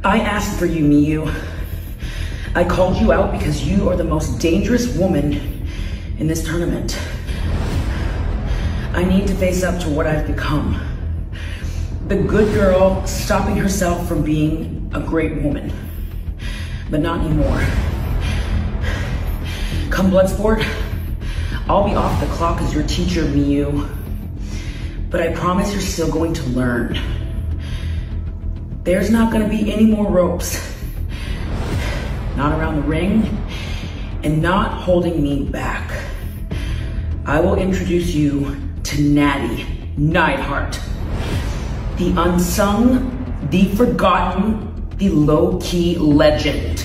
I asked for you, Miyu. I called you out because you are the most dangerous woman in this tournament. I need to face up to what I've become. The good girl stopping herself from being a great woman. But not anymore. Come Bloodsport, I'll be off the clock as your teacher, Miyu. But I promise you're still going to learn. There's not going to be any more ropes. Not around the ring, and not holding me back. I will introduce you to Nattie Neidhart. The unsung, the forgotten, the low-key legend.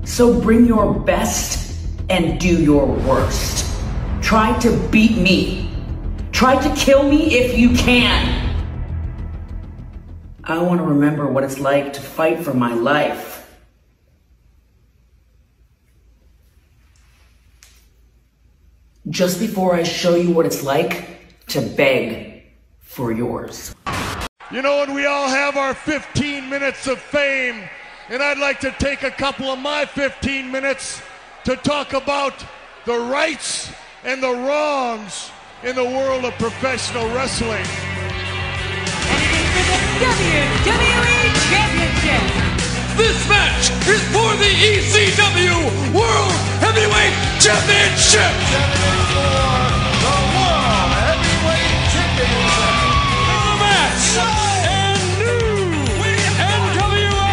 So bring your best and do your worst. Try to beat me. Try to kill me if you can. I want to remember what it's like to fight for my life. Just before I show you what it's like to beg for yours. You know, and we all have our 15 minutes of fame, and I'd like to take a couple of my 15 minutes to talk about the rights and the wrongs in the world of professional wrestling. And it is for the WWE Championship. This match is for the ECW World Heavyweight Championship. For the World Heavyweight Championship. The match and new NWA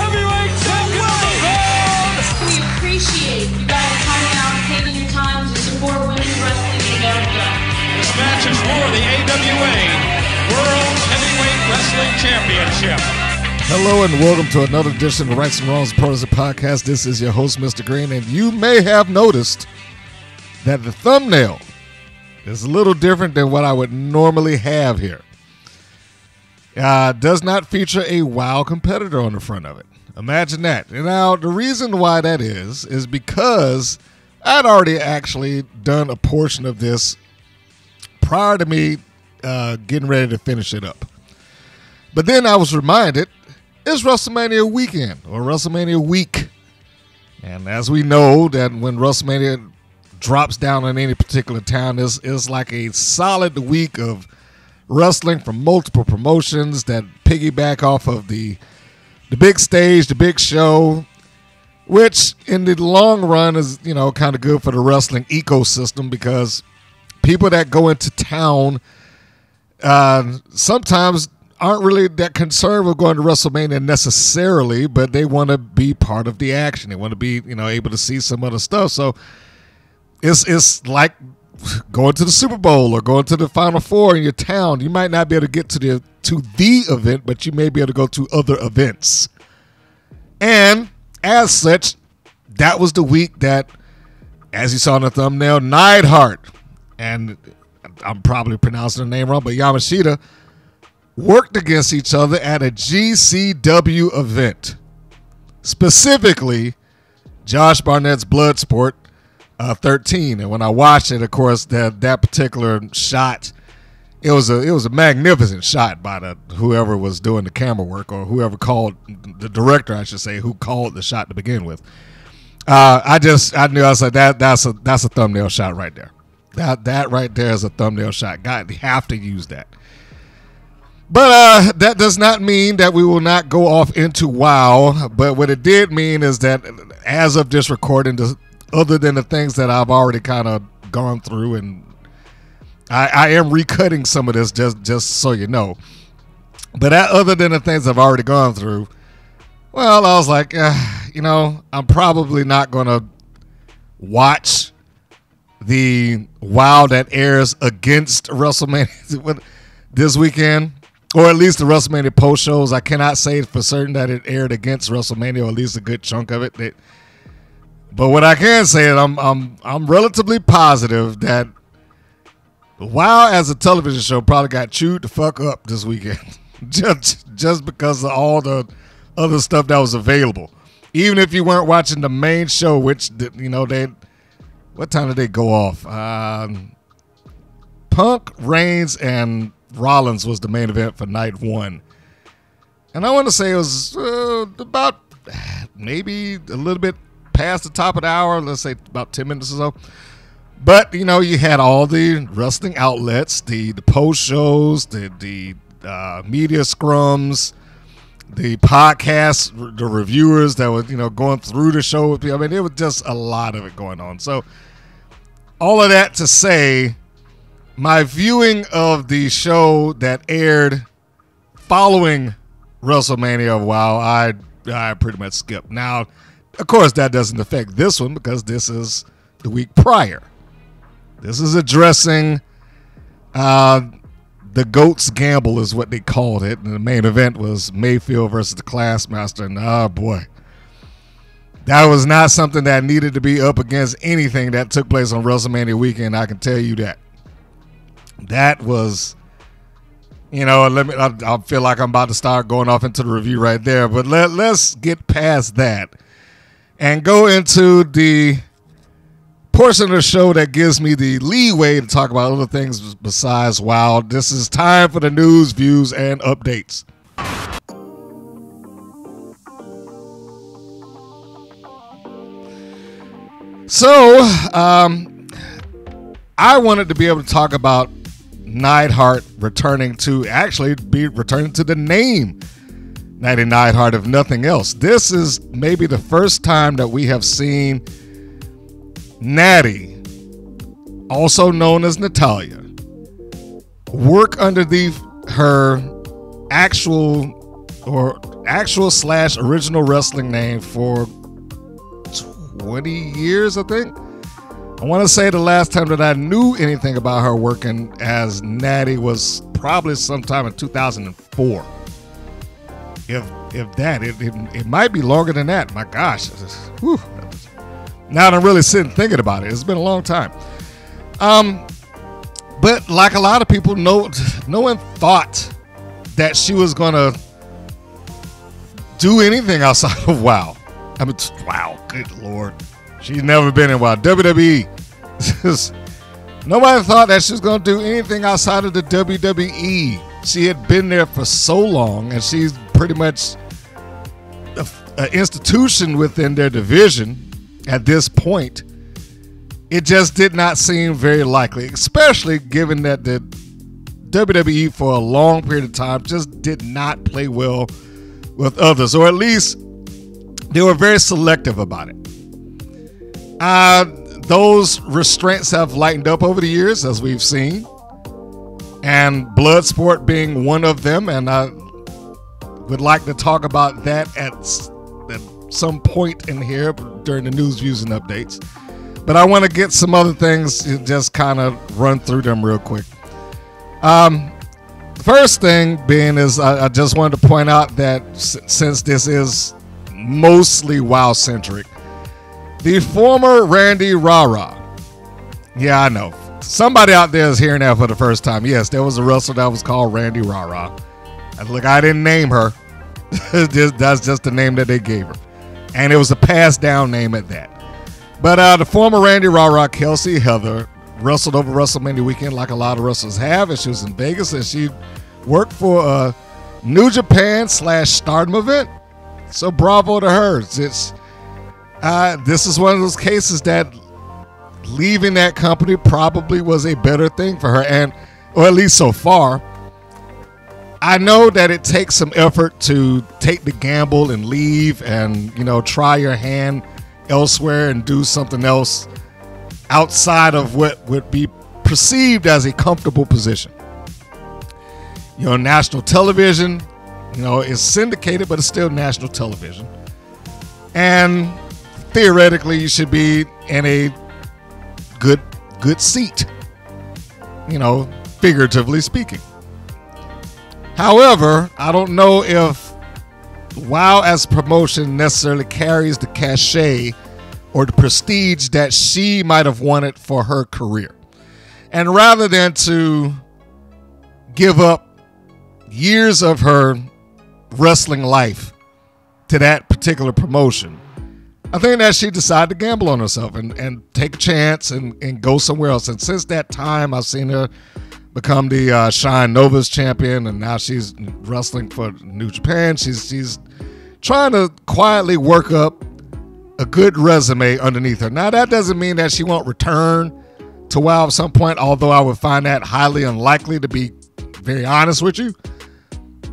Heavyweight Champion of the world. We appreciate you guys coming out and taking your time to support women's wrestling in America. This match is for the AWA World Heavyweight Wrestling Championship. Hello and welcome to another edition of Rights and Wrongs Pros Podcast. This is your host, Mr. Green, and you may have noticed that the thumbnail is a little different than what I would normally have here. Does not feature a WoW competitor on the front of it. Imagine that. And now, the reason why that is because I'd already actually done a portion of this prior to me getting ready to finish it up. But then I was reminded it's WrestleMania weekend or WrestleMania week. And as we know that when WrestleMania drops down in any particular town, it's like a solid week of wrestling from multiple promotions that piggyback off of the big stage, the big show, which in the long run is, you know, kind of good for the wrestling ecosystem because people that go into town sometimes aren't really that concerned with going to WrestleMania necessarily, but they want to be part of the action. They want to be, you know, able to see some other stuff. So it's like going to the Super Bowl or going to the Final Four in your town. You might not be able to get to the event, but you may be able to go to other events. And as such, that was the week that, as you saw in the thumbnail, Neidhart, and I'm probably pronouncing her name wrong, but Yamashita, worked against each other at a GCW event. Specifically, Josh Barnett's Bloodsport 13. And when I watched it, of course, that particular shot, it was a magnificent shot by whoever was doing the camera work, or whoever called the director, I should say, who called the shot to begin with. I knew, I said that's a thumbnail shot right there. That right there is a thumbnail shot. God, you have to use that. But that does not mean that we will not go off into WoW. But what it did mean is that as of this recording, other than the things that I've already kind of gone through, and I am recutting some of this just so you know. But other than the things I've already gone through, well, I was like, you know, I'm probably not going to watch the WoW that airs against WrestleMania this weekend. Or at least the WrestleMania post shows. I cannot say for certain that it aired against WrestleMania, or at least a good chunk of it. But what I can say is I'm relatively positive that WoW as a television show probably got chewed the fuck up this weekend, just because of all the other stuff that was available. Even if you weren't watching the main show, which, you know, what time did they go off? Punk, Reigns, and Rollins was the main event for night one. And I want to say it was about maybe a little bit past the top of the hour, let's say about 10 minutes or so. But, you know, you had all the wrestling outlets, the post shows, the media scrums, the podcasts, the reviewers that were, you know, going through the show with me. I mean, it was just a lot of it going on. So all of that to say, my viewing of the show that aired following WrestleMania, wow, I pretty much skipped. Now, of course, that doesn't affect this one because this is the week prior. This is addressing the GOAT's Gamble is what they called it. And the main event was Mayfield versus the Classmaster. And oh boy, that was not something that needed to be up against anything that took place on WrestleMania weekend. I can tell you that. That was, you know, I feel like I'm about to start going off into the review right there. But let's get past that and go into the portion of the show that gives me the leeway to talk about other things besides WoW. This is time for the news, views, and updates. So, I wanted to be able to talk about Neidhart returning to the name Nattie Neidhart, if nothing else. This is maybe the first time that we have seen Nattie, also known as Natalya, work underneath her actual / original wrestling name for 20 years, I think. I want to say the last time that I knew anything about her working as Nattie was probably sometime in 2004. If that, it might be longer than that. My gosh. Whew. Now that I'm really sitting thinking about it, it's been a long time. But like a lot of people, no one thought that she was going to do anything outside of WoW. I mean, wow, good Lord. She's never been in WoW. WWE. Nobody thought that she was going to do anything outside of the WWE. She had been there for so long, and she's pretty much an institution within their division at this point. It just did not seem very likely, especially given that the WWE for a long period of time just did not play well with others, or at least they were very selective about it. Those restraints have lightened up over the years, as we've seen, and Bloodsport being one of them, and I would like to talk about that at some point in here during the news, views, and updates. But I want to get some other things, just kind of run through them real quick. The first thing being is I just wanted to point out that since this is mostly WoW-centric, the former Randy Rara. Yeah, I know. Somebody out there is hearing that for the first time. Yes, there was a wrestler that was called Randy Rara. And look, I didn't name her. That's just the name that they gave her. And it was a passed down name at that. But the former Randy Rara, Kelsey Heather, wrestled over WrestleMania weekend like a lot of wrestlers have. And she was in Vegas, and she worked for a New Japan / Stardom event. So bravo to her. This is one of those cases that leaving that company probably was a better thing for her, or at least so far. I know that it takes some effort to take the gamble and leave and, try your hand elsewhere and do something else outside of what would be perceived as a comfortable position. National television, is syndicated, but it's still national television. And theoretically, you should be in a good seat, figuratively speaking. However, I don't know if WoW as a promotion necessarily carries the cachet or the prestige that she might have wanted for her career. And rather than to give up years of her wrestling life to that particular promotion, I think that she decided to gamble on herself and take a chance and go somewhere else. And since that time, I've seen her become the Shine Nova's champion, and now she's wrestling for New Japan. She's trying to quietly work up a good resume underneath her. Now, that doesn't mean that she won't return to WoW at some point, although I would find that highly unlikely, to be very honest with you.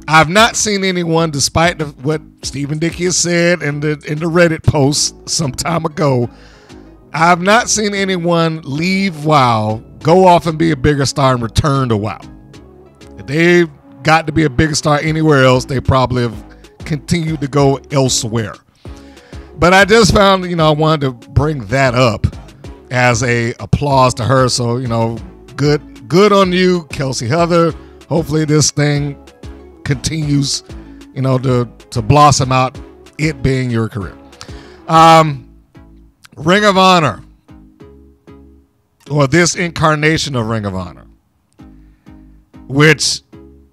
I've not seen anyone, despite what Stephen Dickey has said in the Reddit post some time ago, I've not seen anyone leave WoW, go off and be a bigger star and return to WoW. If they got to be a bigger star anywhere else, they probably have continued to go elsewhere. But I just found, I wanted to bring that up as a applause to her. So, good on you, Kelsey Heather. Hopefully this thing continues, to blossom out, it being your career. Ring of Honor, or this incarnation of Ring of Honor, which,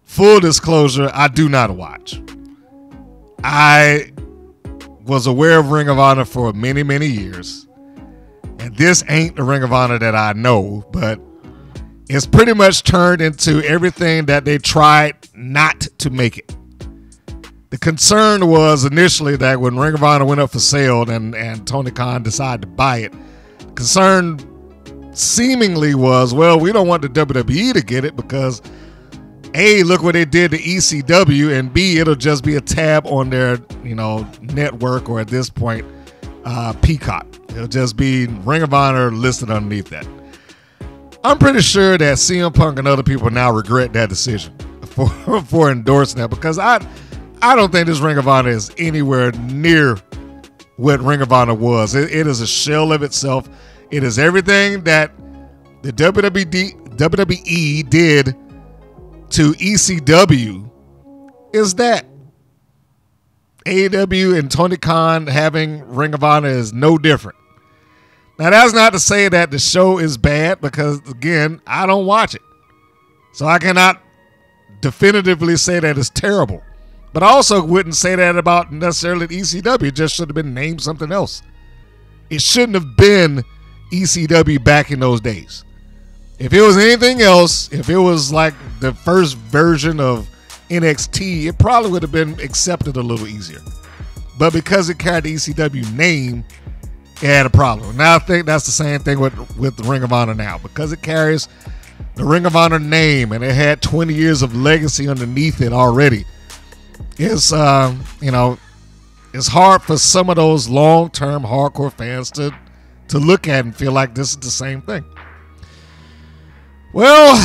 full disclosure, I do not watch. I was aware of Ring of Honor for many, many years, and this ain't the Ring of Honor that I know, but it's pretty much turned into everything that they tried not to make it. The concern was initially that when Ring of Honor went up for sale and Tony Khan decided to buy it, the concern seemingly was, well, we don't want the WWE to get it because A, look what they did to ECW, and B, it'll just be a tab on their, network, or at this point, Peacock. It'll just be Ring of Honor listed underneath that. I'm pretty sure that CM Punk and other people now regret that decision for endorsing that, because I don't think this Ring of Honor is anywhere near what Ring of Honor was. It is a shell of itself. It is everything that the WWE did to ECW is that. AEW and Tony Khan having Ring of Honor is no different. Now, that's not to say that the show is bad, because, again, I don't watch it. So I cannot definitively say that it's terrible. But I also wouldn't say that about necessarily ECW. It just should have been named something else. It shouldn't have been ECW back in those days. If it was anything else, if it was like the first version of NXT, it probably would have been accepted a little easier. But because it carried the ECW name, it had a problem. Now I think that's the same thing with the Ring of Honor now. Because it carries the Ring of Honor name and it had 20 years of legacy underneath it already, it's it's hard for some of those long-term hardcore fans to look at and feel like this is the same thing. Well,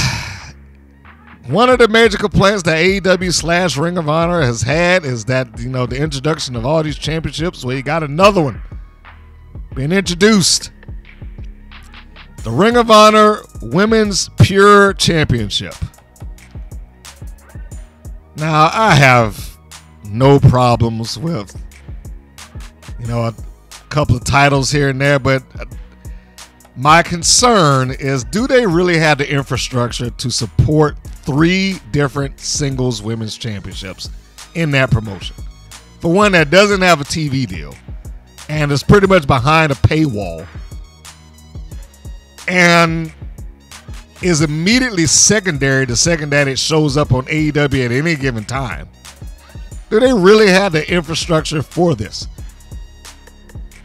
one of the major complaints that AEW / Ring of Honor has had is that, the introduction of all these championships, well, you got another one being introduced. The Ring of Honor Women's Pure Championship. Now, I have no problems with, a couple of titles here and there, but my concern is, do they really have the infrastructure to support 3 different singles women's championships in that promotion? For one, that doesn't have a TV deal and is pretty much behind a paywall and is immediately secondary the second that it shows up on AEW at any given time. Do they really have the infrastructure for this?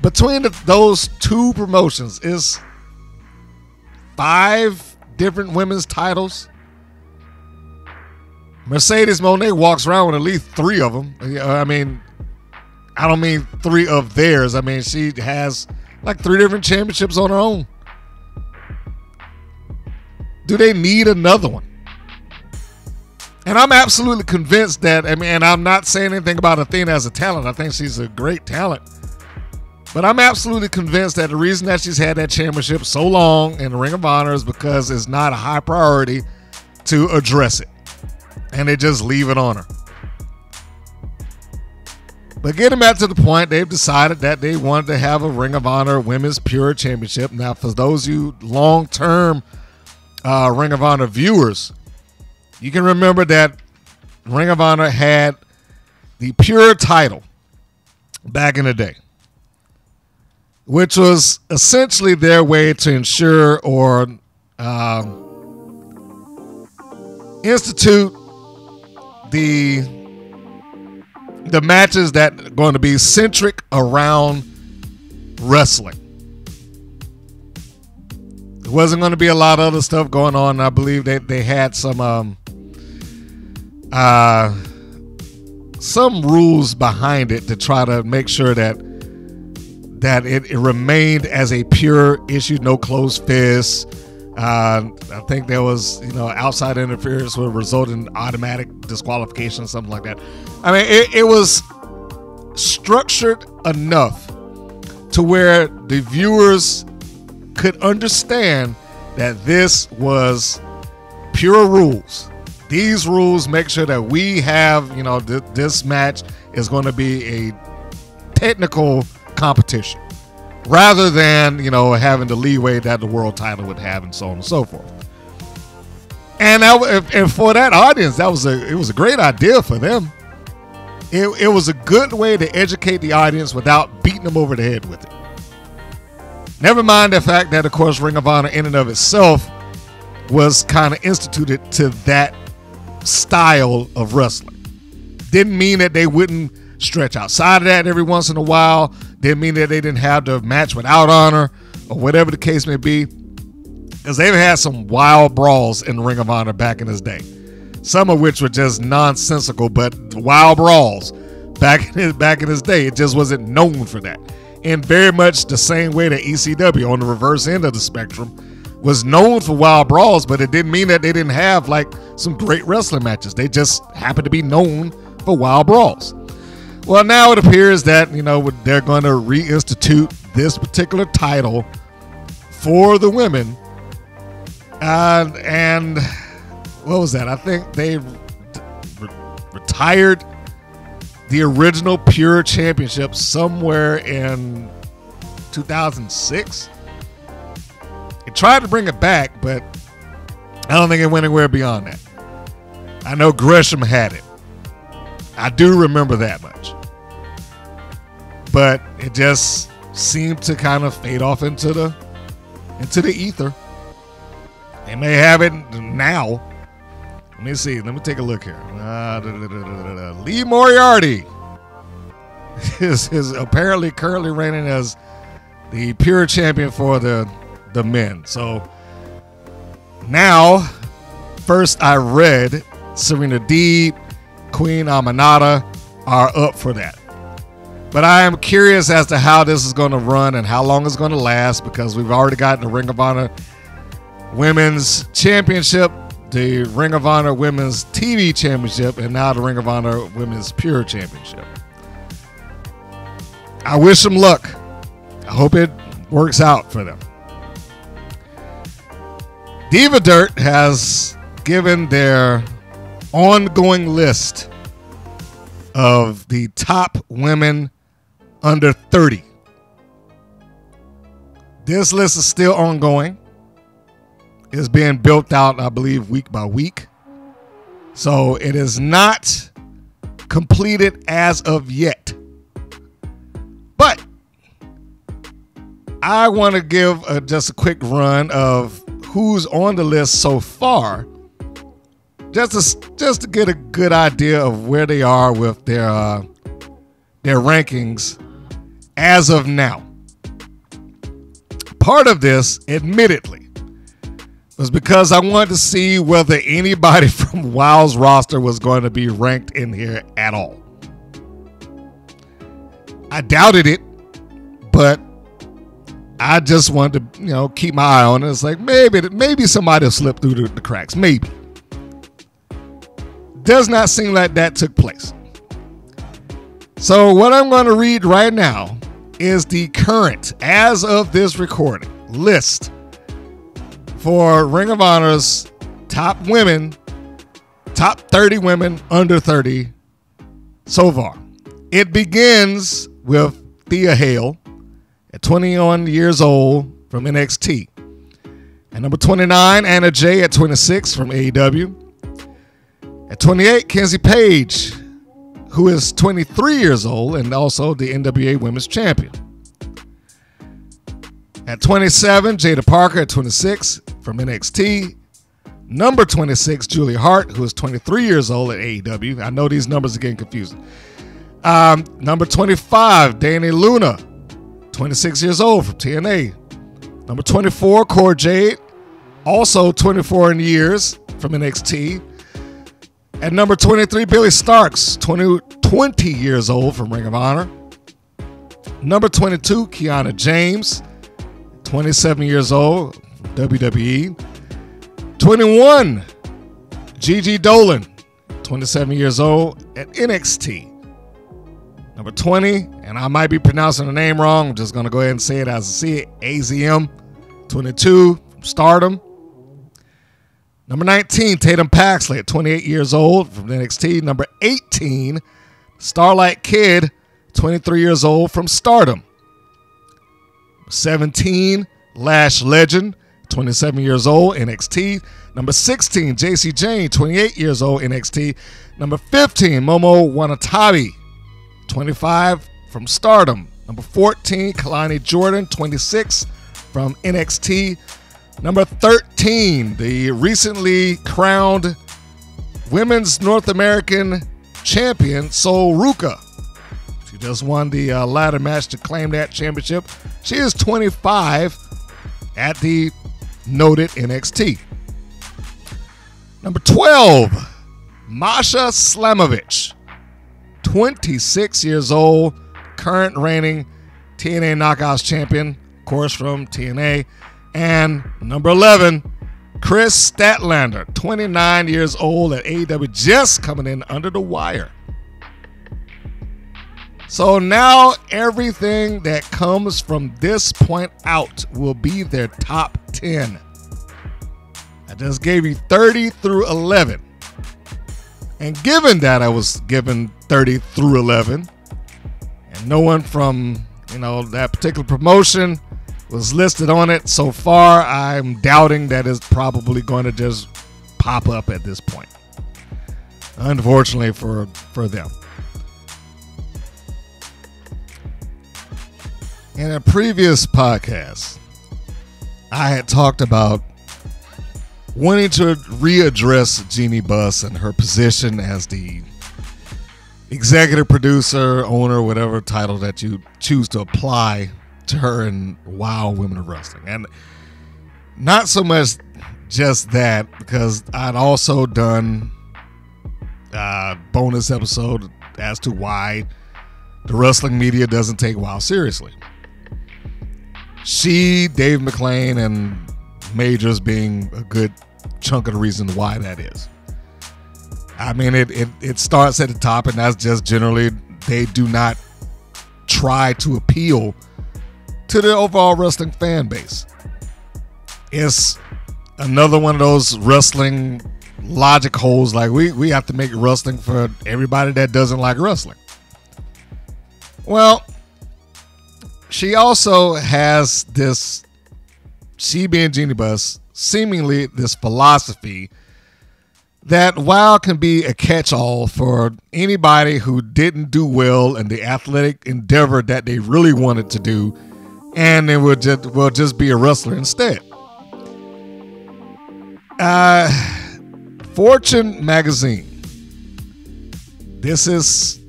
Between those 2 promotions is 5 different women's titles. Mercedes Moné walks around with at least 3 of them. I mean, I don't mean 3 of theirs. I mean, she has like 3 different championships on her own. Do they need another one? And I'm absolutely convinced that, and I'm not saying anything about Athena as a talent. I think she's a great talent. But I'm absolutely convinced that the reason that she's had that championship so long in the Ring of Honor is because it's not a high priority to address it. And they just leave it on her. But getting back to the point, they've decided that they wanted to have a Ring of Honor Women's Pure Championship. Now, for those of you long-term Ring of Honor viewers, you can remember that Ring of Honor had the Pure title back in the day, which was essentially their way to ensure or institute the matches that are going to be centric around wrestling. There wasn't going to be a lot of other stuff going on. I believe they had some rules behind it to try to make sure that it remained as a pure issue, no closed fists. I think there was, outside interference would result in automatic disqualification, something like that. I mean, it was structured enough to where the viewers could understand that this was pure rules. These rules make sure that we have, this match is going to be a technical competition rather than, having the leeway that the world title would have and so on and so forth. And for that audience, it was a great idea for them. It was a good way to educate the audience without beating them over the head with it. Never mind the fact that, of course, Ring of Honor in and of itself was kind of instituted to that style of wrestling. Didn't mean that they wouldn't stretch outside of that every once in a while. Didn't mean that they didn't have the match without honor or whatever the case may be. Because they've had some wild brawls in Ring of Honor back in this day. Some of which were just nonsensical, but wild brawls back in his day. It just wasn't known for that. In very much the same way that ECW on the reverse end of the spectrum was known for wild brawls, but it didn't mean that they didn't have like some great wrestling matches. They just happened to be known for wild brawls. Well, now it appears that, they're going to reinstitute this particular title for the women. And what was that? I think they retired the original Pure Championship somewhere in 2006. It tried to bring it back, but I don't think it went anywhere beyond that. I know Gresham had it. I do remember that much. But it just seemed to kind of fade off into the ether. They may have it now. Let me see. Let me take a look here. Lee Moriarty is apparently currently reigning as the Pure Champion for the men. So now, first I read Serena Deeb, Queen Aminata are up for that. But I am curious as to how this is going to run and how long it's going to last, because we've already gotten the Ring of Honor Women's Championship, the Ring of Honor Women's TV Championship, and now the Ring of Honor Women's Pure Championship. I wish them luck. I hope it works out for them. Diva Dirt has given their ongoing list of the top women under 30. This list is still ongoing. It's being built out, I believe, week by week. So it is not completed as of yet. But I want to give just a quick run of who's on the list so far, just to get a good idea of where they are with their rankings as of now. Part of this, admittedly, was because I wanted to see whether anybody from WoW's roster was going to be ranked in here at all. I doubted it, but I just wanted to, keep my eye on it. It's like maybe somebody will slip through the cracks. Maybe. Does not seem like that took place. So what I'm going to read right now is the current, as of this recording, list for Ring of Honor's top 30 women under 30 so far. It begins with Thea Hale at 21 years old from NXT. At number 29, Anna Jay at 26 from AEW. At 28, Kenzie Page, who is 23 years old and also the NWA Women's Champion. At 27, Jada Parker at 26 from NXT. Number 26, Julia Hart, who is 23 years old at AEW. I know these numbers are getting confusing. Number 25, Dani Luna, 26 years old from TNA. Number 24, Cora Jade, also 24 in years from NXT. At number 23, Billy Starks, 20 years old from Ring of Honor. Number 22, Kiana James, 27 years old from WWE. 21, Gigi Dolan, 27 years old at NXT. Number 20, and I might be pronouncing the name wrong, I'm just going to go ahead and say it as I see it, AZM, 22 from Stardom. Number 19, Tatum Paxley at 28 years old from NXT. Number 18, Starlight Kid, 23 years old from Stardom. 17, Lash Legend, 27 years old, NXT. Number 16, JC Jane, 28 years old, NXT. Number 15, Momo Wanatabe, 25 from Stardom. Number 14, Kalani Jordan, 26 from NXT. Number 13, the recently crowned Women's North American Champion, Sol Ruka. She just won the ladder match to claim that championship. She is 25 at the noted NXT. Number 12, Masha Slamovich, 26 years old, current reigning TNA Knockouts champion, of course from TNA. And number 11, Chris Statlander, 29 years old at AEW, just coming in under the wire. So now everything that comes from this point out will be their top 10. I just gave you 30 through 11. And given that I was given 30 through 11, and no one from, that particular promotion was listed on it so far, I'm doubting that it's probably going to just pop up at this point. Unfortunately for them. In a previous podcast, I had talked about wanting to readdress Jeannie Buss and her position as the executive producer, owner, whatever title that you choose to apply to her in WoW Women of Wrestling. And not so much just that, because I'd also done a bonus episode as to why the wrestling media doesn't take WoW seriously. Dave McClain, and Majors being a good chunk of the reason why that is. I mean, it starts at the top, and that's just generally they do not try to appeal to the overall wrestling fan base. It's another one of those wrestling logic holes, like we have to make wrestling for everybody that doesn't like wrestling. Well, she also has this, she being Jeannie Buss, seemingly this philosophy that WoW can be a catch-all for anybody who didn't do well in the athletic endeavor that they really wanted to do, and they will just be a wrestler instead. Fortune magazine. This is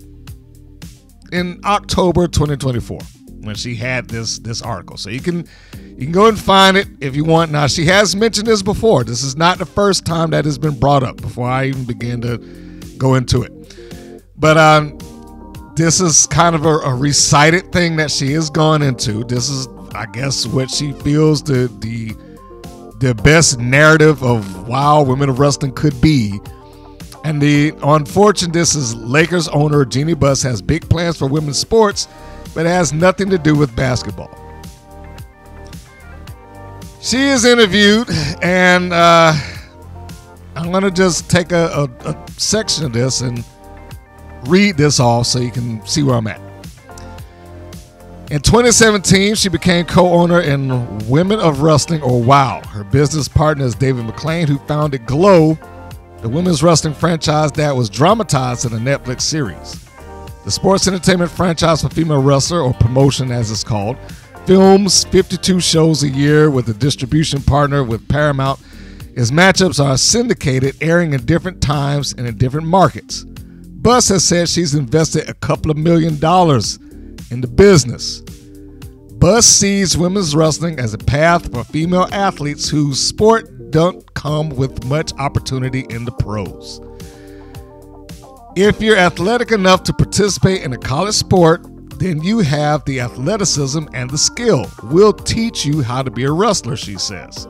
in October 2024 when she had this article. So you can go and find it if you want. Now, she has mentioned this before. This is not the first time that has been brought up before I even began to go into it. But this is kind of a recited thing that she has gone into. This is, I guess, what she feels the best narrative of WoW Women of Wrestling could be. And unfortunately, this is Lakers owner Jeannie Buss has big plans for women's sports, but it has nothing to do with basketball. She is interviewed, and I'm going to just take a section of this and read this off so you can see where I'm at. In 2017, she became co-owner in Women of Wrestling, or WOW. Her business partner is David McClain, who founded Glow, the women's wrestling franchise that was dramatized in a Netflix series. The sports entertainment franchise for female wrestler, or promotion as it's called, films 52 shows a year with a distribution partner with Paramount, His matchups are syndicated, airing in different times and in different markets. Bus has said she's invested a couple of $1 million in the business. Bus sees women's wrestling as a path for female athletes whose sport don't come with much opportunity in the pros. If you're athletic enough to participate in a college sport, then you have the athleticism and the skill. We'll teach you how to be a wrestler, she says.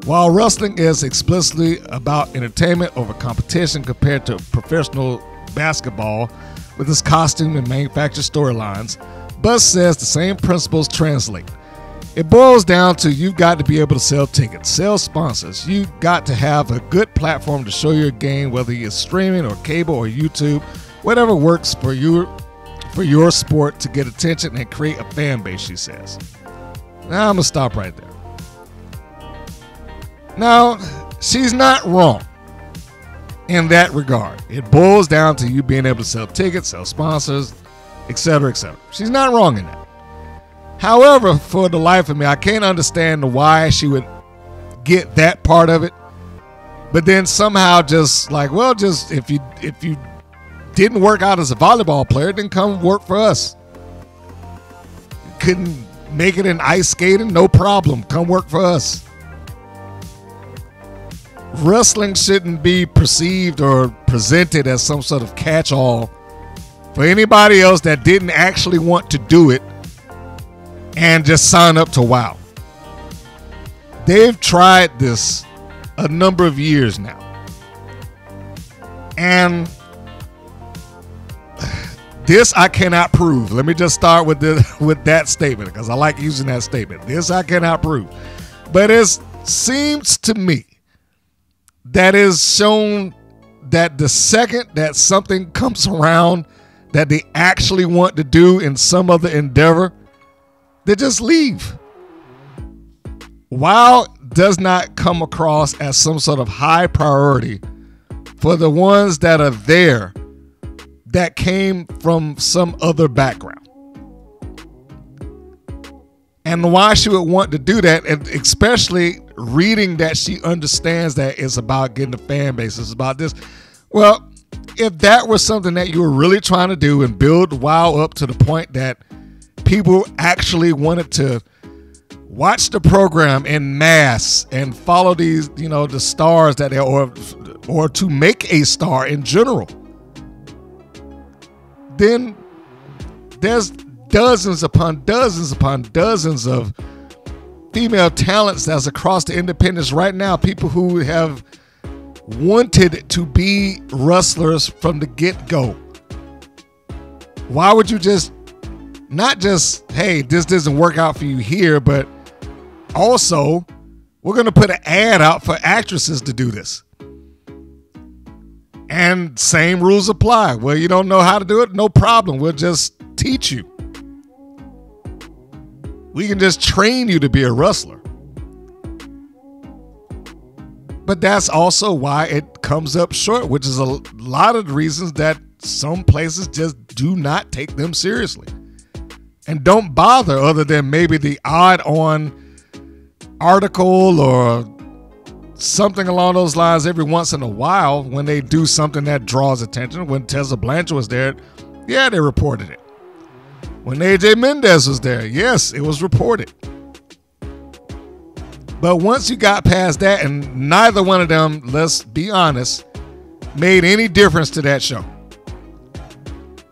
While wrestling is explicitly about entertainment over competition compared to professional basketball with its costume and manufactured storylines, Buzz says the same principles translate. It boils down to you've got to be able to sell tickets, sell sponsors. You've got to have a good platform to show your game, whether it's streaming or cable or YouTube, whatever works for your sport to get attention and create a fan base, she says. Now I'm going to stop right there. Now, she's not wrong in that regard. It boils down to you being able to sell tickets, sell sponsors, etc., etc. She's not wrong in that. However, for the life of me, I can't understand why she would get that part of it, but then somehow just like, well, just if you didn't work out as a volleyball player, then come work for us. Couldn't make it in ice skating, no problem. Come work for us. Wrestling shouldn't be perceived or presented as some sort of catch-all for anybody else that didn't actually want to do it and just sign up to WoW. They've tried this a number of years now. And this I cannot prove. Let me just start with that statement because I like using that statement. This I cannot prove. But it seems to me that is shown that the second that something comes around that they actually want to do in some other endeavor, they just leave. WoW does not come across as some sort of high priority for the ones that are there that came from some other background. And why she would want to do that, and especially reading that she understands that it's about getting a fan base, it's about this. Well, if that was something that you were really trying to do and build WoW up to the point that people actually wanted to watch the program en masse and follow these, the stars that they or to make a star in general, then there's dozens upon dozens of female talents that's across the independents right now, people who have wanted to be wrestlers from the get-go. Why would you just not just, hey, this doesn't work out for you here, but also we're going to put an ad out for actresses to do this. And same rules apply. Well, you don't know how to do it? No problem. We'll just teach you. We can just train you to be a wrestler. But that's also why it comes up short, which is a lot of the reasons that some places just do not take them seriously and don't bother, other than maybe the odd-on article or something along those lines every once in a while when they do something that draws attention. When Tessa Blanchard was there, yeah, they reported it. When AJ Mendez was there, yes, it was reported. But once you got past that, and neither one of them, let's be honest, made any difference to that show.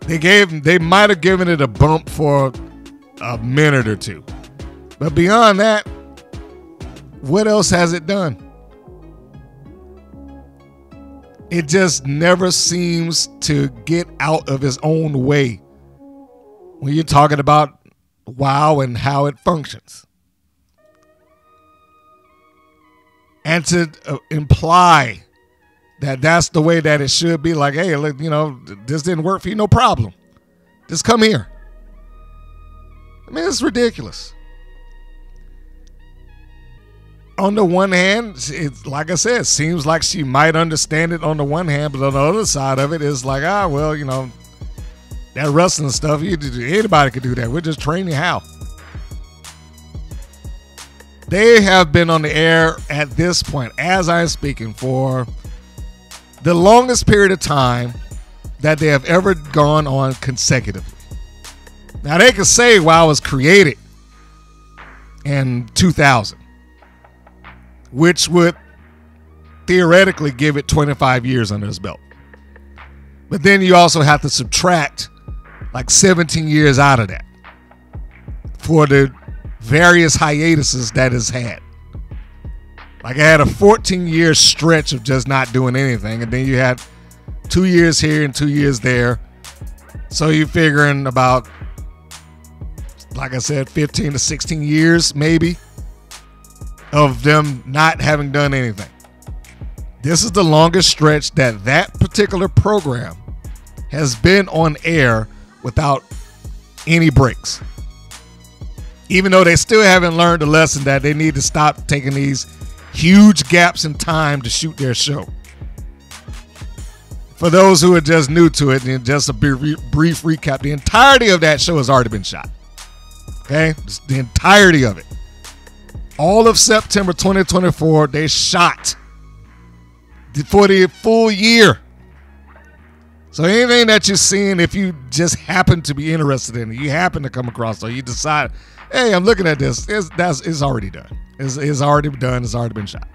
They might have given it a bump for a minute or two. But beyond that, what else has it done? It just never seems to get out of its own way when you're talking about WoW and how it functions. And to imply that that's the way that it should be, like, hey, look, this didn't work for you, no problem. Just come here. I mean, it's ridiculous. On the one hand, it's like I said, it seems like she might understand it on the one hand, but on the other side of it is like, well, that wrestling stuff, anybody could do that. We're just training how. They have been on the air at this point, as I'm speaking, for the longest period of time that they have ever gone on consecutively. Now, they can say WoW was created in 2000, which would theoretically give it 25 years under its belt. But then you also have to subtract like 17 years out of that for the various hiatuses that it's had. Like, I had a 14-year stretch of just not doing anything, and then you had 2 years here and 2 years there. So you're figuring about, like I said, 15 to 16 years maybe of them not having done anything. This is the longest stretch that that particular program has been on air without any breaks. Even though they still haven't learned the lesson that they need to stop taking these huge gaps in time to shoot their show. For those who are just new to it, and just a brief recap, the entirety of that show has already been shot. Okay? Just the entirety of it. All of September 2024, they shot for the full year. So anything that you're seeing, if you just happen to be interested in it, you happen to come across, or you decide, hey, I'm looking at this, it's already done. It's already done. It's already been shot.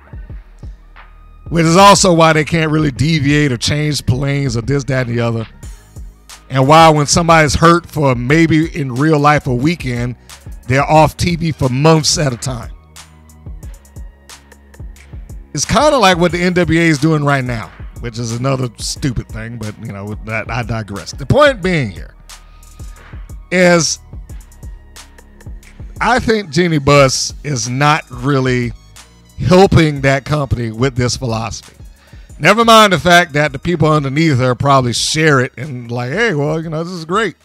Which is also why they can't really deviate or change planes or this, that, and the other. And why when somebody's hurt for maybe in real life a weekend, they're off TV for months at a time. It's kind of like what the NWA is doing right now, which is another stupid thing, but you know, that I digress. The point being here is, I think Jeannie Buss is not really helping that company with this philosophy. Never mind the fact that the people underneath her probably share it and like, hey, well, you know, this is great.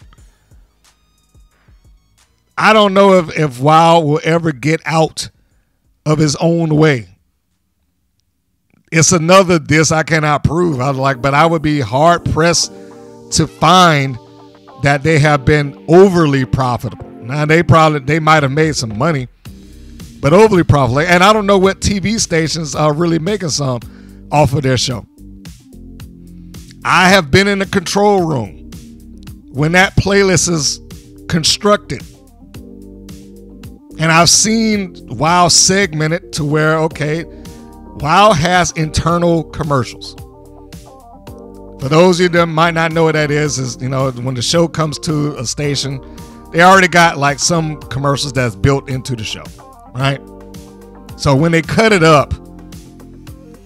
I don't know if WoW will ever get out of his own way. It's another this I cannot prove. I was like, but I would be hard pressed to find that they have been overly profitable. Now they might have made some money, but overly profitable. And I don't know what TV stations are really making some off of their show. I have been in the control room when that playlist is constructed. And I've seen WoW segmented to where, okay, WoW has internal commercials. For those of you that might not know what that is, you know, when the show comes to a station, they already got like some commercials that's built into the show, right? So when they cut it up,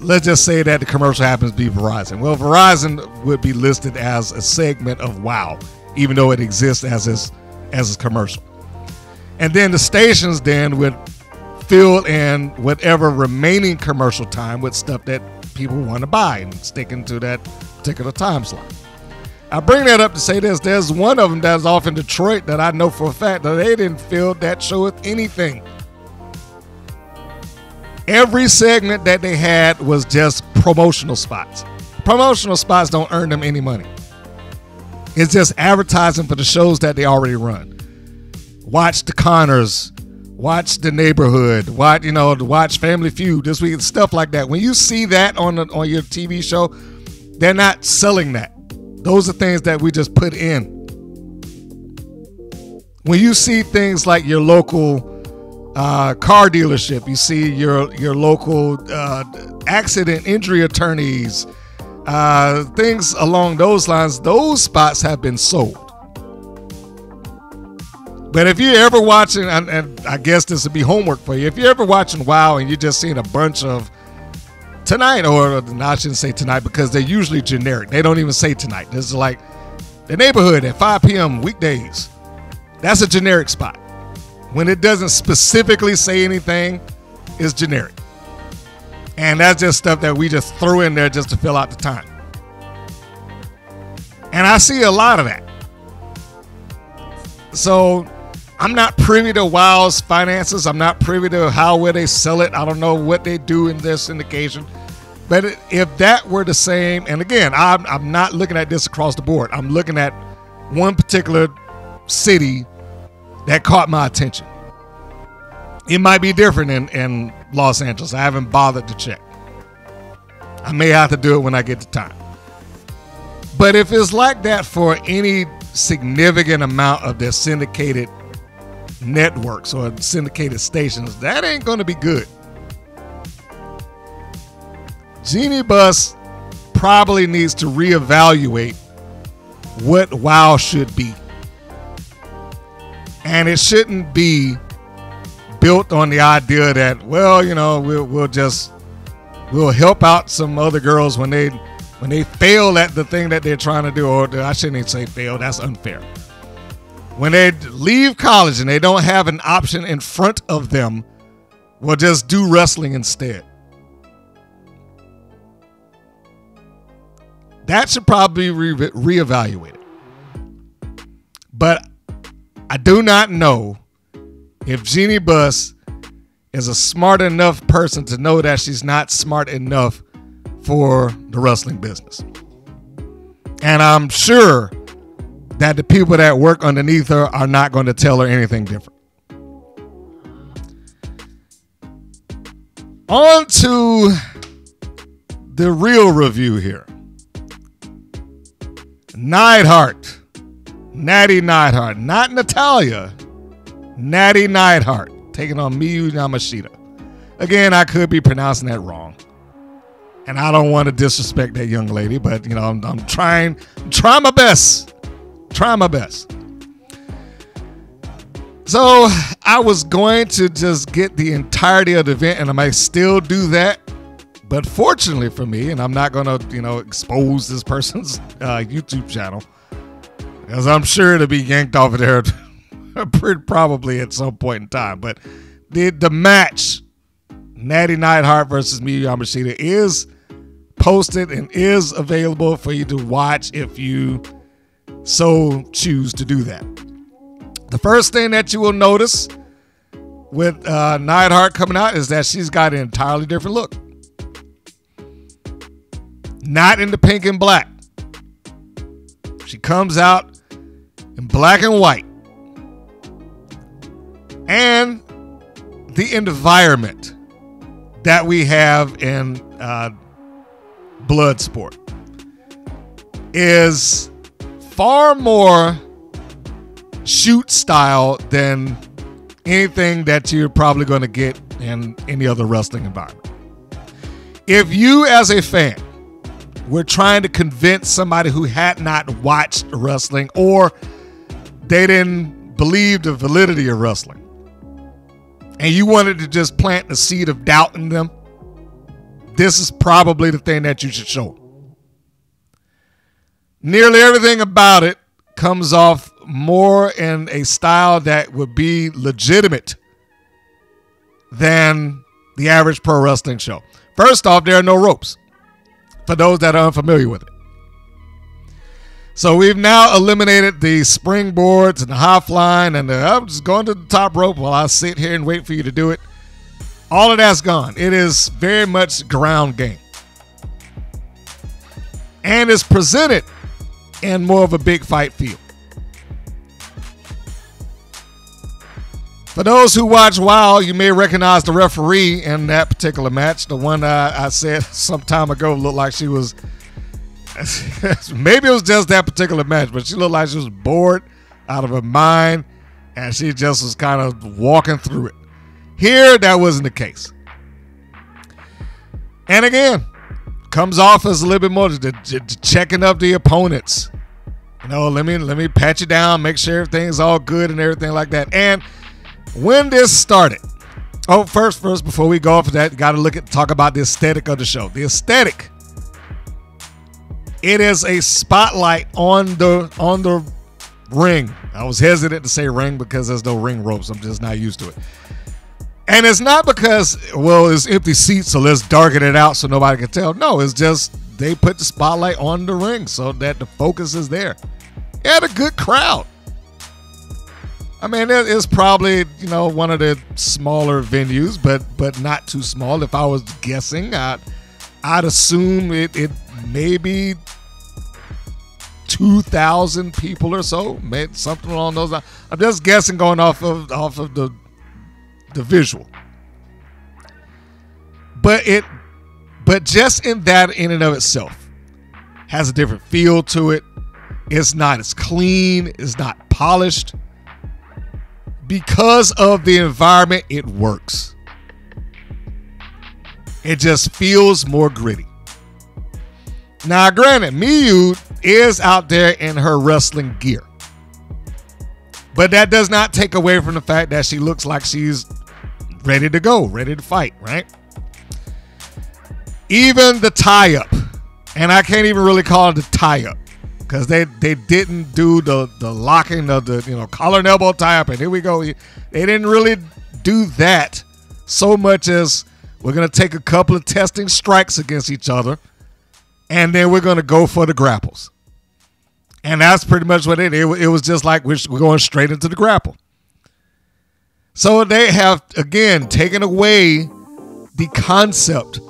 let's just say that the commercial happens to be Verizon. Well, Verizon would be listed as a segment of WoW, even though it exists as a commercial. And then the stations then would fill in whatever remaining commercial time with stuff that people want to buy and stick into that particular time slot. I bring that up to say this. There's one of them that's off in Detroit that I know for a fact that they didn't fill that show with anything. Every segment that they had was just promotional spots. Promotional spots don't earn them any money. It's just advertising for the shows that they already run. Watch The Connors, watch The Neighborhood, watch Family Feud this week, stuff like that. When you see that on your TV show, they're not selling that. Those are things that we just put in. When you see things like your local car dealership, you see your local accident injury attorneys, things along those lines, those spots have been sold. But if you're ever watching, and I guess this would be homework for you, if you're ever watching WoW and you're just seeing a bunch of tonight, or no, I shouldn't say tonight because they're usually generic. They don't even say tonight. This is like The Neighborhood at 5 p.m. weekdays. That's a generic spot. When it doesn't specifically say anything, it's generic. And that's just stuff that we just throw in there just to fill out the time. And I see a lot of that. So I'm not privy to WoW's finances. I'm not privy to where they sell it. I don't know what they do in their syndication. But if that were the same, and again, I'm not looking at this across the board. I'm looking at one particular city that caught my attention. It might be different in Los Angeles. I haven't bothered to check. I may have to do it when I get the time. But if it's like that for any significant amount of their syndicated networks or syndicated stations, that ain't going to be good. Jeannie Buss probably needs to reevaluate what WOW should be. And it shouldn't be built on the idea that, well, you know, we'll help out some other girls when they fail at the thing that they're trying to do, or I shouldn't even say fail, that's unfair. When they leave college and they don't have an option in front of them, we'll just do wrestling instead. That should probably be reevaluated. But I do not know if Jeannie Buss is a smart enough person to know that she's not smart enough for the wrestling business. And I'm sure that the people that work underneath her are not going to tell her anything different. On to the real review here. Neidhart. Nattie Neidhart. Not Natalia. Nattie Neidhart. Taking on Miyu Yamashita. Again, I could be pronouncing that wrong. And I don't want to disrespect that young lady, but you know, I'm trying my best. Try my best. So I was going to just get the entirety of the event, and I might still do that. But fortunately for me, and I'm not going to, you know, expose this person's YouTube channel, because I'm sure it'll be yanked off of there probably at some point in time. But the match, Nattie Neidhart versus Miyu Yamashita, is posted and is available for you to watch if you so choose to do that. The first thing that you will notice with Neidhart coming out is that she's got an entirely different look. Not in the pink and black. She comes out in black and white. And the environment that we have in Bloodsport is far more shoot style than anything that you're probably going to get in any other wrestling environment. If you as a fan were trying to convince somebody who had not watched wrestling, or they didn't believe the validity of wrestling, and you wanted to just plant the seed of doubt in them, this is probably the thing that you should show. Nearly everything about it comes off more in a style that would be legitimate than the average pro wrestling show. First off, there are no ropes for those that are unfamiliar with it. So we've now eliminated the springboards and the high flying and I'm just going to the top rope while I sit here and wait for you to do it. All of that's gone. It is very much ground game. And it's presented in more of a big fight feel. For those who watch WOW, you may recognize the referee in that particular match. The one I said some time ago looked like she was, maybe it was just that particular match, but she looked like she was bored out of her mind, and she just was kind of walking through it. Here, that wasn't the case. And again, comes off as a little bit more checking up the opponents. You know, let me pat you down, make sure everything's all good and everything like that. And when this started, first, before we go off of that, got to talk about the aesthetic of the show. The aesthetic, it is a spotlight on the ring. I was hesitant to say ring because there's no ring ropes. I'm just not used to it. And it's not because, well, it's empty seats, so let's darken it out so nobody can tell. No, it's just they put the spotlight on the ring so that the focus is there. It had a good crowd. I mean, it is probably, you know, one of the smaller venues, but not too small. If I was guessing, I'd assume it may be 2,000 people or so, maybe something along those lines. I'm just guessing going off of the the visual. But just in that, in and of itself, has a different feel to it. It's not as clean. It's not polished. Because of the environment, it works. It just feels more gritty. Now, granted, Miyu is out there in her wrestling gear. But that does not take away from the fact that she looks like she's ready to go, ready to fight, right? Even the tie-up, and I can't even really call it the tie-up, because they didn't do the locking of the collar and elbow tie-up, and here we go. They didn't really do that so much as we're going to take a couple of testing strikes against each other, and then we're going to go for the grapples. And that's pretty much what it was just like we're going straight into the grapple. So they have, again, taken away the concept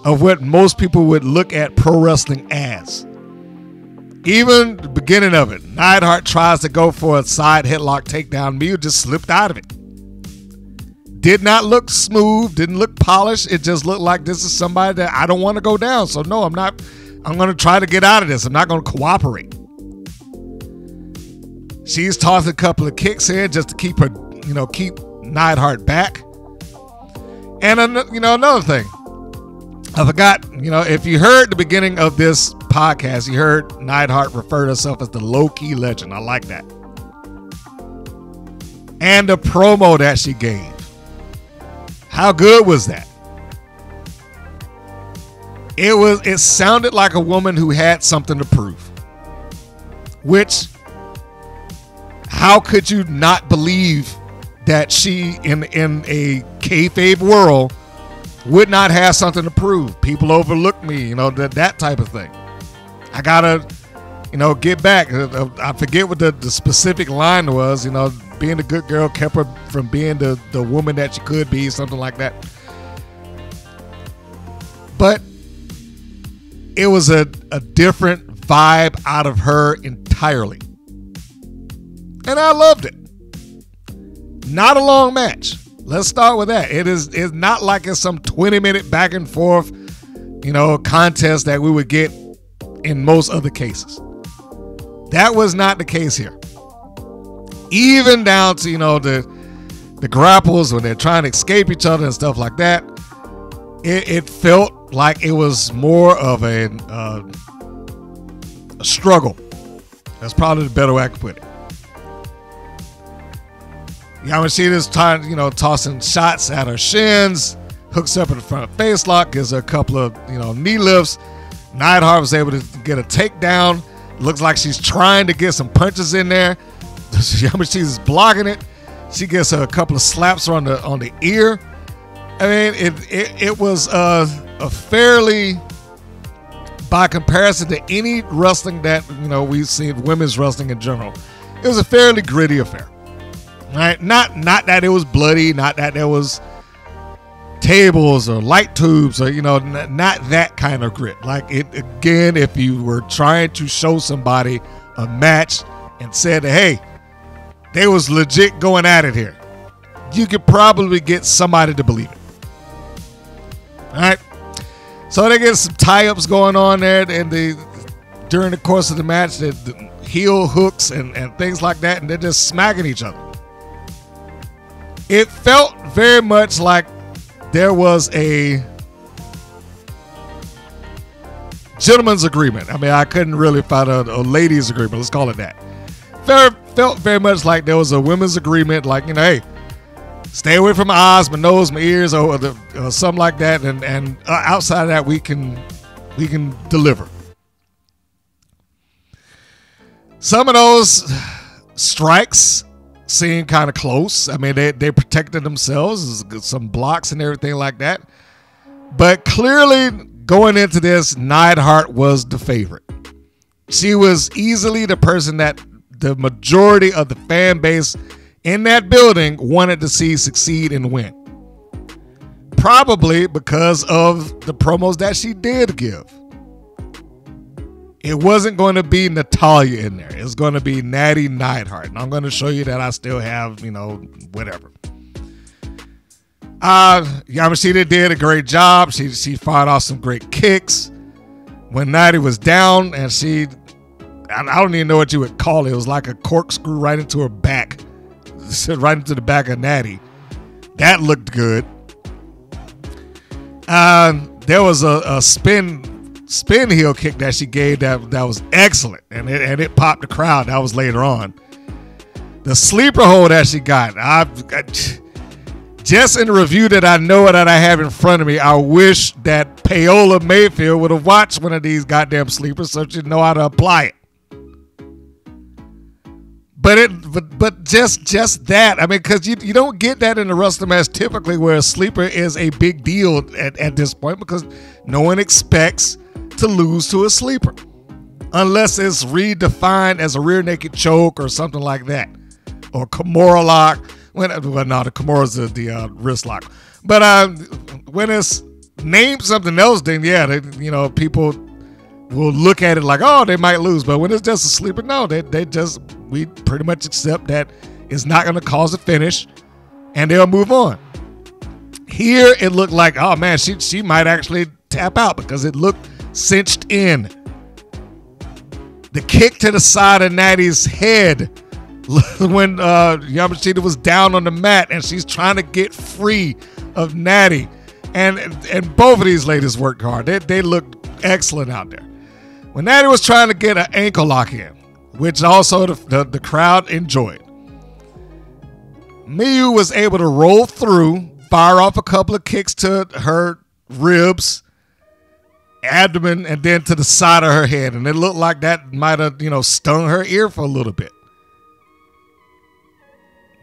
of what most people would look at pro wrestling as. Even the beginning of it, Neidhart tries to go for a side headlock takedown. Miyu just slipped out of it. Did not look smooth, didn't look polished. It just looked like this is somebody that I don't want to go down. So no, I'm not. I'm going to try to get out of this. I'm not going to cooperate. She's tossed a couple of kicks here just to keep her, keep Neidhart back. And another thing, I forgot, if you heard the beginning of this podcast, you heard Neidhart refer to herself as the low-key legend. I like that. And the promo that she gave. How good was that? It sounded like a woman who had something to prove. Which, how could you not believe that she, in a kayfabe world, would not have something to prove? People overlook me, that type of thing. I gotta, get back. I forget what the specific line was. Being a good girl kept her from being the woman that she could be, something like that. But it was a different vibe out of her entirely. And I loved it. Not a long match. Let's start with that. It's not like it's some 20-minute back and forth, contest that we would get in most other cases. That was not the case here. Even down to, the grapples when they're trying to escape each other and stuff like that. It felt like it was more of a struggle. That's probably the better way I could put it. Yamashita's tossing shots at her shins, hooks up in the front face lock, gives her a couple of knee lifts. Neidhart was able to get a takedown. Looks like she's trying to get some punches in there. Yamashita's blocking it. She gets a couple of slaps on the ear. I mean, it was a fairly, by comparison to any wrestling that we've seen, women's wrestling in general, it was a fairly gritty affair. Right? Not that it was bloody, not that there was tables or light tubes or not that kind of grit. Like again, if you were trying to show somebody a match and said, hey, they was legit going at it here, you could probably get somebody to believe it. All right. So they get some tie-ups going on there, and during the course of the match, the heel hooks and things like that, and they're just smacking each other. It felt very much like there was a gentleman's agreement. I mean, I couldn't really find a ladies' agreement. Let's call it that. Felt very much like there was a women's agreement, like, hey, stay away from my eyes, my nose, my ears, or something like that. And outside of that, we can deliver. Some of those strikes seemed kind of close. I mean, they protected themselves, some blocks and everything like that. But clearly, going into this, Neidhart was the favorite. She was easily the person that the majority of the fan base in that building wanted to see succeed and win. Probably because of the promos that she did give. It wasn't going to be Natalya in there. It's going to be Nattie Neidhart. And I'm going to show you that I still have, whatever. Yamashita did a great job. She fired off some great kicks. When Nattie was down, and I don't even know what you would call it. It was like a corkscrew right into her back. Right into the back of Nattie. That looked good. There was a spin heel kick that she gave that was excellent, and it popped the crowd. That was later on. The sleeper hold that she got, just in the review that I know that I have in front of me, I wish that Paola Mayfield would have watched one of these goddamn sleepers so she'd know how to apply it. But just that, I mean, because you don't get that in the wrestling match typically, where a sleeper is a big deal at this point, because no one expects to lose to a sleeper unless it's redefined as a rear naked choke or something like that, or Kimura lock. No, the Kimura's the wrist lock. But when it's named something else, then yeah, people will look at it like, oh, they might lose. But when it's just a sleeper, no, we pretty much accept that it's not going to cause a finish, and they'll move on. Here, it looked like, oh man, she might actually tap out because it looked cinched in. The kick to the side of Nattie's head when Yamashita was down on the mat and she's trying to get free of Nattie, and both of these ladies worked hard. They looked excellent out there. When Nattie was trying to get an ankle lock in, which also the crowd enjoyed, Miyu was able to roll through, fire off a couple of kicks to her ribs, abdomen, and then to the side of her head, and it looked like that might have stung her ear for a little bit.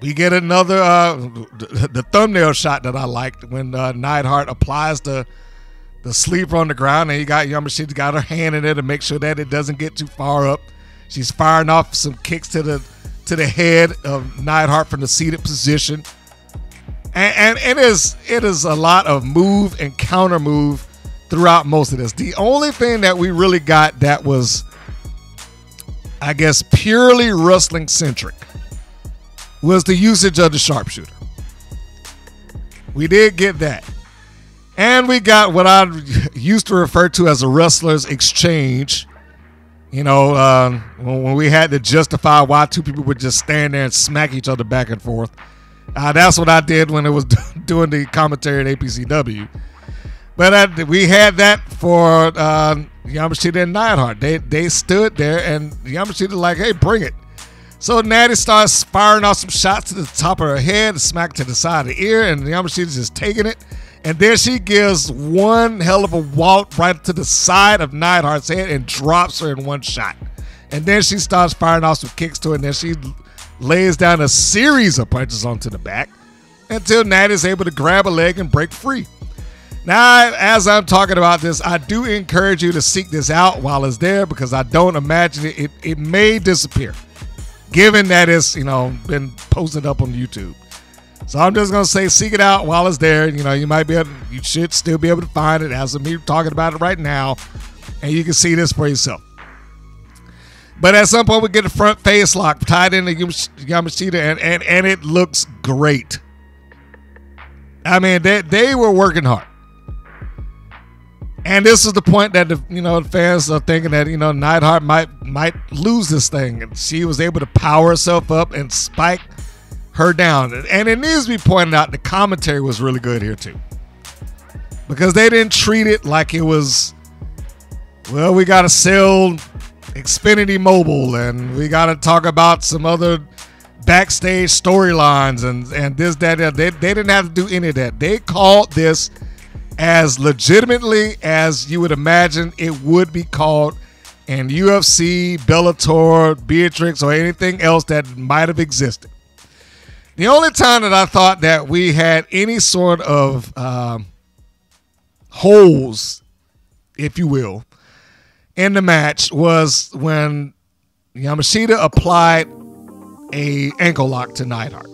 We get another the thumbnail shot that I liked when Neidhart applies the sleeper on the ground, and Yamashita got her hand in there to make sure that it doesn't get too far up. She's firing off some kicks to the head of Neidhart from the seated position, and it is a lot of move and counter move throughout most of this. The only thing that we really got that was, I guess, purely wrestling centric was the usage of the sharpshooter. We did get that. And we got what I used to refer to as a wrestler's exchange. When we had to justify why two people would just stand there and smack each other back and forth. That's what I did when it was doing the commentary at APCW. But we had that for Yamashita and Neidhart. They stood there, and Yamashita like, hey, bring it. So Nattie starts firing off some shots to the top of her head, smack to the side of the ear, and Yamashita's just taking it. And then she gives one hell of a wallop right to the side of Neidhart's head and drops her in one shot. And then she starts firing off some kicks to her, and then she lays down a series of punches onto the back until Nattie's able to grab a leg and break free. Now, as I'm talking about this, I do encourage you to seek this out while it's there, because I don't imagine it may disappear, given that it's been posted up on YouTube. So I'm just gonna say, seek it out while it's there. You should still be able to find it as of me talking about it right now, and you can see this for yourself. But at some point we get a front face lock tied into Yamashita, and it looks great. I mean, they were working hard. And this is the point that the fans are thinking that Neidhart might lose this thing, and she was able to power herself up and spike her down. And it needs to be pointed out, the commentary was really good here too, because they didn't treat it like it was, well, we got to sell Xfinity Mobile and we got to talk about some other backstage storylines and this, that, that. They didn't have to do any of that. They called this as legitimately as you would imagine it would be called in UFC, Bellator, Beatrix, or anything else that might have existed. The only time that I thought that we had any sort of holes, if you will, in the match was when Yamashita applied a ankle lock to Neidhart.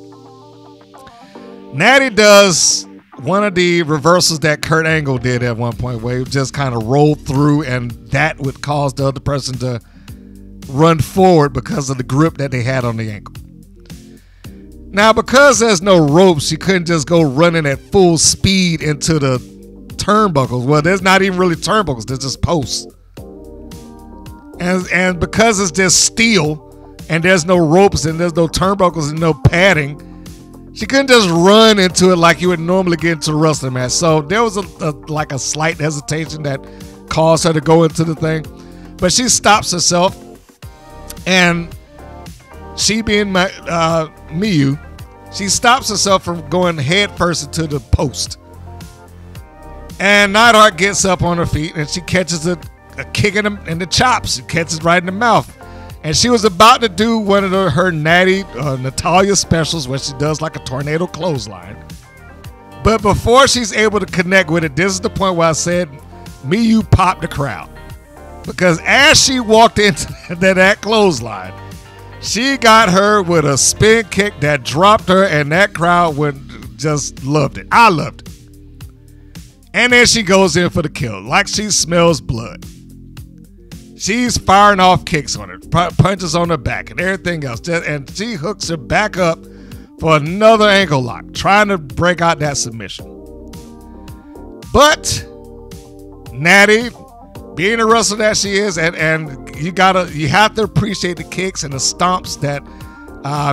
Nattie does one of the reversals that Kurt Angle did at one point, where he just kind of rolled through, and that would cause the other person to run forward because of the grip that they had on the ankle. Now, because there's no rope, she couldn't just go running at full speed into the turnbuckles. Well, there's not even really turnbuckles. There's just posts. And because it's just steel and there's no ropes and there's no turnbuckles and no padding, she couldn't just run into it like you would normally get into a wrestling match. So there was a slight hesitation that caused her to go into the thing. But she stops herself, and she being Miyu, she stops herself from going head first into the post. And Neidhart gets up on her feet, and she catches a kick in the chops. She catches right in the mouth. And she was about to do one of her Natty Natalya specials where she does like a tornado clothesline. But before she's able to connect with it, this is the point where I said Miyu popped the crowd. Because as she walked into that clothesline, she got her with a spin kick that dropped her, and that crowd just loved it. I loved it. And then she goes in for the kill, like she smells blood. She's firing off kicks on her, punches on her back, and everything else. And she hooks her back up for another ankle lock, trying to break out that submission. But Natty, being a wrestler that she is, and you have to appreciate the kicks and the stomps that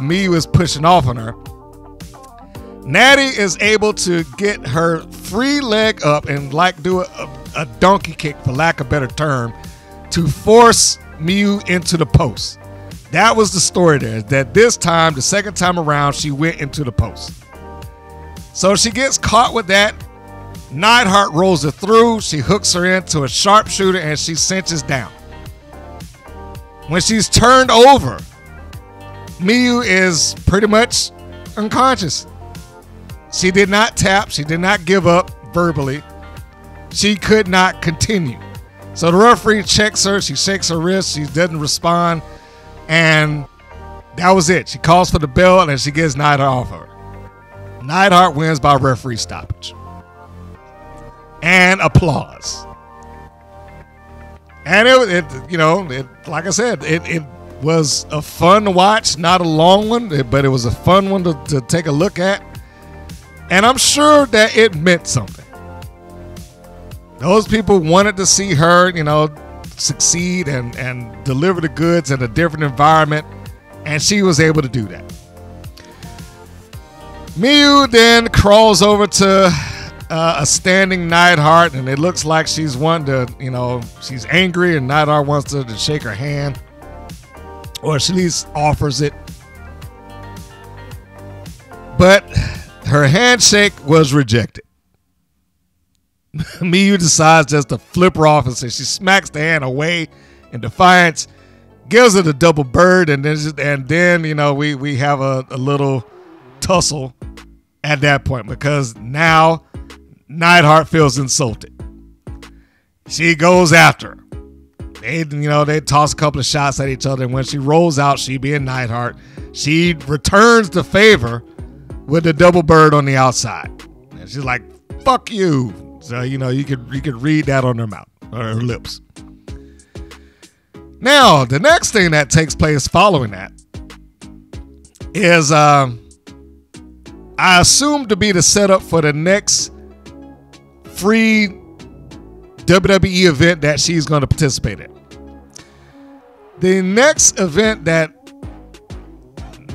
Miyu is pushing off on her. Natty is able to get her free leg up and do a donkey kick, for lack of a better term, to force Miyu into the post. That was the story there, that this time, the second time around, she went into the post. So she gets caught with that. Neidhart rolls her through. She hooks her into a sharpshooter, and she cinches down. When she's turned over, Miyu is pretty much unconscious. She did not tap. She did not give up verbally. She could not continue. So the referee checks her. She shakes her wrist. She doesn't respond. And that was it. She calls for the bell, and she gets Neidhart off her. Neidhart wins by referee stoppage. And applause. And it like I said, it was a fun watch, not a long one, but it was a fun one to take a look at. And I'm sure that it meant something. Those people wanted to see her, succeed and deliver the goods in a different environment, and she was able to do that. Miyu then crawls over to a standing Neidhart, and it looks like she's she's angry, and Neidhart wants her to shake her hand, or she at least offers it. But her handshake was rejected. Miyu decides just to flip her off, and so she smacks the hand away in defiance, gives her the double bird, and then we have a little tussle at that point, because now Neidhart feels insulted. She goes after her. They toss a couple of shots at each other, and when she rolls out, she being Neidhart, she returns the favor with the double bird on the outside. And she's like, fuck you. So, you could read that on her mouth, or her lips. Now, the next thing that takes place following that is, I assume to be the setup for the next free WWE event that she's going to participate in. The next event that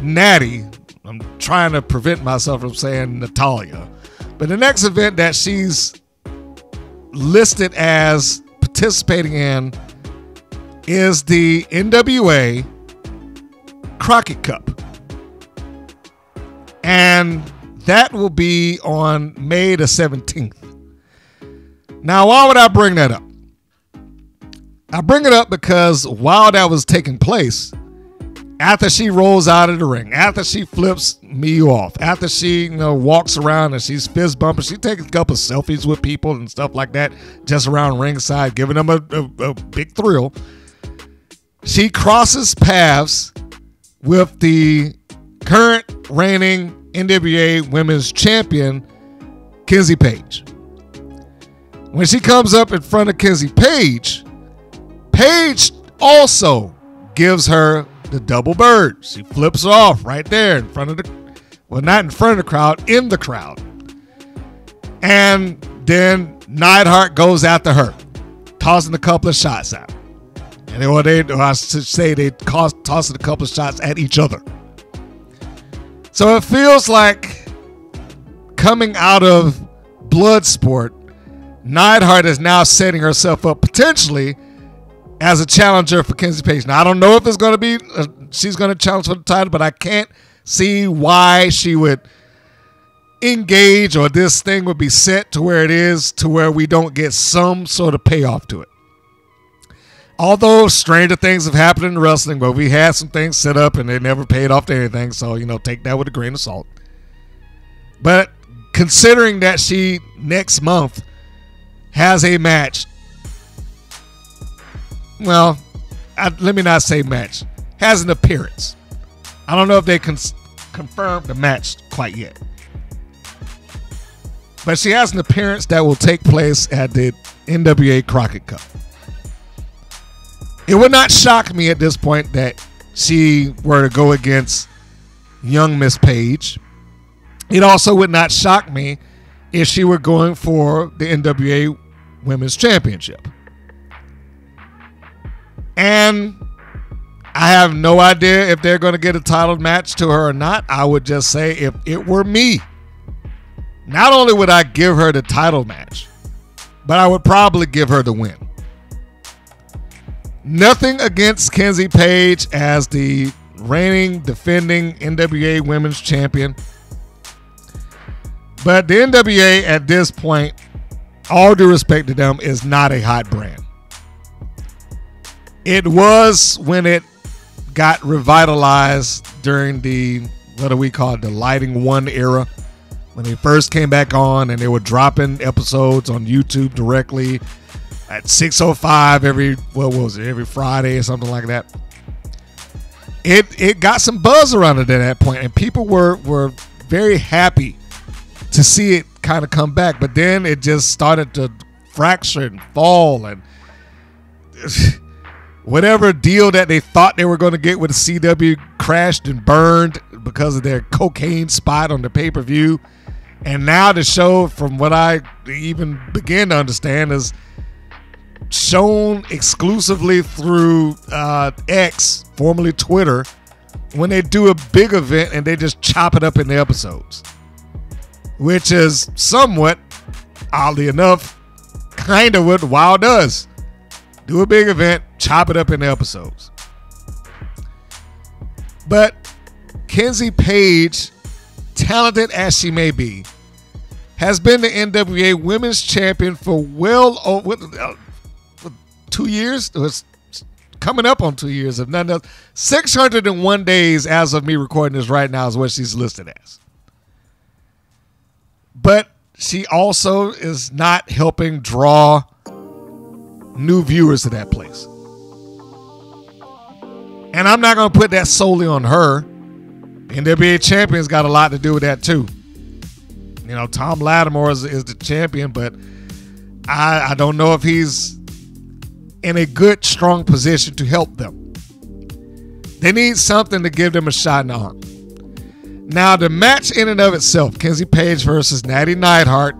Natty, I'm trying to prevent myself from saying Natalya, but the next event that she's listed as participating in is the NWA Crockett Cup. And that will be on May the 17th. Now, why would I bring that up? I bring it up because while that was taking place, after she rolls out of the ring, after she flips Miyu off, after she walks around and she's fist bumping, she takes a couple of selfies with people and stuff like that, just around ringside, giving them a big thrill. She crosses paths with the current reigning NWA Women's Champion, Kenzie Page. When she comes up in front of Kenzie Page, Page also gives her the double bird. She flips her off right there in front of Well, not in front of the crowd, in the crowd. And then Neidhart goes after her, tossing a couple of shots out. And I should say they tossing a couple of shots at each other. So it feels like coming out of Bloodsport, Neidhart is now setting herself up potentially as a challenger for Kenzie Page. Now, I don't know if it's going to be she's going to challenge for the title, but I can't see why she would engage or this thing would be set to where it is to where we don't get some sort of payoff to it. Although stranger things have happened in wrestling, but we had some things set up and they never paid off to anything. So, take that with a grain of salt. But considering that she next month has a match, well, let me not say match, has an appearance. I don't know if they confirmed the match quite yet. But she has an appearance that will take place at the NWA Crockett Cup. It would not shock me at this point that she were to go against young Miss Page. It also would not shock me if she were going for the NWA Women's Championship. And I have no idea if they're going to get a title match to her or not. I would just say if it were me, not only would I give her the title match, but I would probably give her the win. Nothing against Kenzie Page as the reigning, defending NWA Women's Champion. But the NWA at this point, all due respect to them, is not a hot brand. It was when it got revitalized during the, what do we call it, the Lighting One era, when they first came back on and they were dropping episodes on YouTube directly at 6:05 every Friday or something like that. It got some buzz around it at that point, and people were very happy to see it kind of come back. But then it just started to fracture and fall, and whatever deal that they thought they were going to get with the CW crashed and burned because of their cocaine spot on the pay-per-view. And now the show, from what I even begin to understand, is shown exclusively through X, formerly Twitter, when they do a big event and they just chop it up in the episodes, which is somewhat, oddly enough, kind of what WoW does. Do a big event, chop it up in the episodes. But Kenzie Page, talented as she may be, has been the NWA Women's Champion for well over 2 years. It was coming up on 2 years, if nothing else. 601 days as of me recording this right now is what she's listed as. But she also is not helping draw new viewers to that place. And I'm not going to put that solely on her. NWA Champion's got a lot to do with that too. Tom Lattimore is the champion, but I don't know if he's in a good, strong position to help them. They need something to give them a shot in the arm. Now, the match in and of itself, Kenzie Page versus Nattie Neidhart,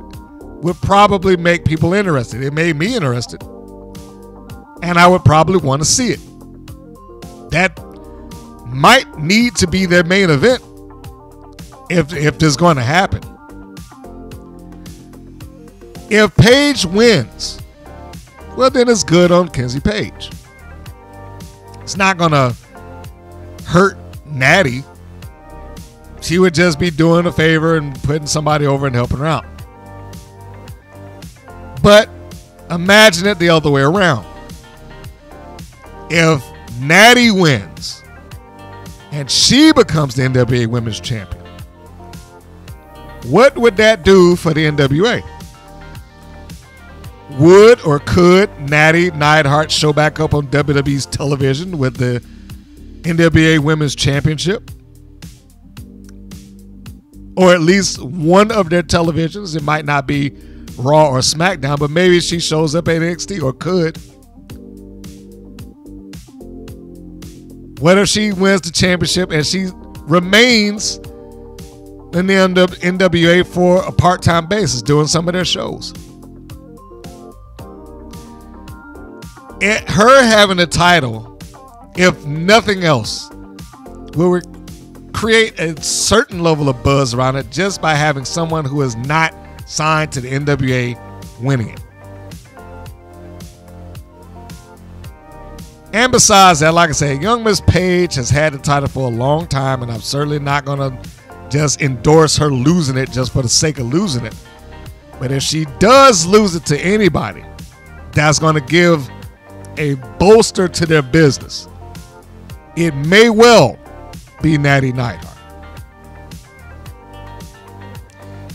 would probably make people interested. It made me interested. And I would probably want to see it. That might need to be their main event if this is going to happen. If Page wins, well, then it's good on Kenzie Page. It's not going to hurt Nattie. She would just be doing a favor and putting somebody over and helping her out. But imagine it the other way around. If Nattie wins and she becomes the NWA Women's Champion, what would that do for the NWA? Would or could Nattie Neidhart show back up on WWE's television with the NWA Women's Championship? Or at least one of their televisions. It might not be Raw or SmackDown, but maybe she shows up at NXT, or could. What if she wins the championship and she remains in the NWA for a part-time basis, doing some of their shows. Her having a title, if nothing else, will create a certain level of buzz around it just by having someone who is not signed to the NWA winning it. And besides that, like I said, Young Miss Paige has had the title for a long time, and I'm certainly not going to just endorse her losing it just for the sake of losing it. But if she does lose it to anybody, that's going to give a bolster to their business. It may well be Nattie Neidhart.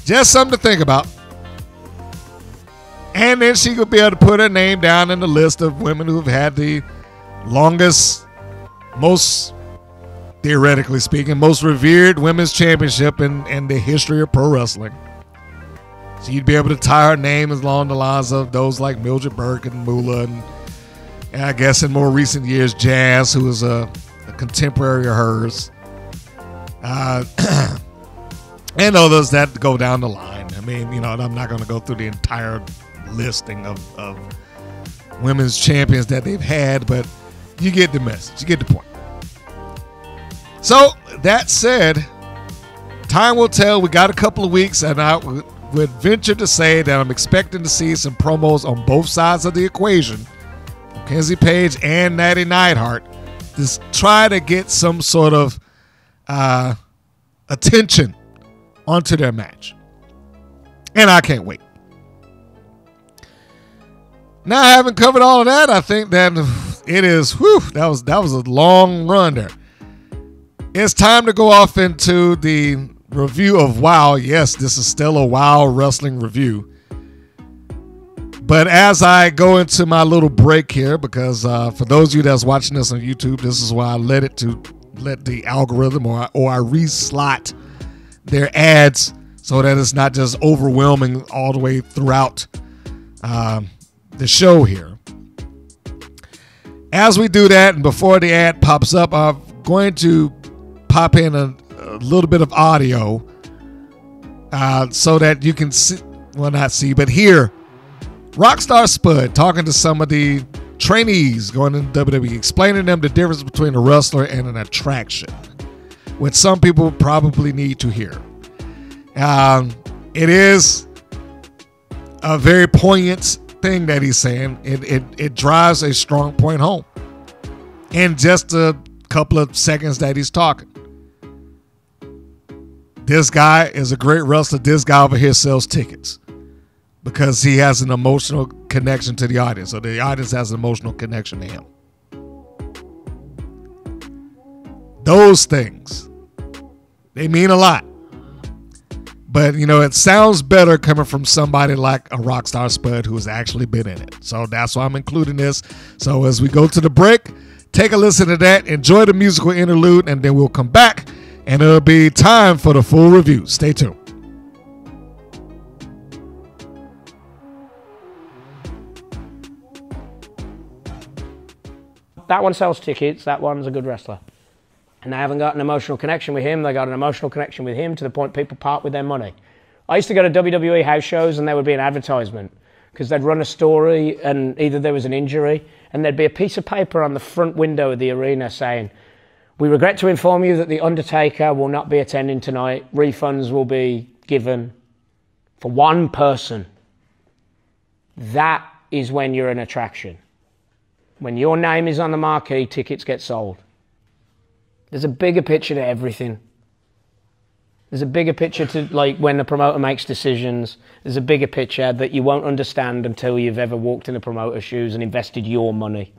Just something to think about. And then she could be able to put her name down in the list of women who have had the longest, most, theoretically speaking, most revered women's championship in the history of pro wrestling. She'd be able to tie her name along the lines of those like Mildred Burke and Moolah, and I guess in more recent years, Jazz, who is a contemporary of hers. And others that go down the line. I mean, you know, I'm not going to go through the entire listing of women's champions that they've had, but you get the message. You get the point. So, that said, time will tell. We got a couple of weeks, and I would venture to say that I'm expecting to see some promos on both sides of the equation, Kenzie Page and Nattie Neidhart, to try to get some sort of attention onto their match. And I can't wait. Now, having covered all of that, I think that it is, that was a long run there. It's time to go off into the review of WoW. Yes, this is still a WoW wrestling review. But as I go into my little break here, because for those of you that's watching this on YouTube, this is why I let the algorithm or I reslot their ads so that it's not just overwhelming all the way throughout the show here. As we do that, and before the ad pops up, I'm going to pop in a little bit of audio so that you can see, well, not see, but hear Rockstar Spud talking to some of the trainees going into WWE, explaining them the difference between a wrestler and an attraction, which some people probably need to hear. It is a very poignant thing that he's saying. It drives a strong point home in just a couple of seconds that he's talking. This guy is a great wrestler. This guy over here sells tickets because he has an emotional connection to the audience, so the audience has an emotional connection to him. Those things, they mean a lot. But, you know, it sounds better coming from somebody like a Rockstar Spud who's actually been in it. So that's why I'm including this. So as we go to the break, take a listen to that, enjoy the musical interlude, and then we'll come back and it'll be time for the full review. Stay tuned. That one sells tickets, that one's a good wrestler. And they haven't got an emotional connection with him, they got an emotional connection with him to the point people part with their money. I used to go to WWE house shows and there would be an advertisement because they'd run a story and either there was an injury and there'd be a piece of paper on the front window of the arena saying, "We regret to inform you that The Undertaker will not be attending tonight. Refunds will be given for one person." That is when you're an attraction. When your name is on the marquee, tickets get sold. There's a bigger picture to everything. There's a bigger picture to, like, when the promoter makes decisions. There's a bigger picture that you won't understand until you've ever walked in the promoter's shoes and invested your money.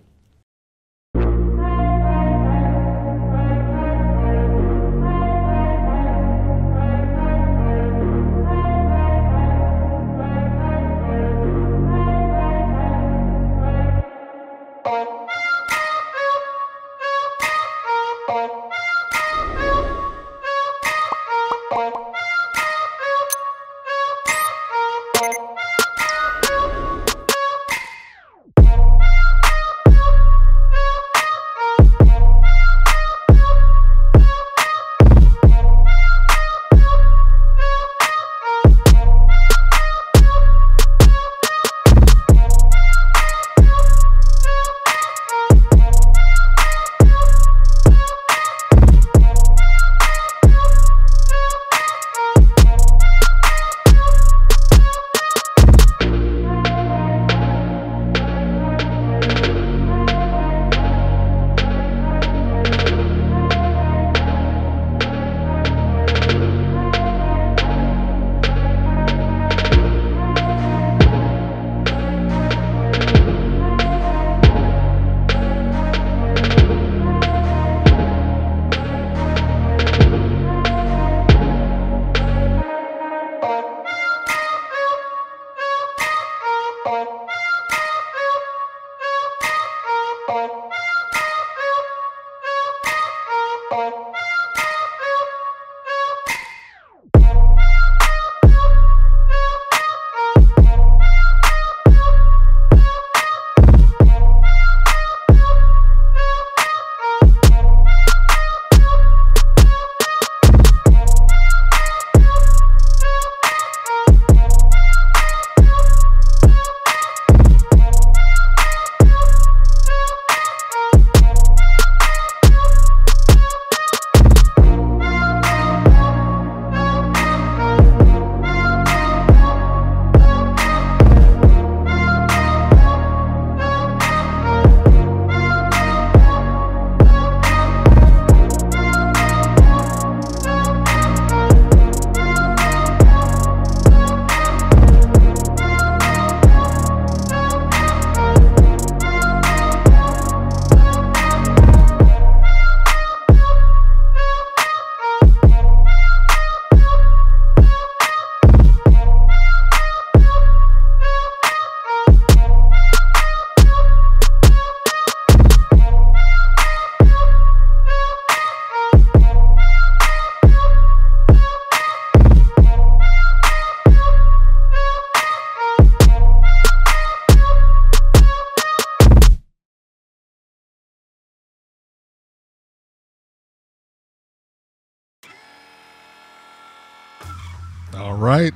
All right.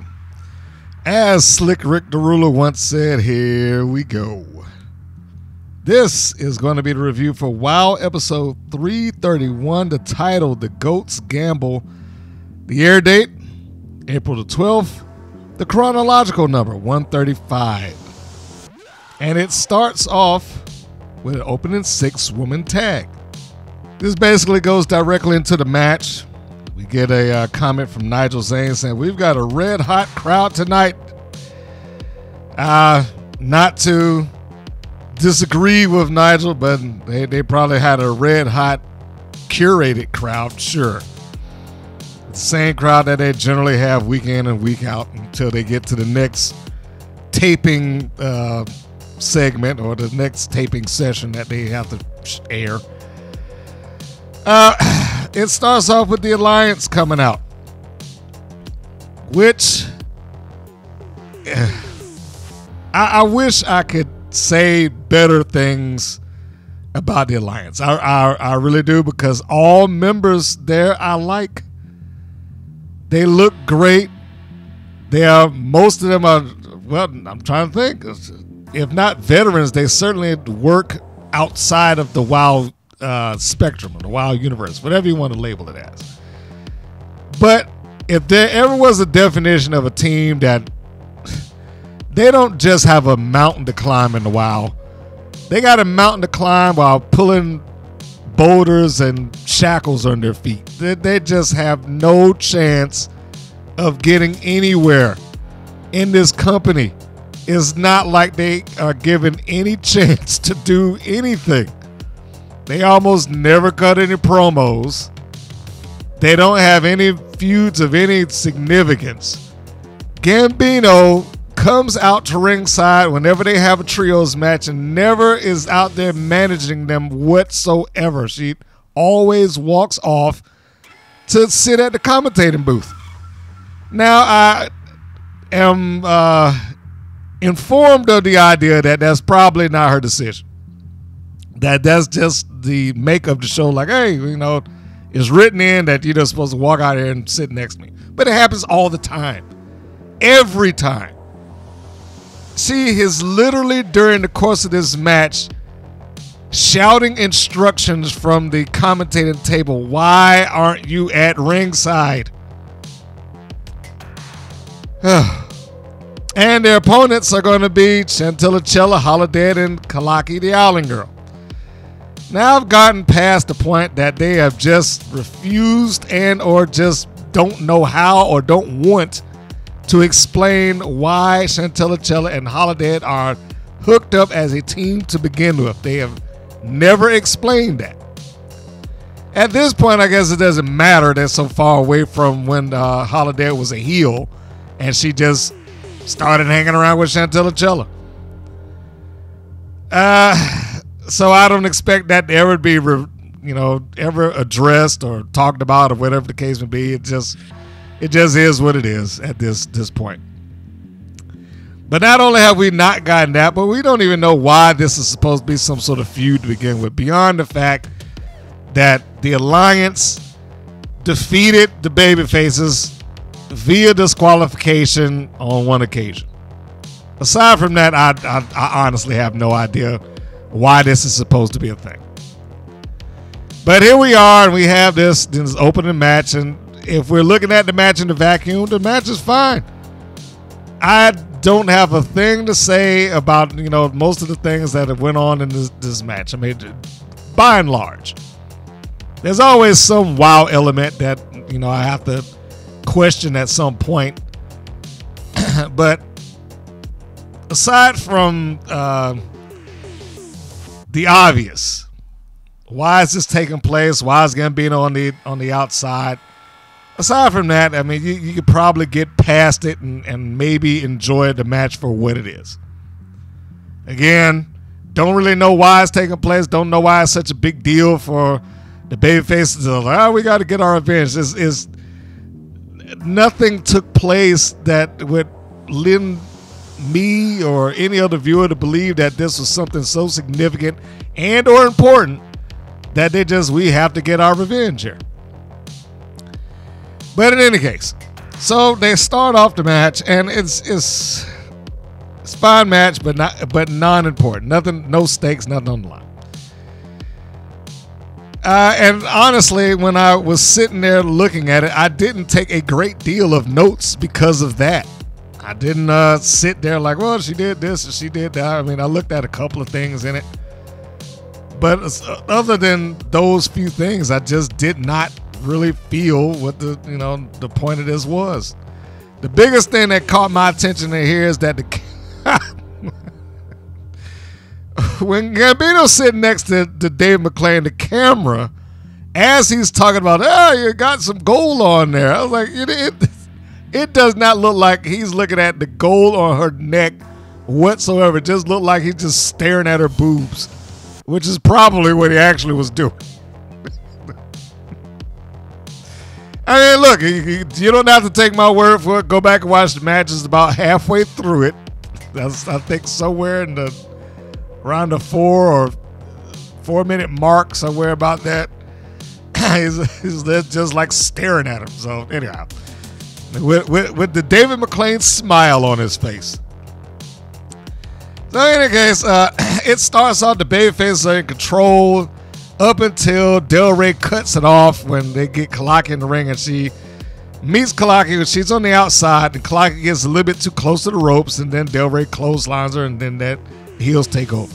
As Slick Rick the Ruler once said, here we go. This is going to be the review for WoW episode 331, the title, The Goat's Gamble. The air date, April the 12th. The chronological number, 135. And it starts off with an opening 6-woman tag. This basically goes directly into the match. We get a comment from Nigel Zane saying, we've got a red hot crowd tonight. Not to disagree with Nigel, but they probably had a red hot curated crowd, sure. The same crowd that they generally have week in and week out until they get to the next taping segment or the next taping session that they have to air. It starts off with the Alliance coming out, which I wish I could say better things about the Alliance. I really do, because all members there I like. They look great. Most of them are, well, I'm trying to think. If not veterans, they certainly work outside of the WoW spectrum or the WoW universe, whatever you want to label it as. But if there ever was a definition of a team that they don't just have a mountain to climb in the WoW, they got a mountain to climb while pulling boulders and shackles on their feet. They just have no chance of getting anywhere in this company. It's not like they are given any chance to do anything. They almost never cut any promos. They don't have any feuds of any significance. Gambino comes out to ringside whenever they have a trios match and never is out there managing them whatsoever. She always walks off to sit at the commentating booth. Now, I am informed of the idea that that's probably not her decision. That's just the make of the show. Like, hey, it's written in that you're just supposed to walk out here and sit next to me. But it happens all the time. Every time. She is literally, during the course of this match, shouting instructions from the commentating table. Why aren't you at ringside? And their opponents are going to be Chantilly, Chella, Holidead, and Kalaki, the Owling Girl. Now I've gotten past the point that they have just refused and or just don't know how or don't want to explain why Chantilly, Chella, and Holidead are hooked up as a team to begin with. They have never explained that. At this point, I guess it doesn't matter. They're so far away from when Holidead was a heel and she just started hanging around with Chantilly, Chella. So I don't expect that to ever be, ever addressed or talked about or whatever the case may be. It just is what it is at this point. But not only have we not gotten that, but we don't even know why this is supposed to be some sort of feud to begin with, beyond the fact that the Alliance defeated the Babyfaces via disqualification on one occasion. Aside from that, I honestly have no idea why this is supposed to be a thing. But here we are, and we have this opening match, and if we're looking at the match in the vacuum, the match is fine. I don't have a thing to say about most of the things that have went on in this match. I mean, by and large, there's always some WoW element that I have to question at some point. But aside from the obvious, why is this taking place? Why is Gambino on the outside? Aside from that, I mean, you could probably get past it and maybe enjoy the match for what it is. Again, don't really know why it's taking place. Don't know why it's such a big deal for the babyfaces. Like, we got to get our revenge. Nothing took place that would lend me or any other viewer to believe that this was something so significant and or important that we have to get our revenge here. But in any case, So they start off the match, and it's a fine match, but non-important. Nothing, no stakes, nothing on the line. And honestly, when I was sitting there looking at it, I didn't take a great deal of notes because of that. I didn't sit there like, well, she did this and she did that. I mean, I looked at a couple of things in it, but other than those few things, I just did not really feel what the point of this was. The biggest thing that caught my attention in here is that when Gambino's sitting next to Dave McClain, the camera, as he's talking about, oh, you got some gold on there. I was like, it does not look like he's looking at the gold on her neck whatsoever. It just looked like he's just staring at her boobs, which is probably what he actually was doing. I mean, look, you don't have to take my word for it. Go back and watch the match. It's about halfway through it. That's, I think, somewhere in around the 4 minute mark, somewhere about that. He's just like staring at him. So anyhow, with the David McClain smile on his face. So in any case, it starts off the babyface are in control up until Del Rey cuts it off when they get Kalaki in the ring, and she meets Kalaki. She's on the outside, and Kalaki gets a little bit too close to the ropes, and then Del Rey clotheslines her, and then that heels take over.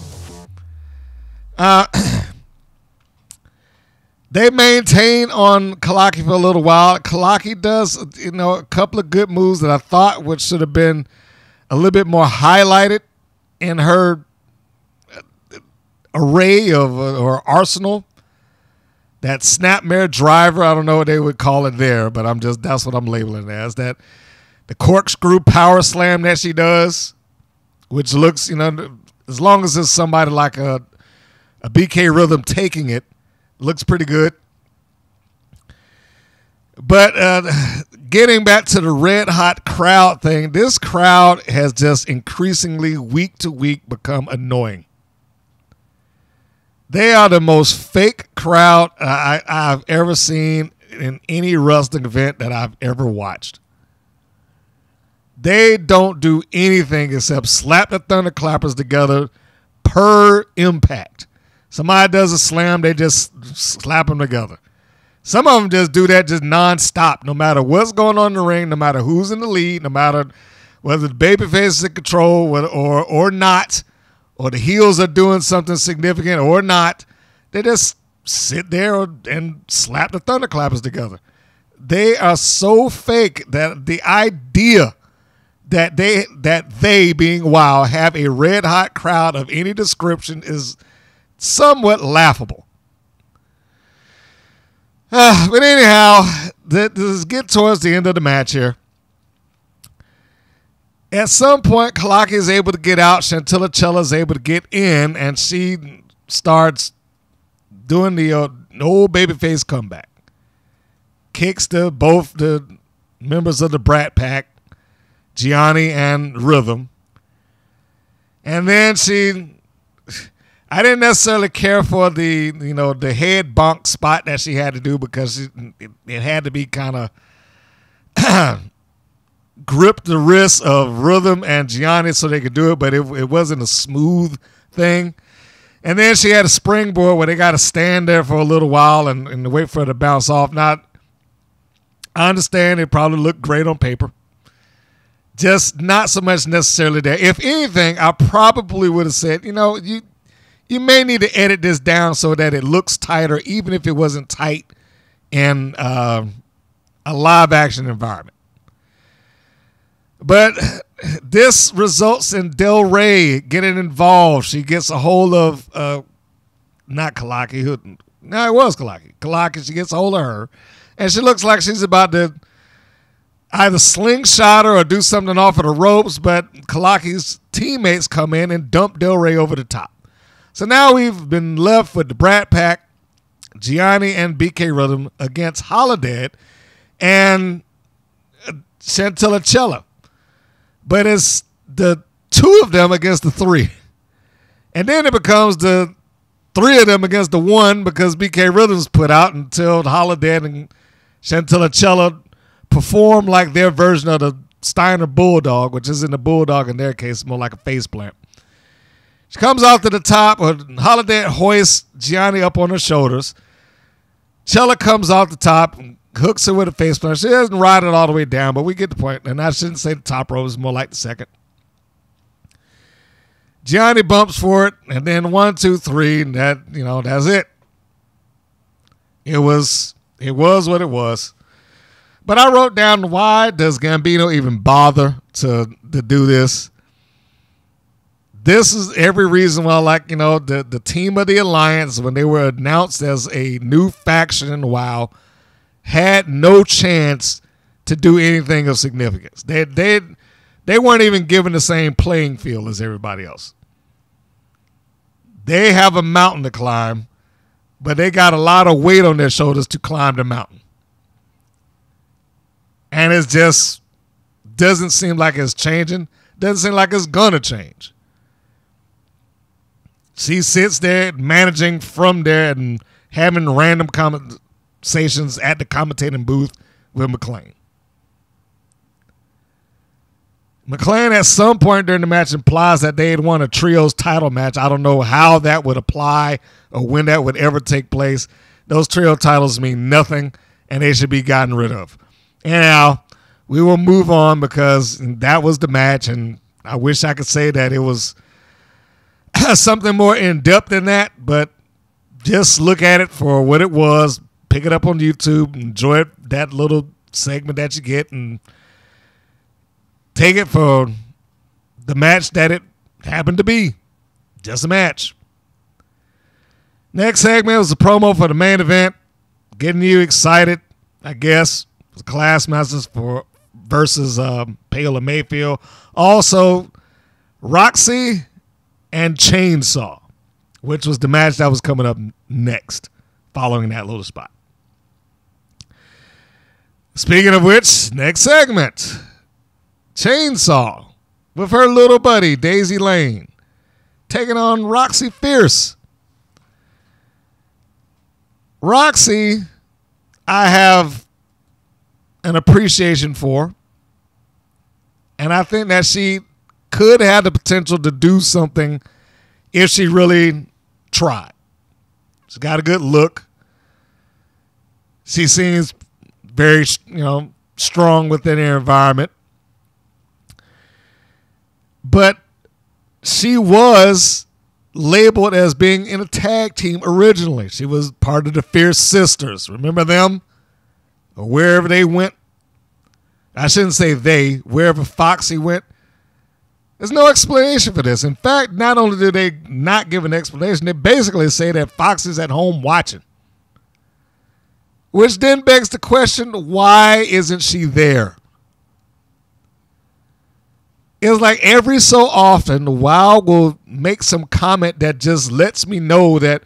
They maintain on Kalaki for a little while. Kalaki does, a couple of good moves that I thought should have been a little bit more highlighted in her array of or arsenal. That snapmare driver, I don't know what they would call it there, but that's what I'm labeling it as. That the corkscrew power slam that she does, which looks, as long as it's somebody like a BK Rhythm taking it, looks pretty good. But getting back to the red hot crowd thing, this crowd has just increasingly week to week become annoying. They are the most fake crowd I've ever seen in any wrestling event that I've ever watched. They don't do anything except slap the thunderclappers together per impact. Somebody does a slam, they just slap them together. Some of them just do that just nonstop, no matter what's going on in the ring, no matter who's in the lead, no matter whether the babyface is in control or not, or the heels are doing something significant or not. They just sit there and slap the thunderclappers together. They are so fake that the idea that they being WoW have a red hot crowd of any description is somewhat laughable. But anyhow, let's get towards the end of the match here. At some point, Kalaki is able to get out. Chantilly Chella is able to get in, and she starts doing the old babyface comeback. Kicks both the members of the Brat Pack, Gianni and Rhythm. And then I didn't necessarily care for the head bonk spot that she had to do, because it had to be kind of grip the wrists of Rhythm and Gianni so they could do it, but it wasn't a smooth thing. And then she had a springboard where they got to stand there for a little while and wait for it to bounce off. Now, I understand it probably looked great on paper. Just not so much necessarily there. If anything, I probably would have said, you may need to edit this down so that it looks tighter, even if it wasn't tight in a live action environment. But this results in Del Rey getting involved. She gets a hold of, not Kalaki. No, it was Kalaki. Kalaki, she gets a hold of her. And she looks like she's about to either slingshot her or do something off of the ropes. But Kalaki's teammates come in and dump Del Rey over the top. So now we've been left with the Brat Pack, Gianni and BK Rhythm against Holidead and Chantilly Chella. But it's the two of them against the three. And then it becomes the three of them against the one, because BK Rhythm's put out until Holidead and Chantilly Chella perform like their version of the Steiner Bulldog, which isn't a bulldog in their case, more like a faceplant. She comes out to the top. Holidead hoists Gianni up on her shoulders. Chella comes out the top and hooks her with a faceplant. She doesn't ride it all the way down, but we get the point. And I shouldn't say the top row, is more like the second. Gianni bumps for it, and then 1, 2, 3, and that's it. It was what it was. But I wrote down, why does Gambino even bother to do this? This is every reason why, the team of the Alliance, when they were announced as a new faction in WoW, had no chance to do anything of significance. They weren't even given the same playing field as everybody else. They have a mountain to climb, but they got a lot of weight on their shoulders to climb the mountain. And it just doesn't seem like it's changing. Doesn't seem like it's going to change. She sits there managing from there and having random conversations at the commentating booth with McLean. McLean at some point during the match implies that they had won a trios title match. I don't know how that would apply or when that would ever take place. Those trio titles mean nothing, and they should be gotten rid of. Anyhow, we will move on because that was the match, and I wish I could say that it was something more in-depth than that, but just look at it for what it was. Pick it up on YouTube, enjoy that little segment that you get, and take it for the match that it happened to be. Just a match. Next segment was a promo for the main event, getting you excited, I guess. The Classmasters versus Paola Mayfield. Also, Roxxy and Chainsaw, which was the match that was coming up next, following that little spot. Speaking of which, next segment, Chainsaw with her little buddy, Daisy Lane, taking on Roxxy Fierce. Roxxy, I have an appreciation for, and I think that she could have the potential to do something if she really tried. She's got a good look. She seems very, strong within her environment. But she was labeled as being in a tag team originally. She was part of the Fierce Sisters. Remember them? Or wherever they went. I shouldn't say they. Wherever Foxy went. There's no explanation for this. In fact, not only did they not give an explanation, they basically say that Foxy's at home watching. Which then begs the question, why isn't she there? It's like every so often, WoW will make some comment that just lets me know that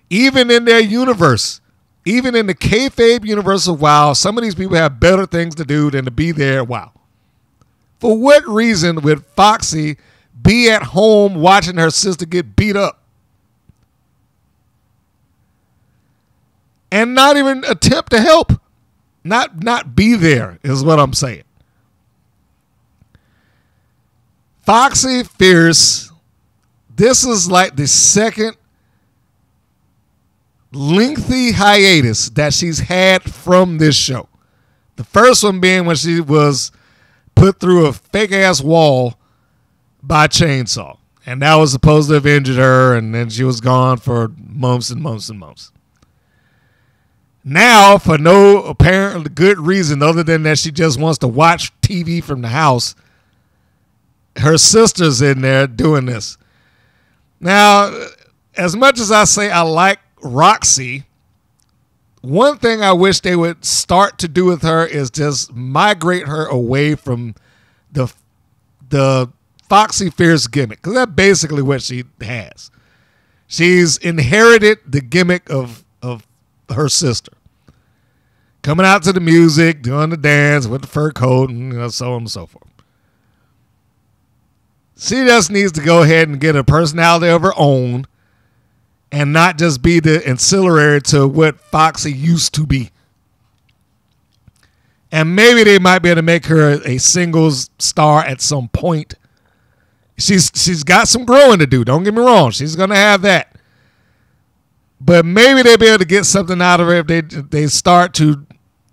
even in their universe, even in the kayfabe universe of WoW, some of these people have better things to do than to be there at WoW. For what reason would Foxy be at home watching her sister get beat up? And not even attempt to help. Not be there is what I'm saying. Foxy Fierce, this is like the second lengthy hiatus that she's had from this show. The first one being when she was put through a fake-ass wall by Chainsaw. And that was supposed to have injured her, and then she was gone for months and months and months. Now, for no apparent good reason other than that she just wants to watch TV from the house, her sister's in there doing this. Now, as much as I say I like Roxxy, one thing I wish they would start to do with her is just migrate her away from the Foxy Fierce gimmick, because that's basically what she has. She's inherited the gimmick of her sister. Coming out to the music, doing the dance with the fur coat, and so on and so forth. She just needs to go ahead and get a personality of her own and not just be the ancillary to what Foxy used to be. And maybe they might be able to make her a singles star at some point. She's got some growing to do. Don't get me wrong. She's going to have that. But maybe they'll be able to get something out of her if they start to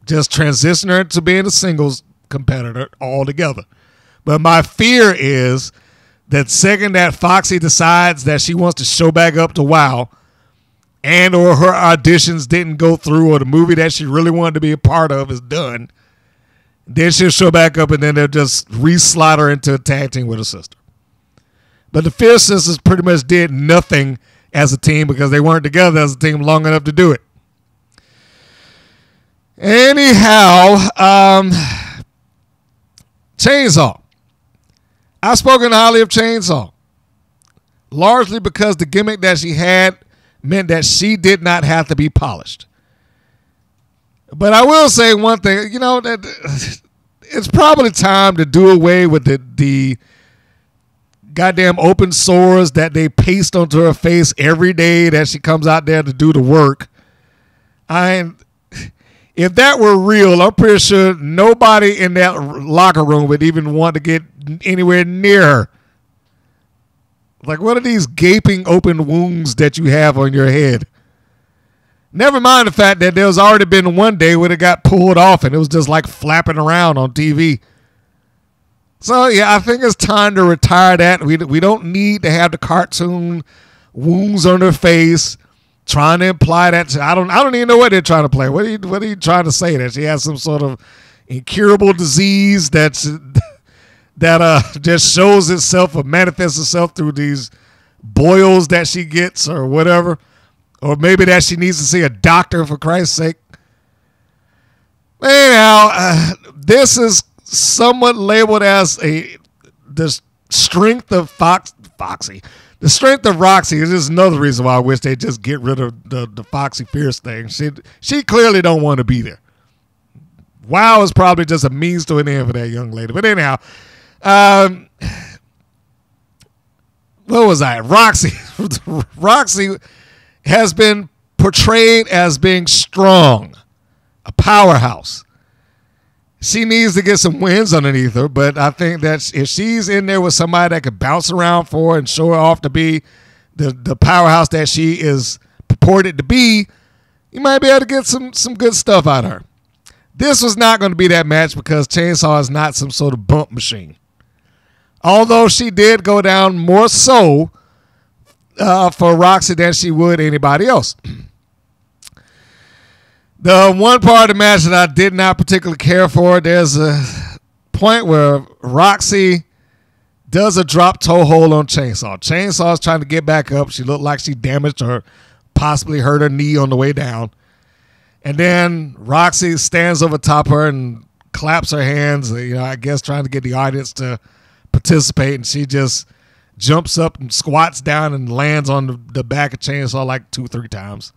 just transition her to being a singles competitor altogether. But my fear is that second that Foxy decides that she wants to show back up to WoW, and or her auditions didn't go through, or the movie that she really wanted to be a part of is done, then she'll show back up and then they'll just re-slot her into a tag team with her sister. But the Fierce Sisters pretty much did nothing as a team because they weren't together as a team long enough to do it. Anyhow, Chainsaw. I've spoken highly of Chainsaw, largely because the gimmick that she had meant that she did not have to be polished. But I will say one thing, that it's probably time to do away with the goddamn open sores that they paste onto her face every day that she comes out there to do the work. If that were real, I'm pretty sure nobody in that locker room would even want to get anywhere near her. Like, what are these gaping open wounds that you have on your head? Never mind the fact that there's already been one day where it got pulled off and it was just like flapping around on TV. So, yeah, I think it's time to retire that. We don't need to have the cartoon wounds on her face trying to imply that. I don't even know what they're trying to play. What are you trying to say? That she has some sort of incurable disease that just shows itself or manifests itself through these boils that she gets or whatever. Or maybe that she needs to see a doctor, for Christ's sake. Anyhow, this is somewhat labeled as the strength of Foxy. The strength of Roxy is just another reason why I wish they'd just get rid of the Foxy Fierce thing. She clearly don't want to be there. WoW is probably just a means to an end for that young lady. But anyhow, what was I? Roxy. Roxy has been portrayed as being strong, a powerhouse. She needs to get some wins underneath her, but I think that if she's in there with somebody that could bounce around for her and show her off to be the powerhouse that she is purported to be, you might be able to get some good stuff out of her. This was not going to be that match because Chainsaw is not some sort of bump machine. Although she did go down more so for Roxy than she would anybody else. The one part of the match that I did not particularly care for, there's a point where Roxy does a drop toe hold on Chainsaw. Chainsaw is trying to get back up. She looked like she damaged or possibly hurt her knee on the way down. And then Roxy stands over top of her and claps her hands, I guess trying to get the audience to participate. And she just jumps up and squats down and lands on the back of Chainsaw like 2-3 times.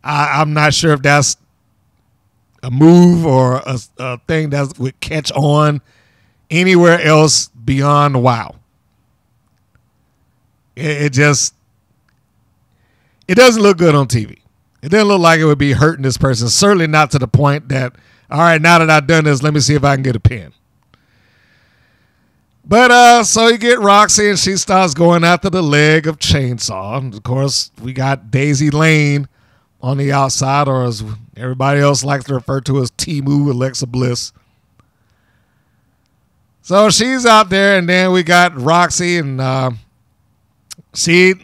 I'm not sure if that's a move or a thing that would catch on anywhere else beyond WoW. It doesn't look good on TV. It doesn't look like it would be hurting this person. Certainly not to the point that, all right, now that I've done this, let me see if I can get a pin. But so you get Roxy and she starts going after the leg of Chainsaw. And of course, we got Daisy Lane on the outside, or as everybody else likes to refer to as Timu, Alexa Bliss. So she's out there, and then we got Roxy, and she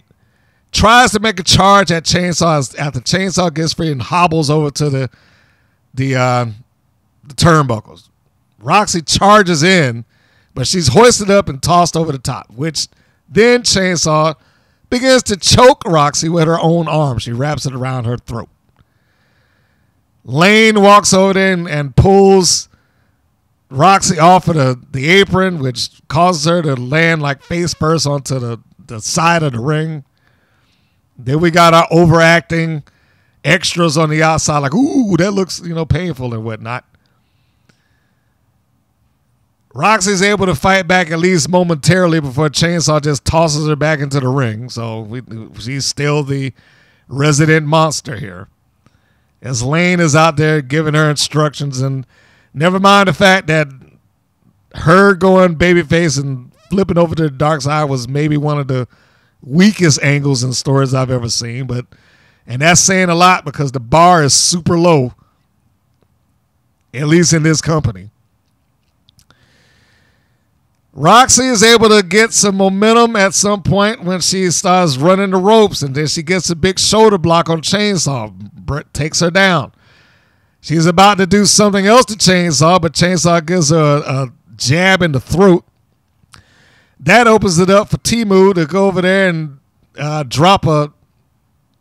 tries to make a charge at Chainsaw after Chainsaw gets free and hobbles over to the turnbuckles. Roxy charges in, but she's hoisted up and tossed over the top, which then Chainsaw begins to choke Roxy with her own arm. She wraps it around her throat. Lane walks over there and pulls Roxy off of the apron, which causes her to land like face first onto the side of the ring. Then we got our overacting extras on the outside, like, ooh, that looks, painful and whatnot. Roxy's able to fight back at least momentarily before Chainsaw just tosses her back into the ring. So she's still the resident monster here. as Lane is out there giving her instructions, and never mind the fact that her going babyface and flipping over to the dark side was maybe one of the weakest angles in stories I've ever seen, and that's saying a lot because the bar is super low, at least in this company. Roxxy is able to get some momentum at some point when she starts running the ropes, and then she gets a big shoulder block on Chainsaw. Brett takes her down. She's about to do something else to Chainsaw, but Chainsaw gives her a jab in the throat. That opens it up for Timu to go over there and drop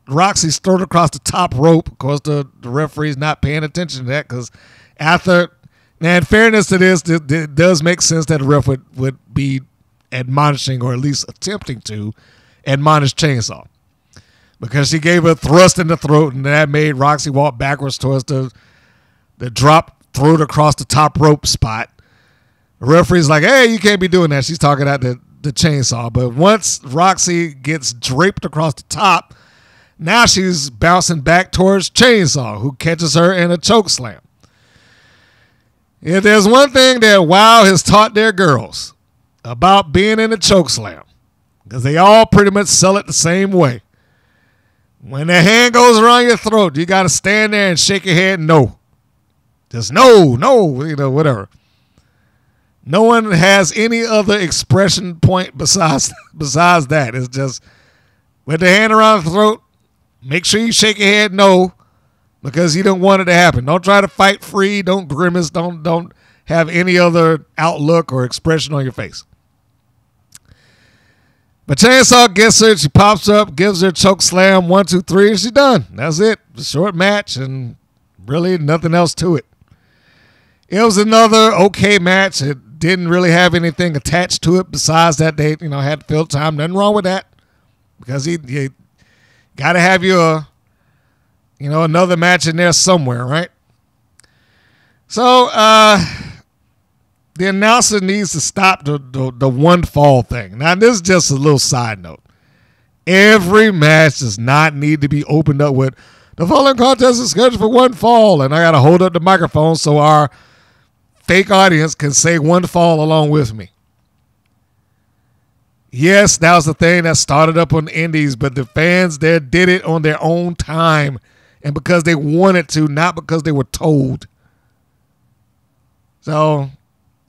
Roxy's throat across the top rope. Of course, the referee's not paying attention to that because after... Now, in fairness to this, it does make sense that the ref would be admonishing, or at least attempting to admonish Chainsaw, because she gave her a thrust in the throat, and that made Roxy walk backwards towards the drop throat across the top rope spot. The referee's like, hey, you can't be doing that. She's talking at the Chainsaw. But once Roxy gets draped across the top, now she's bouncing back towards Chainsaw, who catches her in a choke slam. If there's one thing that WoW has taught their girls about being in a chokeslam, because they all pretty much sell it the same way. When the hand goes around your throat, you got to stand there and shake your head no. Just no, whatever. No one has any other expression point besides that. It's just with the hand around the throat, make sure you shake your head no. Because you don't want it to happen. Don't try to fight free. Don't grimace. Don't have any other outlook or expression on your face. But Chainsaw gets her. She pops up, gives her a choke slam. 1, 2, 3, and she's done. That's it. A short match and really nothing else to it. It was another okay match. It didn't really have anything attached to it besides that they had field time. Nothing wrong with that. Because you got to have your... another match in there somewhere, right? So, the announcer needs to stop the one fall thing. Now, this is just a little side note. Every match does not need to be opened up with, the following contest is scheduled for one fall, and I got to hold up the microphone so our fake audience can say one fall along with me. Yes, that was the thing that started up on the indies, but the fans there did it on their own time. And because they wanted to, not because they were told. So,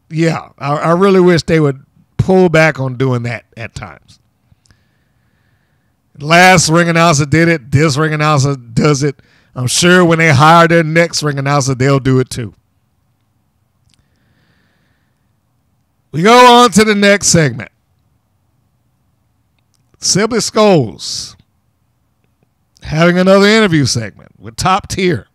yeah, I really wish they would pull back on doing that at times. Last ring announcer did it. This ring announcer does it. I'm sure when they hire their next ring announcer, they'll do it too. We go on to the next segment. Sibley Scoles having another interview segment with Top Tier.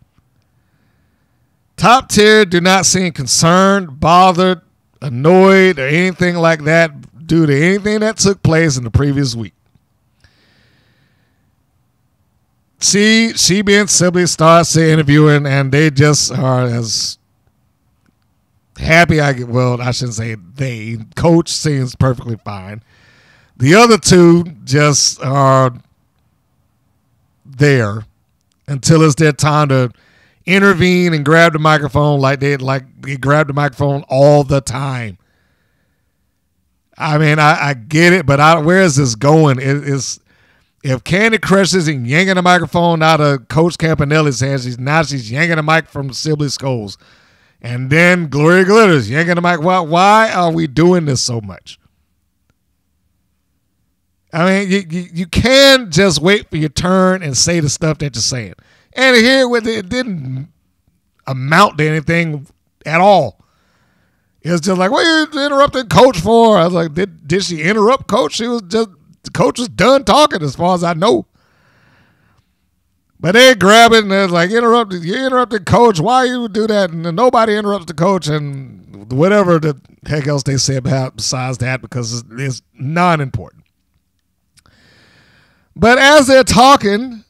Top Tier do not seem concerned, bothered, annoyed, or anything like that due to anything that took place in the previous week. She being Sibley starts the interviewing, and they just are as happy. I shouldn't say they. Coach seems perfectly fine. The other two just are there until it's their time to intervene and grab the microphone like they grab the microphone all the time. I mean, I get it, but where is this going? If Candy Crush isn't yanking the microphone out of Coach Campanelli's hands, she's yanking the mic from Sibley Scoles. And then Gloria Glitters yanking the mic. Why are we doing this so much? I mean, you can just wait for your turn and say the stuff that you're saying. And here, it didn't amount to anything at all. It's just like, what are you interrupting Coach for? I was like, did she interrupt Coach? Coach was done talking as far as I know. But they grab it and they're like, you interrupted Coach. Why you do that? And nobody interrupts the coach and whatever the heck else they say besides that, because it's non-important. But as they're talking,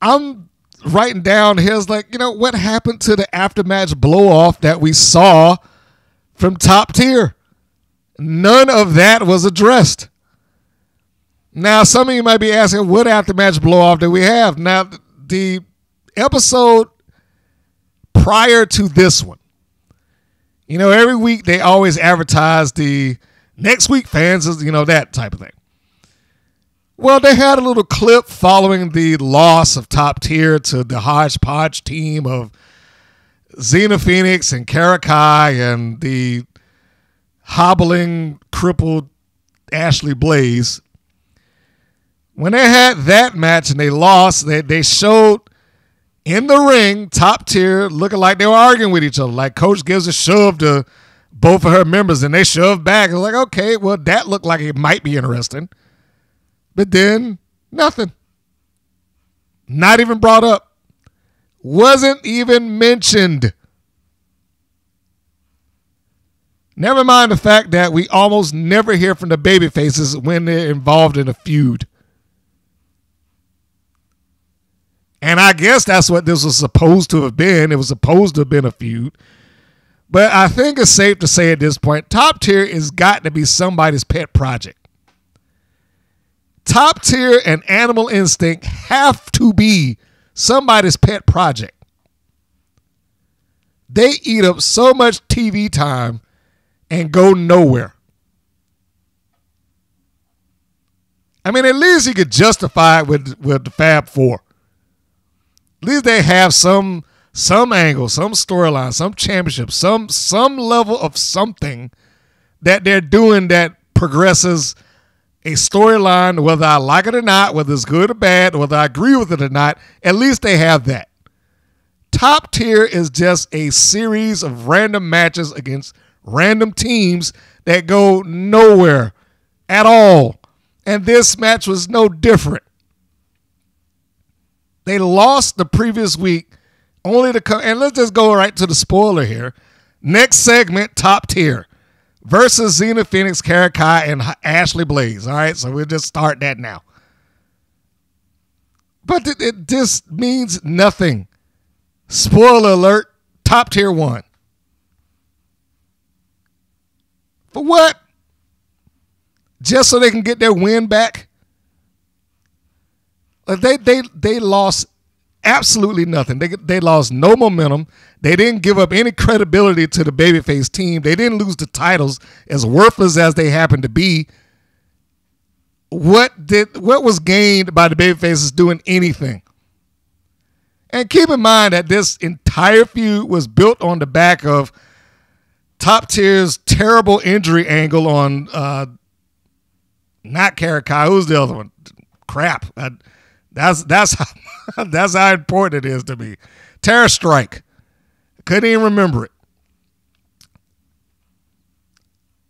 I'm writing down here's like, what happened to the aftermatch blow-off that we saw from Top Tier? None of that was addressed. Now, some of you might be asking, what aftermatch blow-off do we have? Now, the episode prior to this one, you know, every week they always advertise the next week fans, you know, that type of thing. Well, they had a little clip following the loss of Top Tier to the hodgepodge team of Xena Phoenix and Kalaki and the hobbling, crippled Ashley Blaze. When they had that match and they lost, they showed in the ring Top Tier looking like they were arguing with each other. Like Coach gives a shove to both of her members and they shoved back. It's like, okay, well, that looked like it might be interesting. But then, nothing. Not even brought up. Wasn't even mentioned. Never mind the fact that we almost never hear from the babyfaces when they're involved in a feud. And I guess that's what this was supposed to have been. It was supposed to have been a feud. But I think it's safe to say at this point, Top Tier has got to be somebody's pet project. Top Tier and Animal Instinct have to be somebody's pet project. They eat up so much TV time and go nowhere. I mean, at least you could justify it with the Fab Four. At least they have some angle, some storyline, some championship, some level of something that they're doing that progresses a storyline, whether I like it or not, whether it's good or bad, whether I agree with it or not. At least they have that. Top Tier is just a series of random matches against random teams that go nowhere at all. And this match was no different. They lost the previous week only to come, and let's just go right to the spoiler here. Next segment, Top Tier versus Xena Phoenix, Kalaki, and Ashley Blaze. All right, so we'll just start that now. But it just means nothing. Spoiler alert, Top Tier won. For what? Just so they can get their win back? They lost absolutely nothing. They lost no momentum. They didn't give up any credibility to the babyface team. They didn't lose the titles, as worthless as they happened to be. What was gained by the babyfaces doing anything? And keep in mind that this entire feud was built on the back of Top Tier's terrible injury angle on not Kalaki. Who's the other one? Crap. That's how important it is to me. Terror Strike. Couldn't even remember it.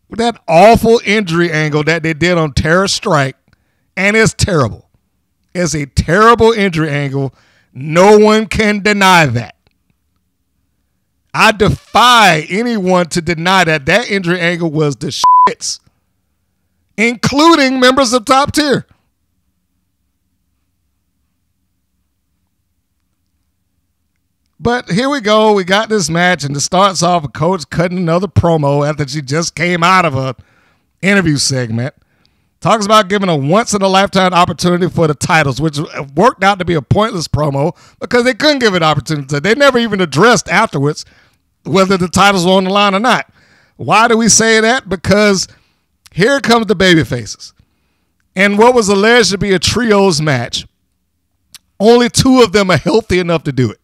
With that awful injury angle that they did on Terror Strike, and it's terrible. It's a terrible injury angle. No one can deny that. I defy anyone to deny that injury angle was the shits, including members of Top Tier. But here we go. We got this match, and it starts off with Coach cutting another promo after she just came out of an interview segment. Talks about giving a once-in-a-lifetime opportunity for the titles, which worked out to be a pointless promo because they couldn't give it opportunity. They never even addressed afterwards whether the titles were on the line or not. Why do we say that? Because here comes the babyfaces. And what was alleged to be a trios match, only two of them are healthy enough to do it.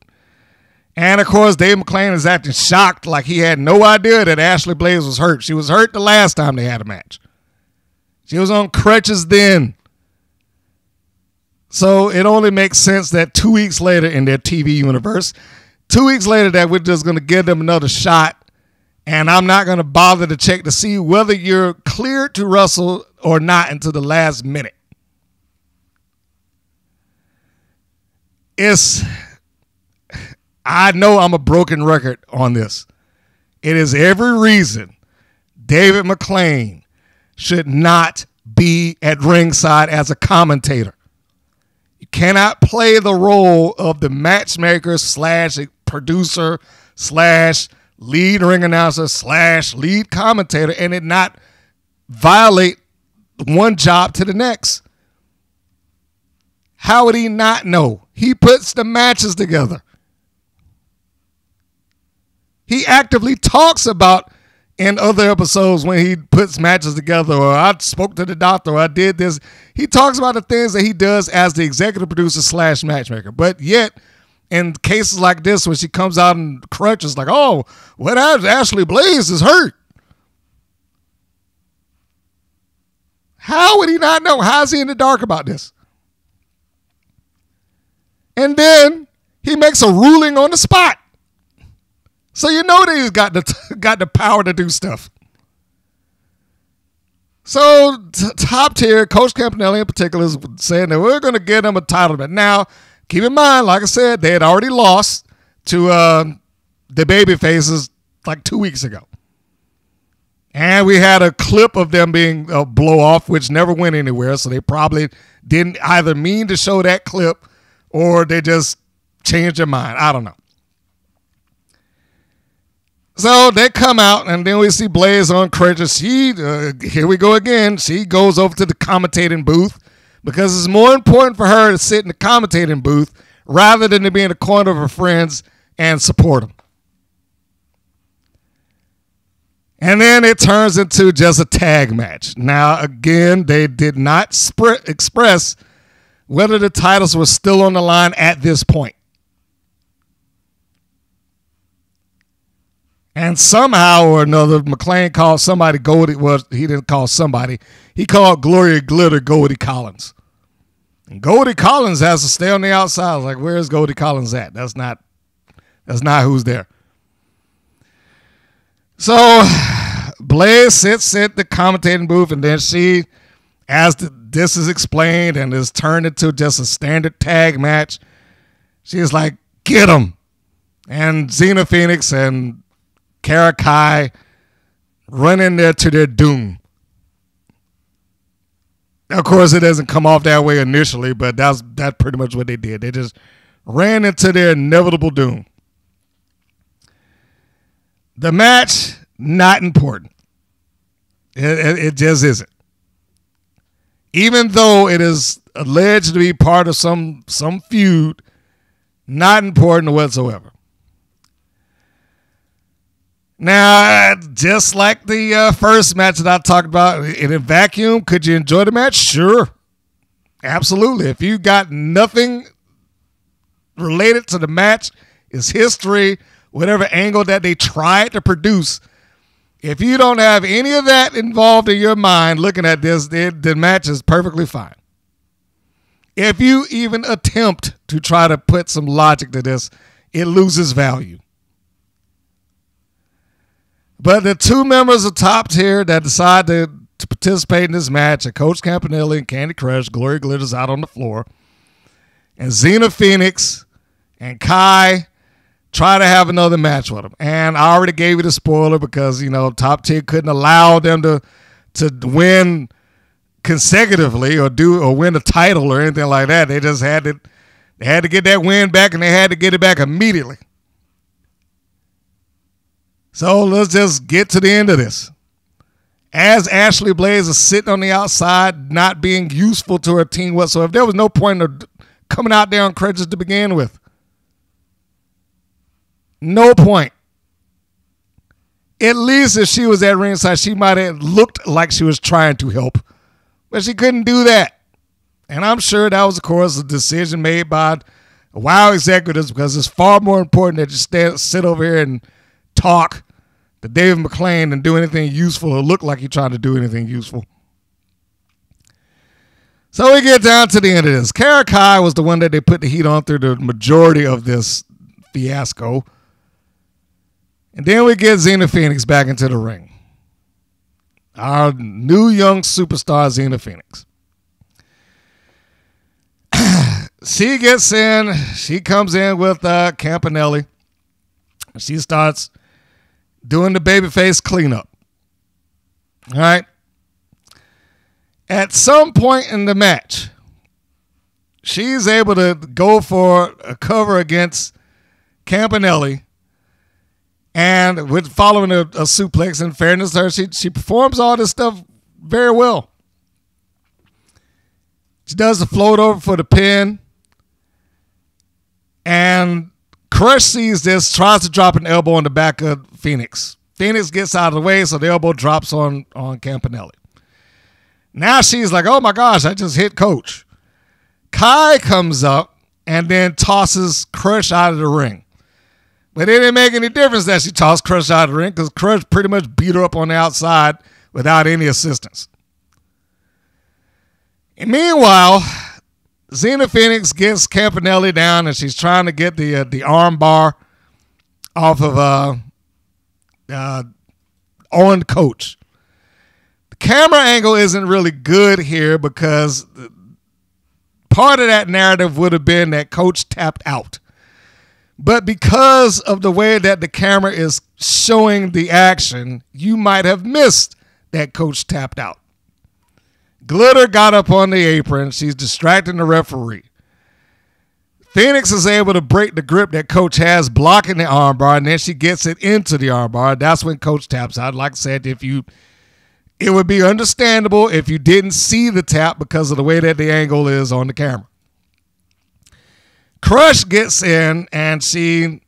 And, of course, Dave McClain is acting shocked like he had no idea that Ashley Blaze was hurt. She was hurt the last time they had a match. She was on crutches then. So it only makes sense that 2 weeks later in their TV universe, 2 weeks later that we're just going to give them another shot, and I'm not going to bother to check to see whether you're cleared to wrestle or not until the last minute. I know I'm a broken record on this. It is every reason David McClain should not be at ringside as a commentator. You cannot play the role of the matchmaker / producer / lead ring announcer / lead commentator and it not violate one job to the next. How would he not know? He puts the matches together. He actively talks about in other episodes when he puts matches together, or I spoke to the doctor, or I did this. He talks about the things that he does as the executive producer / matchmaker. But yet, in cases like this, when she comes out in crutches, like, oh, what happens? Ashley Blaze is hurt. How would he not know? How is he in the dark about this? And then he makes a ruling on the spot. So you know that he's got the power to do stuff. So top tier, Coach Campanelli in particular is saying that we're going to get him a title. But now, keep in mind, like I said, they had already lost to the baby faces like 2 weeks ago. And we had a clip of them being a blow off, which never went anywhere. So they probably didn't either mean to show that clip or they just changed their mind. I don't know. So they come out, and then we see Blaze on crutches. Here we go again. She goes over to the commentating booth because it's more important for her to sit in the commentating booth rather than to be in the corner of her friends and support them. And then it turns into just a tag match. Now, again, they did not express whether the titles were still on the line at this point. And somehow or another, McLean called somebody Goldie. Well, he didn't call somebody. He called Gloria Glitter Goldie Collins. And Goldie Collins has to stay on the outside. I was like, where's Goldie Collins at? That's not who's there. So Blaze sits at the commentating booth, and then she, as this is explained and is turned into just a standard tag match, she's like, get him. And Xena Phoenix and Kalaki run in there to their doom. Of course, it doesn't come off that way initially, but that's pretty much what they did. They just ran into their inevitable doom. The match, not important. It just isn't. Even though it is alleged to be part of some feud, not important whatsoever. Now, just like the first match that I talked about, in a vacuum, could you enjoy the match? Sure. Absolutely. If you got nothing related to the match, it's history, whatever angle that they tried to produce, if you don't have any of that involved in your mind looking at this, the match is perfectly fine. If you even attempt to try to put some logic to this, it loses value. But the two members of top tier that decide to participate in this match are Coach Campanelli and Candy Crush. Gloria Glitter's out on the floor. And Xena Phoenix and Kai try to have another match with them. And I already gave you the spoiler because, top tier couldn't allow them to win consecutively or win a title or anything like that. They just had to get that win back, and they had to get it back immediately. So let's just get to the end of this. As Ashley Blaze is sitting on the outside, not being useful to her team whatsoever, there was no point of coming out there on crutches to begin with. No point. At least if she was at ringside, she might have looked like she was trying to help. But she couldn't do that. And I'm sure that was, of course, a decision made by WOW executives because it's far more important that you sit over here and talk to David McLean and do anything useful or look like you're trying to do anything useful. So we get down to the end of this. Kalaki was the one that they put the heat on through the majority of this fiasco. And then we get Xena Phoenix back into the ring. Our new young superstar, Xena Phoenix. She gets in. She comes in with Campanelli. She starts doing the babyface cleanup. All right. At some point in the match, she's able to go for a cover against Campanelli, and with following a suplex. In fairness to her, she performs all this stuff very well. She does the float over for the pin. And Crush sees this, tries to drop an elbow on the back of Phoenix. Phoenix gets out of the way, so the elbow drops on Campanelli. Now she's like, oh my gosh, I just hit Coach. Kai comes up and then tosses Crush out of the ring. But it didn't make any difference that she tossed Crush out of the ring because Crush pretty much beat her up on the outside without any assistance. And meanwhile, Xena Phoenix gets Campanelli down and she's trying to get the arm bar off of on Coach. The camera angle isn't really good here because part of that narrative would have been that Coach tapped out. But because of the way that the camera is showing the action, you might have missed that Coach tapped out. Glitter got up on the apron. She's distracting the referee. Phoenix is able to break the grip that Coach has, blocking the armbar, and then she gets it into the armbar. That's when Coach taps out. Like I said, it would be understandable if you didn't see the tap because of the way that the angle is on the camera. Crush gets in and she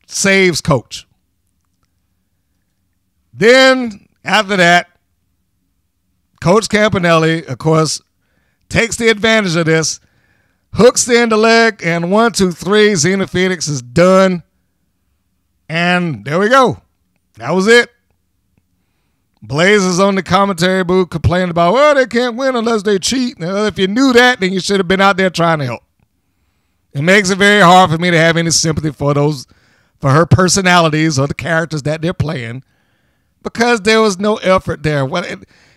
saves Coach. Then, after that, Coach Campanelli, of course, takes the advantage of this, hooks the end of the leg, and 1, 2, 3, Xena Phoenix is done. And there we go. That was it. Blaze is on the commentary booth complaining about, well, they can't win unless they cheat. Now, if you knew that, then you should have been out there trying to help. It makes it very hard for me to have any sympathy for her personalities or the characters that they're playing because there was no effort there.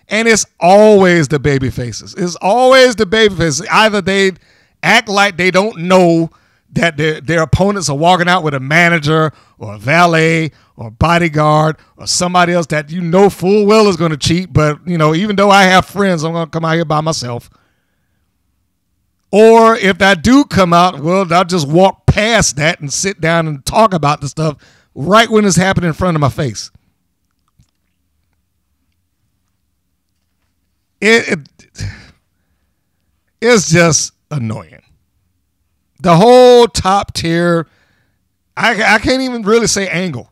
And it's always the baby faces. It's always the baby faces. Either they act like they don't know that their opponents are walking out with a manager or a valet or a bodyguard or somebody else that you know full well is going to cheat. But, even though I have friends, I'm going to come out here by myself. Or if I do come out, well, I'll just walk past that and sit down and talk about the stuff right when it's happening in front of my face. It's just annoying. The whole top tier, I can't even really say angle.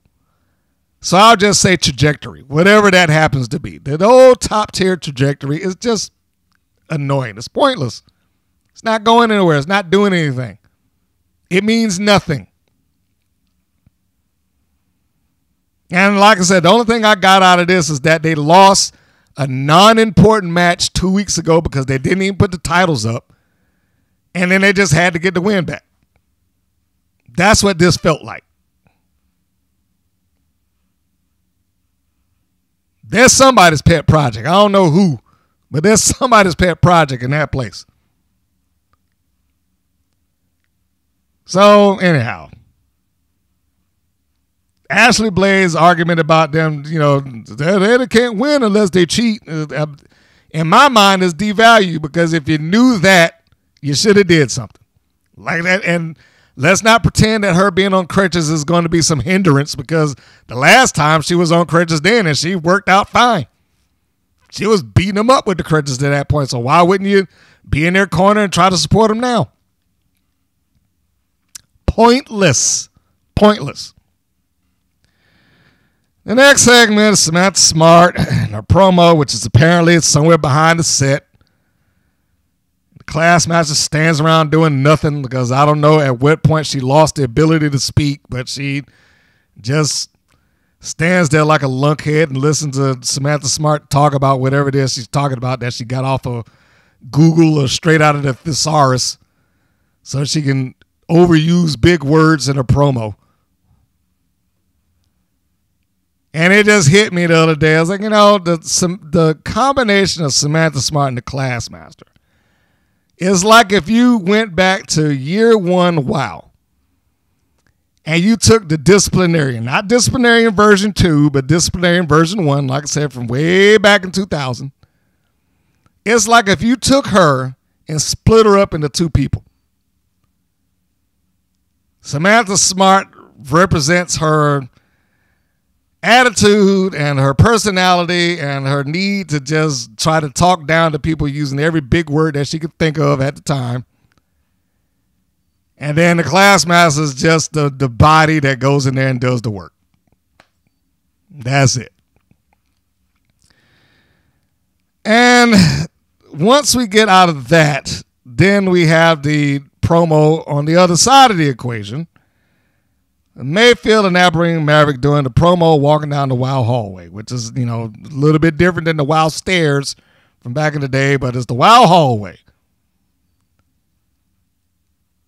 So I'll just say trajectory, whatever that happens to be. The whole top tier trajectory is just annoying. It's pointless. It's not going anywhere. It's not doing anything. It means nothing. And like I said, the only thing I got out of this is that they lost a non-important match 2 weeks ago because they didn't even put the titles up. And then they just had to get the win back. That's what this felt like. There's somebody's pet project. I don't know who, but there's somebody's pet project in that place. So, anyhow, Ashley Blade's argument about them, they can't win unless they cheat, in my mind is devalued because if you knew that, you should have did something like that. And let's not pretend that her being on crutches is going to be some hindrance because the last time she was on crutches then and she worked out fine. She was beating them up with the crutches to that point. So why wouldn't you be in their corner and try to support them now? Pointless. The next segment is Samantha Smart and her promo, which is apparently somewhere behind the set. The Classmaster stands around doing nothing because I don't know at what point she lost the ability to speak, but she just stands there like a lunkhead and listens to Samantha Smart talk about whatever it is she's talking about that she got off of Google or straight out of the thesaurus so she can overuse big words in a promo. And it just hit me the other day. I was like, the combination of Samantha Smart and the Classmaster is like if you went back to year one WoW and you took the Disciplinarian, not Disciplinarian version 2, but Disciplinarian version 1, like I said, from way back in 2000. It's like if you took her and split her up into two people. Samantha Smart represents her attitude and her personality and her need to just try to talk down to people using every big word that she could think of at the time. And then the Classmaster is just the body that goes in there and does the work. That's it. And once we get out of that, then we have the promo on the other side of the equation. Mayfield and Abilene Maverick doing the promo walking down the WoW hallway, which is, you know, a little bit different than the WoW stairs from back in the day, but it's the WoW hallway.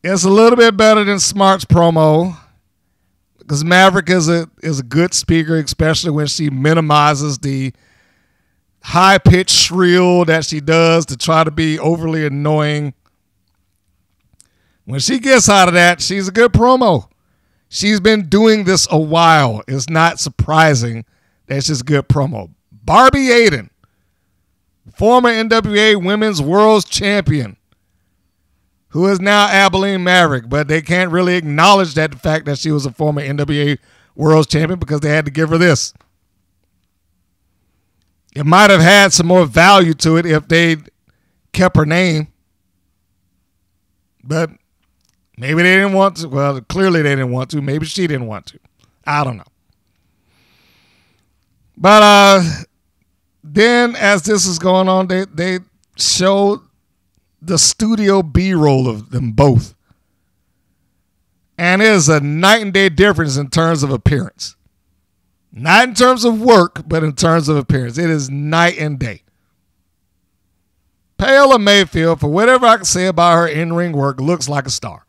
It's a little bit better than Smart's promo because Maverick is a good speaker, especially when she minimizes the high-pitched shrill that she does to try to be overly annoying. When she gets out of that, she's a good promo. She's been doing this a while. It's not surprising that she's a good promo. Barbie Aiden, former NWA Women's World Champion, who is now Abilene Maverick, but they can't really acknowledge that the fact that she was a former NWA World Champion because they had to give her this. It might have had some more value to it if they kept her name, but maybe they didn't want to. Well, clearly they didn't want to. Maybe she didn't want to. I don't know. But then as this is going on, they show the studio B-roll of them both. And it is a night and day difference in terms of appearance. Not in terms of work, but in terms of appearance. It is night and day. Paola Mayfield, for whatever I can say about her in-ring work, looks like a star.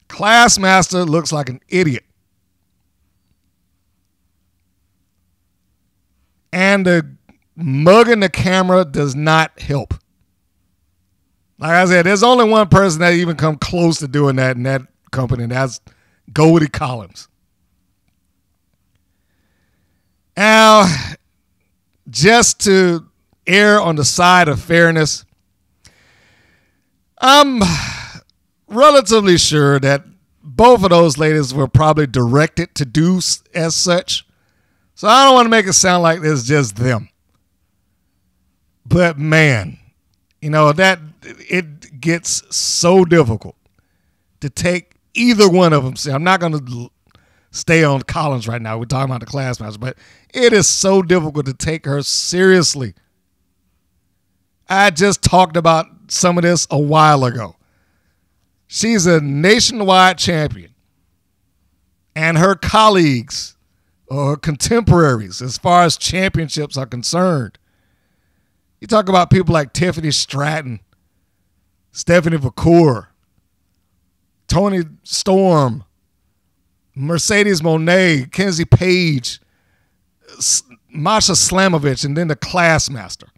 Classmaster looks like an idiot. And the mugging the camera does not help. Like I said, there's only one person that even come close to doing that in that company, and that's Goldie Collins. Now, just to err on the side of fairness, I'm relatively sure that both of those ladies were probably directed to do as such. So I don't want to make it sound like it's just them. But man, you know, that it gets so difficult to take either one of them. See, I'm not going to stay on Collins right now. We're talking about the Classmaster, but it is so difficult to take her seriously. I just talked about some of this a while ago. She's a nationwide champion, and her colleagues or contemporaries, as far as championships are concerned, you talk about people like Tiffany Stratton, Stephanie Vacour, Tony Storm, Mercedes Moné, Kenzie Page, Masha Slamovich, and then the Classmaster.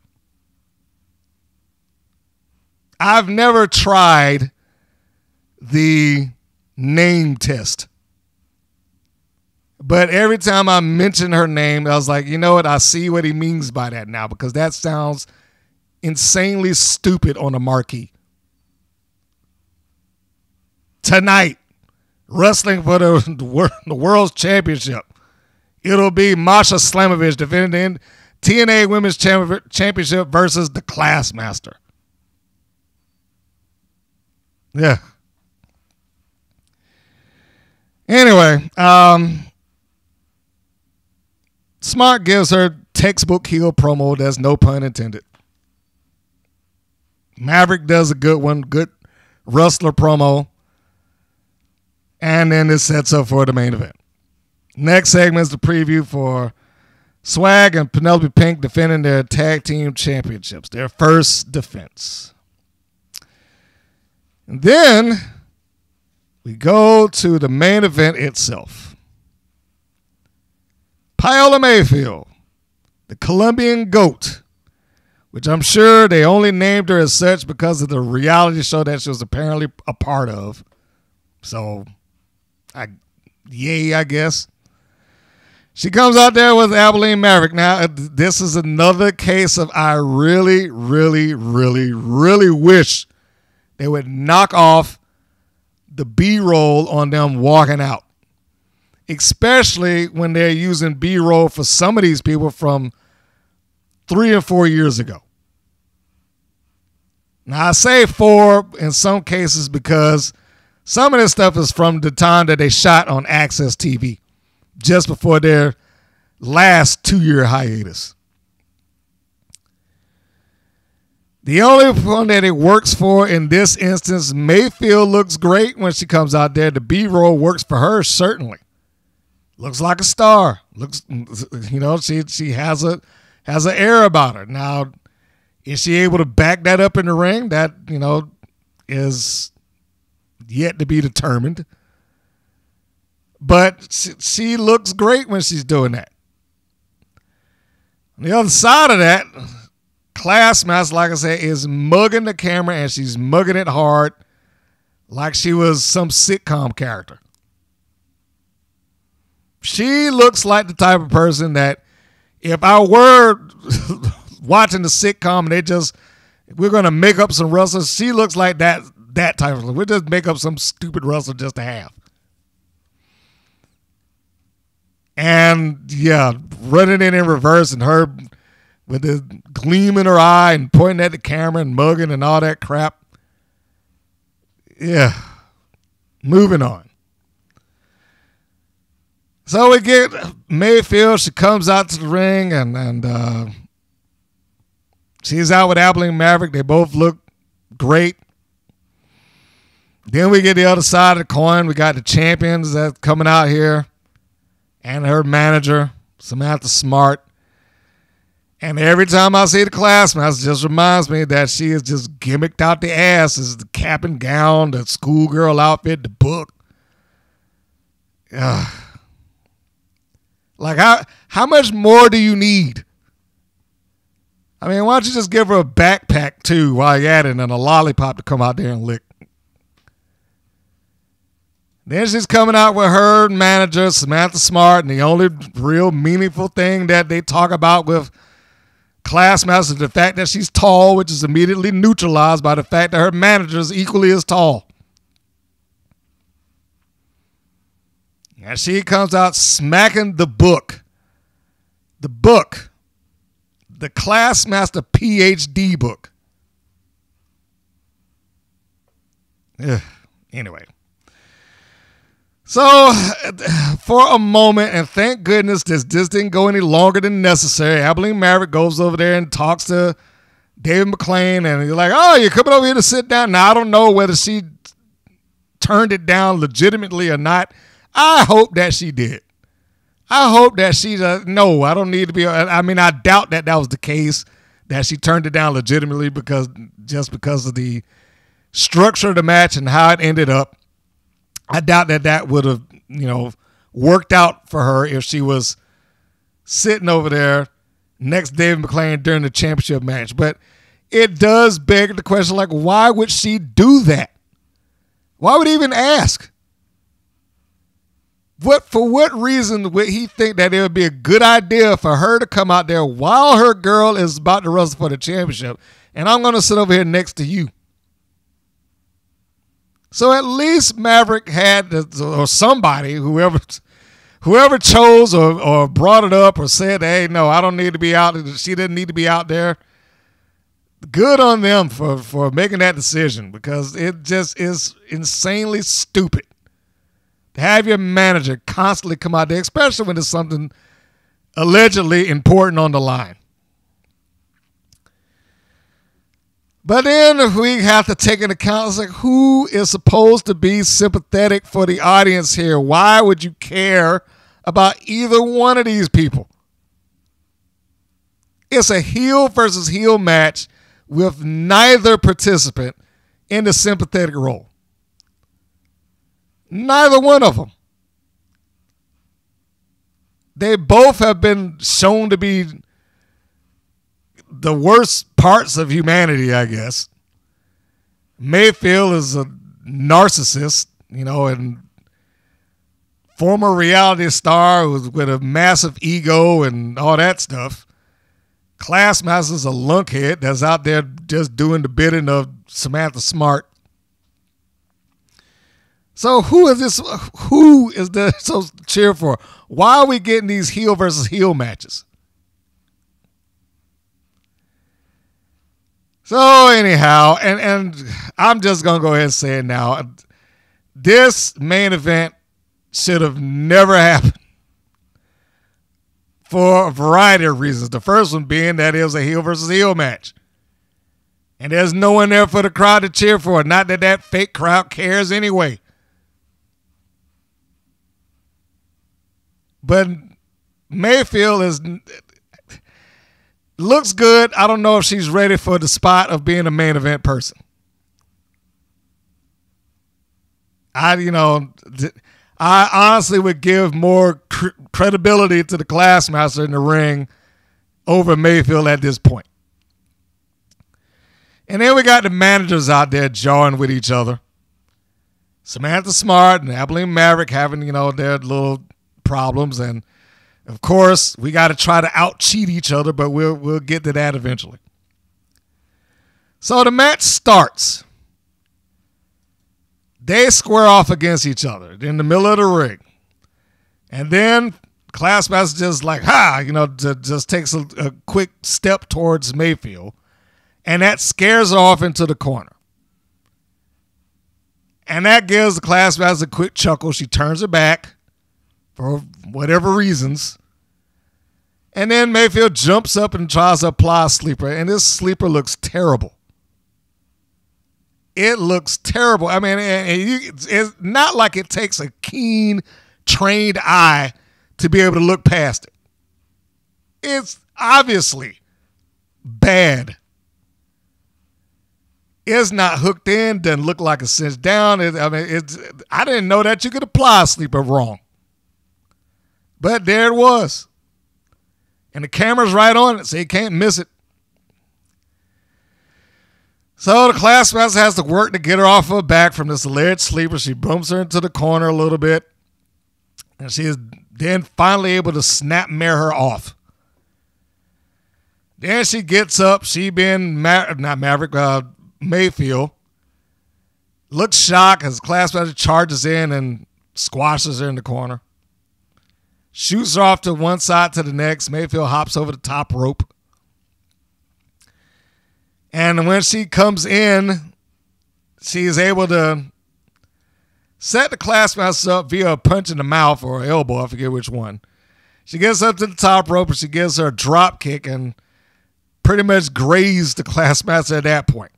I've never tried the name test. But every time I mention her name, I was like, you know what? I see what he means by that now, because that sounds insanely stupid on a marquee. Tonight, wrestling for the World Championship, it'll be Masha Slamovich defending TNA Women's Championship versus the Classmaster. Yeah. Anyway, Smart gives her textbook heel promo. There's no pun intended. Maverick does a good one, good wrestler promo. And then it sets up for the main event. Next segment is the preview for Swag and Penelope Pink defending their tag team championships, their first defense. And then we go to the main event itself. Paola Mayfield, the Colombian GOAT, which I'm sure they only named her as such because of the reality show that she was apparently a part of. So, yay, I guess. She comes out there with Abilene Maverick. Now, this is another case of I really, really, really, really wish they would knock off the B-roll on them walking out. especially when they're using B-roll for some of these people from 3 or 4 years ago. Now, I say 4 in some cases because some of this stuff is from the time that they shot on Access TV, just before their last 2-year hiatus. The only one that it works for in this instance, Mayfield looks great when she comes out there. The B-roll works for her, certainly. Looks like a star. Looks, you know, she has an air about her. Now, is she able to back that up in the ring? That, you know, is yet to be determined. But she looks great when she's doing that. On the other side of that, Classmaster, like I said, is mugging the camera, and she's mugging it hard like she was some sitcom character. She looks like the type of person that if I were watching the sitcom and we're going to make up some wrestlers, she looks like that type of, we'll just make up some stupid wrestler just to have. And yeah, running in reverse and her with the gleam in her eye and pointing at the camera and mugging and all that crap. Yeah. Moving on. So we get Mayfield. She comes out to the ring and she's out with Abilene Maverick. They both look great. Then we get the other side of the coin. We got the champions that's coming out here and her manager, Samantha Smart. And every time I see the Classmaster, it just reminds me that she is just gimmicked out the ass. Is the cap and gown, the schoolgirl outfit, the book. Like, how much more do you need? I mean, why don't you just give her a backpack, too, while you're at it, and a lollipop to come out there and lick? Then she's coming out with her manager, Samantha Smart, and the only real meaningful thing that they talk about with Classmaster is the fact that she's tall, which is immediately neutralized by the fact that her manager is equally as tall. And she comes out smacking the book. The book. The Classmaster PhD book. Ugh. Anyway. So, for a moment, and thank goodness this didn't go any longer than necessary, Abilene Maverick goes over there and talks to David McClain, and he's like, oh, you're coming over here to sit down? Now, I don't know whether she turned it down legitimately or not. I hope that she did. I hope that she, no, I don't need to be, I mean, I doubt that was the case, that she turned it down legitimately because of the structure of the match and how it ended up. I doubt that would have, worked out for her if she was sitting over there next to David McClain during the championship match. But it does beg the question, like, why would she do that? Why would he even ask? For what reason would he think that it would be a good idea for her to come out there while her girl is about to wrestle for the championship, and I'm going to sit over here next to you? So at least Maverick had, or somebody, whoever chose or brought it up or said, hey, no, I don't need to be out. She didn't need to be out there. Good on them for making that decision, because it just is insanely stupid to have your manager constantly come out there, especially when there's something allegedly important on the line. But then we have to take into account, it's like, who is supposed to be sympathetic for the audience here? Why would you care about either one of these people? It's a heel versus heel match with neither participant in the sympathetic role. Neither one of them. They both have been shown to be the worst parts of humanity, I guess. Mayfield is a narcissist, and former reality star with a massive ego and all that stuff. Classmaster's a lunkhead that's out there just doing the bidding of Samantha Smart. So who is this? Who is the so cheer for? Why are we getting these heel versus heel matches? So anyhow, and I'm just gonna go ahead and say it now. This main event should have never happened for a variety of reasons. The first one being that it was a heel versus heel match. And there's no one there for the crowd to cheer for. Not that that fake crowd cares anyway. But Mayfield looks good. I don't know if she's ready for the spot of being a main event person. I honestly would give more credibility to the Classmaster in the ring over Mayfield at this point. And then we got the managers out there jawing with each other. Samantha Smart and Abilene Maverick having, their little problems. And, of course, we got to try to out-cheat each other, but we'll get to that eventually. So the match starts. They square off against each other in the middle of the ring. And then Classmaster just like, just takes a quick step towards Mayfield. And that scares her off into the corner. And that gives the Classmaster a quick chuckle. She turns her back for whatever reasons. And then Mayfield jumps up and tries to apply a sleeper. And this sleeper looks terrible. It looks terrible. I mean, it's not like it takes a keen, trained eye to be able to look past it. It's obviously bad. It's not hooked in, doesn't look like a cinch down. I didn't know that you could apply a sleeper wrong. But there it was. And the camera's right on it, so you can't miss it. So the Classmaster has to work to get her off her back from this alleged sleeper. She bumps her into the corner a little bit. And she is then finally able to snapmare her off. Then she gets up. She being Mayfield looks shocked as Classmaster charges in and squashes her in the corner. Shoots her off to one side to the next. Mayfield hops over the top rope. And when she comes in, she is able to set the Classmaster up via a punch in the mouth or an elbow. I forget which one. She gets up to the top rope and she gives her a drop kick and pretty much grazed the Classmaster at that point.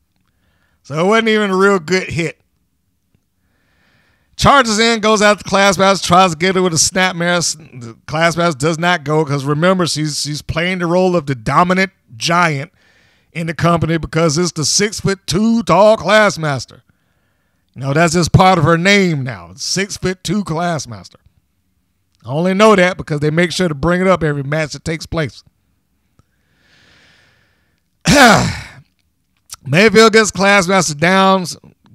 So it wasn't even a real good hit. Charges in, goes out to Classmaster, tries to get her with a snapmare. The Classmaster does not go because remember, she's playing the role of the dominant giant in the company because it's the 6'2" tall Classmaster. That's just part of her name now. It's 6'2" Classmaster. I only know that because they make sure to bring it up every match that takes place. Mayfield gets Classmaster down,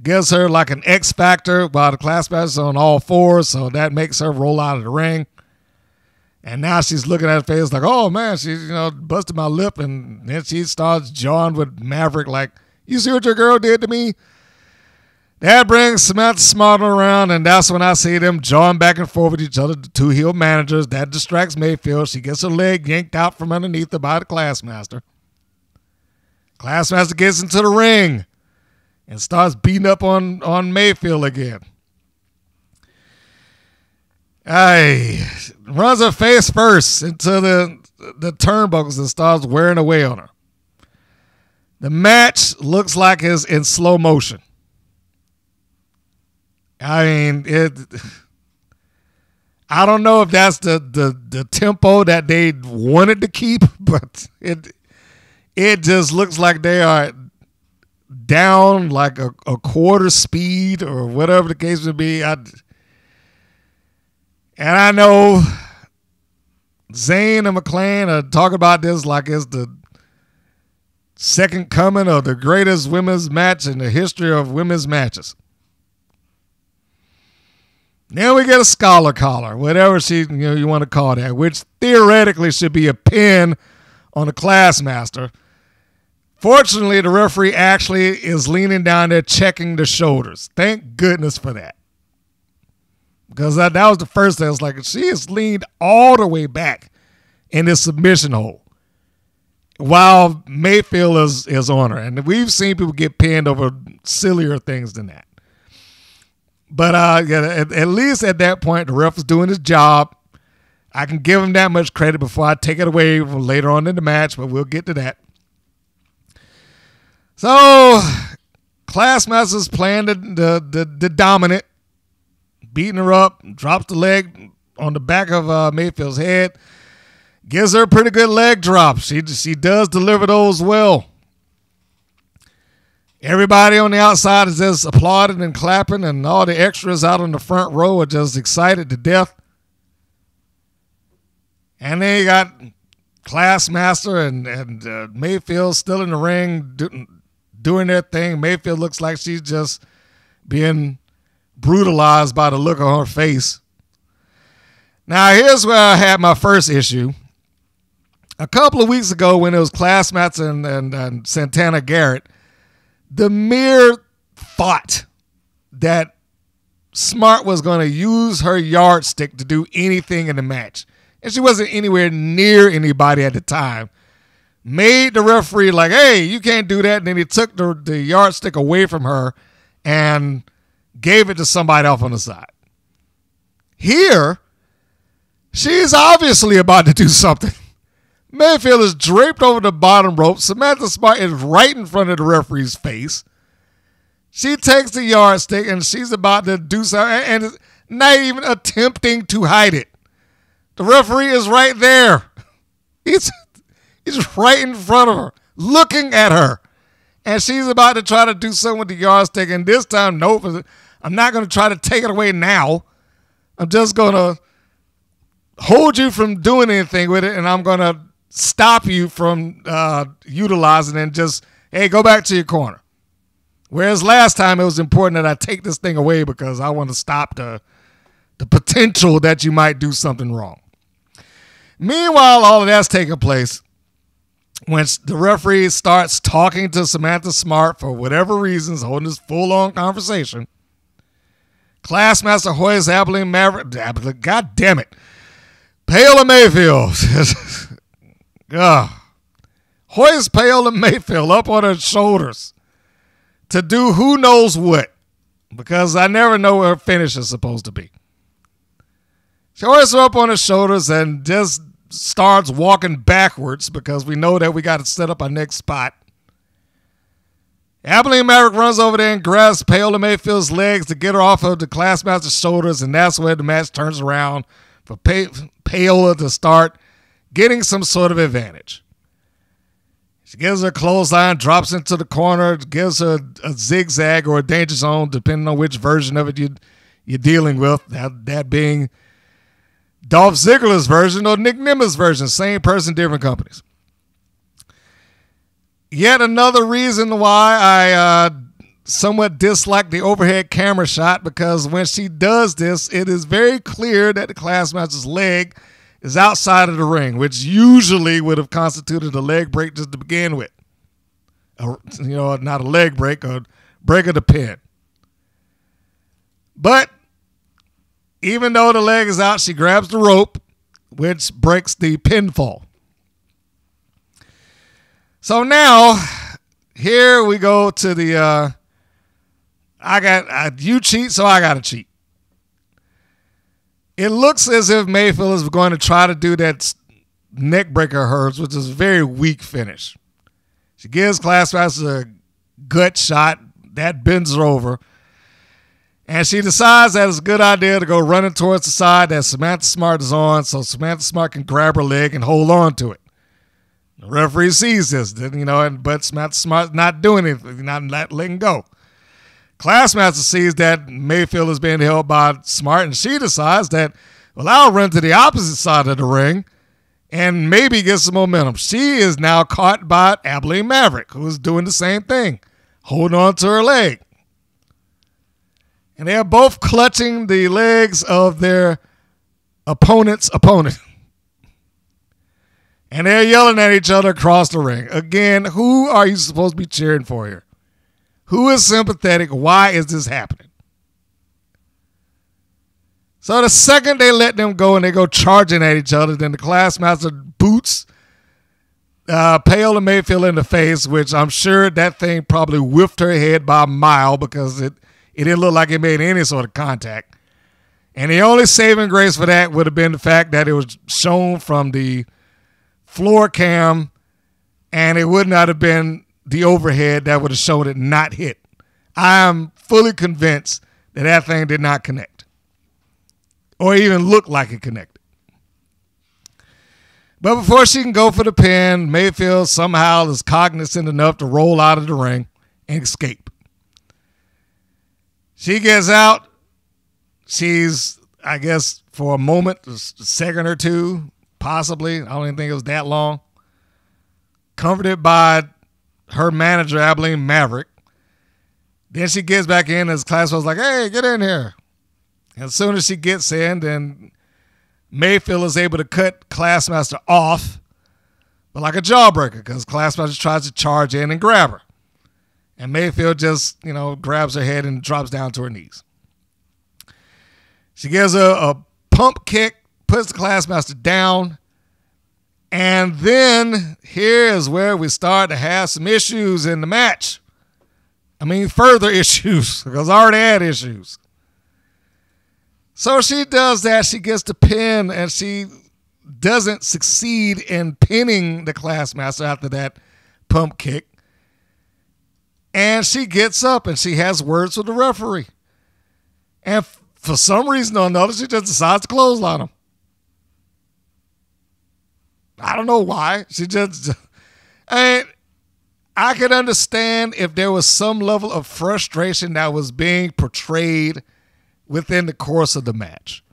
gives her like an X factor while the Classmaster's on all fours, so that makes her roll out of the ring. And now she's looking at her face like, oh man, she's busted my lip, and then she starts jawing with Maverick like, you see what your girl did to me? That brings Samantha Smart around, and that's when I see them jawing back and forth with each other, the two heel managers. That distracts Mayfield. She gets her leg yanked out from underneath her by the Classmaster. Classmaster gets into the ring and starts beating up on Mayfield again. Runs her face first into the turnbuckles and starts wearing away on her. The match looks like it's in slow motion. I don't know if that's the tempo that they wanted to keep, but it just looks like they are down like a quarter speed or whatever the case may be. And I know Xena and McClain are talking about this like it's the second coming of the greatest women's match in the history of women's matches. Then we get a scholar collar, whatever you want to call that, which theoretically should be a pin on the Classmaster. Fortunately, the referee actually is leaning down there checking the shoulders. Thank goodness for that. Because that was the first thing. It's like she is leaned all the way back in this submission hold while Mayfield is on her. And we've seen people get pinned over sillier things than that. But at least at that point, the ref was doing his job. I can give him that much credit before I take it away later on in the match, but we'll get to that. So, Classmaster's playing the dominant, beating her up, drops the leg on the back of Mayfield's head, gives her a pretty good leg drop. She does deliver those well. Everybody on the outside is just applauding and clapping, and all the extras out on the front row are just excited to death. And then you got Classmaster and Mayfield still in the ring doing their thing. Mayfield looks like she's just being brutalized by the look on her face. Now, here's where I had my first issue. A couple of weeks ago when it was Classmaster and Santana Garrett, the mere thought that Smart was going to use her yardstick to do anything in the match, and she wasn't anywhere near anybody at the time, made the referee like, hey, you can't do that. And then he took the yardstick away from her and gave it to somebody else on the side. Here, she's obviously about to do something. Mayfield is draped over the bottom rope. Samantha Smart is right in front of the referee's face. She takes the yardstick and she's about to do something and is not even attempting to hide it. The referee is right there. He's right in front of her, looking at her. And she's about to try to do something with the yardstick. And this time, nope, I'm not going to try to take it away now. I'm just going to hold you from doing anything with it, and I'm going to stop you from utilizing it and just, hey, go back to your corner. Whereas last time it was important that I take this thing away because I want to stop the potential that you might do something wrong. Meanwhile, all of that's taking place when the referee starts talking to Samantha Smart for whatever reasons, holding this full-on conversation. Classmaster hoists Abilene Maverick. God damn it. Paola Mayfield. Hoists Paola Mayfield up on her shoulders to do who knows what, because I never know where her finish is supposed to be. She hoists her up on her shoulders and just starts walking backwards because we know that we got to set up our next spot. Abilene Maverick runs over there and grabs Paola Mayfield's legs to get her off of the Classmaster's shoulders, and that's where the match turns around for Paola to start getting some sort of advantage. She gives her a clothesline, drops into the corner, gives her a zigzag or a danger zone, depending on which version of it you're dealing with, that being Dolph Ziggler's version or Nick Nemeth's version, same person, different companies. Yet another reason why I somewhat dislike the overhead camera shot, because when she does this, it is very clear that the Classmaster's leg is outside of the ring, which usually would have constituted a leg break just to begin with. Not a leg break, a break of the pin. But even though the leg is out, she grabs the rope, which breaks the pinfall. So now, here we go to the, you cheat, so I got to cheat. It looks as if Mayfield is going to try to do that neck breaker of hers, which is a very weak finish. She gives Classmaster a gut shot. That bends her over. And she decides that it's a good idea to go running towards the side that Samantha Smart is on, so Samantha Smart can grab her leg and hold on to it. The referee sees this, but Samantha Smart's not doing anything, not letting go. Classmaster sees that Mayfield is being held by Smart, and she decides that, well, I'll run to the opposite side of the ring and maybe get some momentum. She is now caught by Abilene Maverick, who is doing the same thing, holding on to her leg. And they are both clutching the legs of their opponent's opponent. And they're yelling at each other across the ring. Again, who are you supposed to be cheering for here? Who is sympathetic? Why is this happening? So the second they let them go and they go charging at each other, then the Classmaster boots Paola Mayfield in the face, which I'm sure that thing probably whiffed her head by a mile because it didn't look like it made any sort of contact. And the only saving grace for that would have been the fact that it was shown from the floor cam, and it would not have been the overhead that would have shown it not hit. I am fully convinced that that thing did not connect or even look like it connected. But before she can go for the pin, Mayfield somehow is cognizant enough to roll out of the ring and escape. She gets out. She's, I guess, for a moment, a second or two, possibly, I don't even think it was that long, comforted by her manager, Abilene Maverick. Then she gets back in as Class was like, hey, get in here. As soon as she gets in, then Mayfield is able to cut Classmaster off, but like a jawbreaker, because Classmaster tries to charge in and grab her. And Mayfield just, grabs her head and drops down to her knees. She gives a pump kick, puts the Classmaster down, and then here is where we start to have some issues in the match. I mean, further issues, because I already had issues. So she does that. She gets the pin, and she doesn't succeed in pinning the Classmaster after that pump kick. And she gets up, and she has words with the referee. And for some reason or another, she just decides to clothesline him. I don't know why. She just, I could understand if there was some level of frustration that was being portrayed within the course of the match.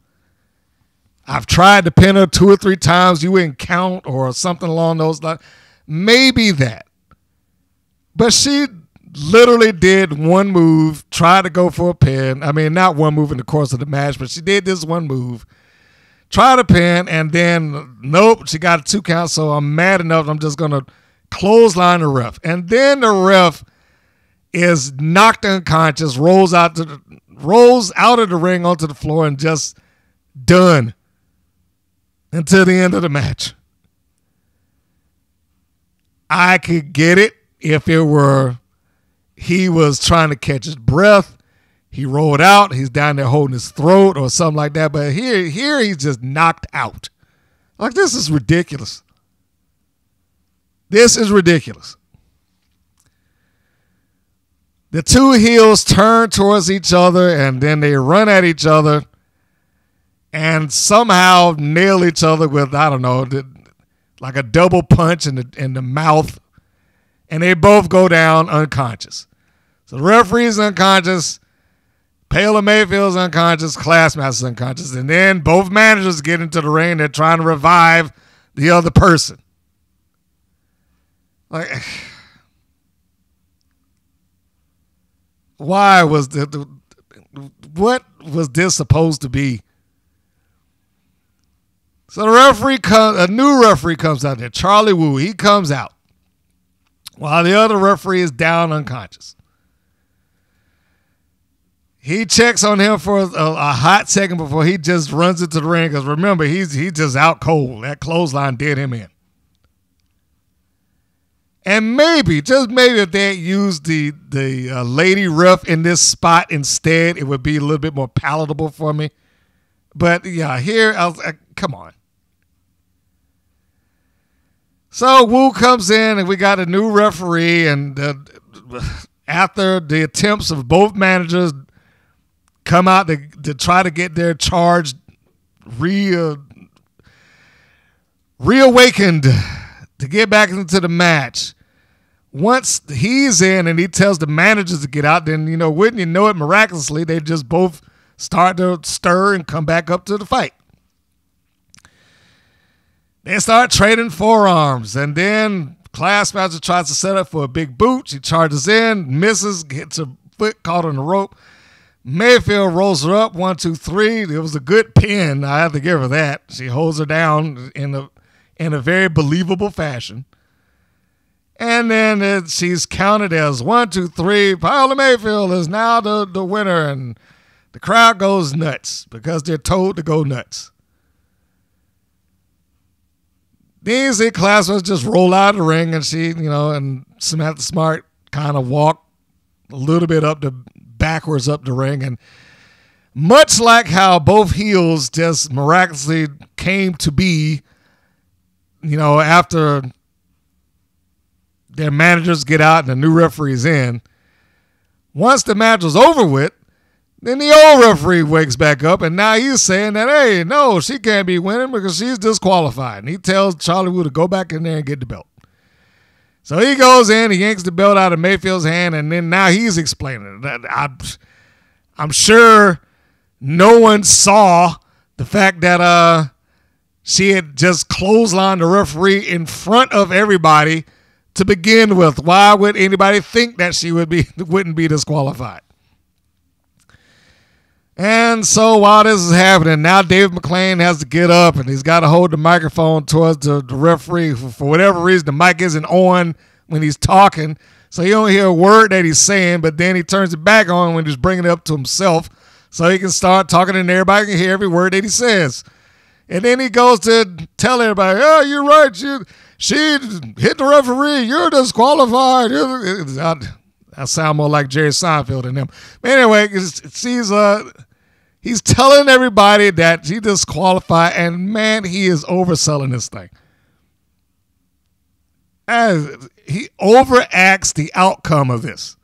I've tried to pin her 2 or 3 times. You wouldn't count or something along those lines. Maybe that. But she literally did one move, tried to go for a pin. I mean, not one move in the course of the match, but she did this one move, tried to pin, and then, nope, she got a 2 count, so I'm mad enough, I'm just going to clothesline the ref. And then the ref is knocked unconscious, rolls out of the ring onto the floor, and just done until the end of the match. I could get it if it were he was trying to catch his breath. He rolled out. He's down there holding his throat or something like that. But here he's just knocked out. Like, this is ridiculous. This is ridiculous. The 2 heels turn towards each other, and then they run at each other and somehow nail each other with, I don't know, like a double punch in the mouth. And they both go down unconscious. So the referee's unconscious, Paola Mayfield's unconscious, Classmaster's unconscious, and then both managers get into the ring. They're trying to revive the other person. Like, why was what was this supposed to be? So a new referee comes out there, Charlie Wu. He comes out while the other referee is down unconscious. He checks on him for a hot second before he just runs into the ring. Because remember, he's just out cold. That clothesline did him in. And maybe, just maybe, if they had used the lady ref in this spot instead, it would be a little bit more palatable for me. But yeah, here, come on. So Wu comes in, and we got a new referee. And after the attempts of both managers come out to try to get their charge reawakened to get back into the match. Once he's in and he tells the managers to get out, then, wouldn't you know it, miraculously, they just both start to stir and come back up to the fight. They start trading forearms, and then Classmaster tries to set up for a big boot. She charges in, misses, gets her foot caught on the rope. Mayfield rolls her up, 1, 2, 3. It was a good pin. I have to give her that. She holds her down in a very believable fashion. And then she's counted as 1, 2, 3. Paola Mayfield is now the winner. And The crowd goes nuts because they're told to go nuts. Then you see Classmaster just roll out of the ring, and she, and Samantha Smart kind of walk a little bit backwards up the ring, and much like how both heels just miraculously came to be, after their managers get out and the new referee's in, once the match was over with, then the old referee wakes back up, and now he's saying that, hey, no, she can't be winning because she's disqualified. And he tells Charlie Wu to go back in there and get the belt. So he goes in, he yanks the belt out of Mayfield's hand, and then now he's explaining it. I'm sure no one saw the fact that she had just clotheslined the referee in front of everybody to begin with. Why would anybody think that she wouldn't be disqualified? And so while this is happening, now David McClain has to get up, and he's got to hold the microphone towards the referee. For whatever reason, the mic isn't on when he's talking, so you don't hear a word that he's saying, but then he turns it back on when he's bringing it up to himself so he can start talking and everybody can hear every word that he says. And then he goes to tell everybody, oh, you're right, she hit the referee, you're disqualified. I sound more like Jerry Seinfeld than him. But anyway, he's telling everybody that she disqualified, and man, he is overselling this thing. He overacts the outcome of this.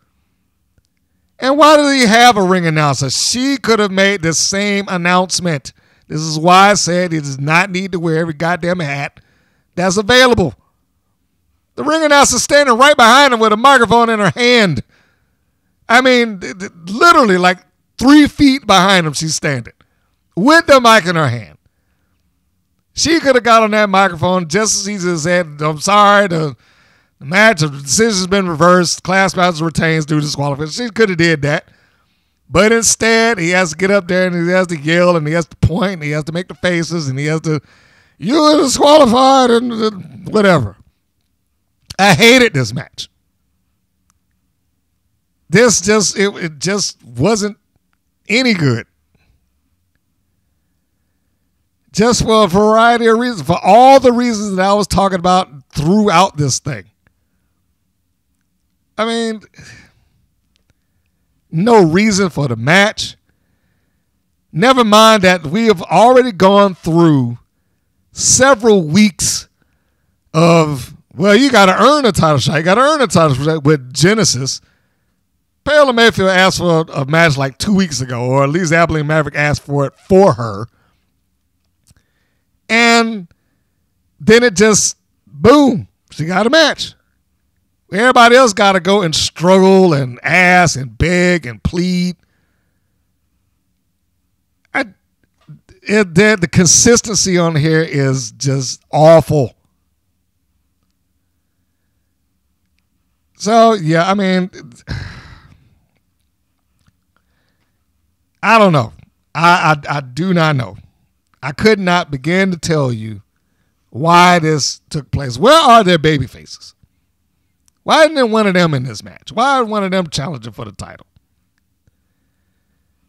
And why does he have a ring announcer? She could have made the same announcement. This is why I said he does not need to wear every goddamn hat that's available. The ring announcer's standing right behind him with a microphone in her hand. I mean, literally like 3 feet behind him she's standing with the mic in her hand. She could have got on that microphone just as easy as said, I'm sorry, the match, the decision's been reversed, Classmaster retains due to disqualification. She could have did that. But instead, he has to get up there and he has to yell and he has to point and he has to make the faces and he has to, you're disqualified and whatever. I hated this match. It just wasn't any good. Just for a variety of reasons, for all the reasons that I was talking about throughout this thing. I mean, no reason for the match. Never mind that we have already gone through several weeks of, well, you got to earn a title shot. You got to earn a title shot with Genesis. Paola Mayfield asked for a match like 2 weeks ago, or at least Abilene Maverick asked for it for her. And then it just, boom, she got a match. Everybody else got to go and struggle and ask and beg and plead. The consistency on here is just awful. So, yeah, I mean, I don't know. I do not know. I could not begin to tell you why this took place. Where are their baby faces? Why isn't one of them in this match? Why is one of them challenging for the title?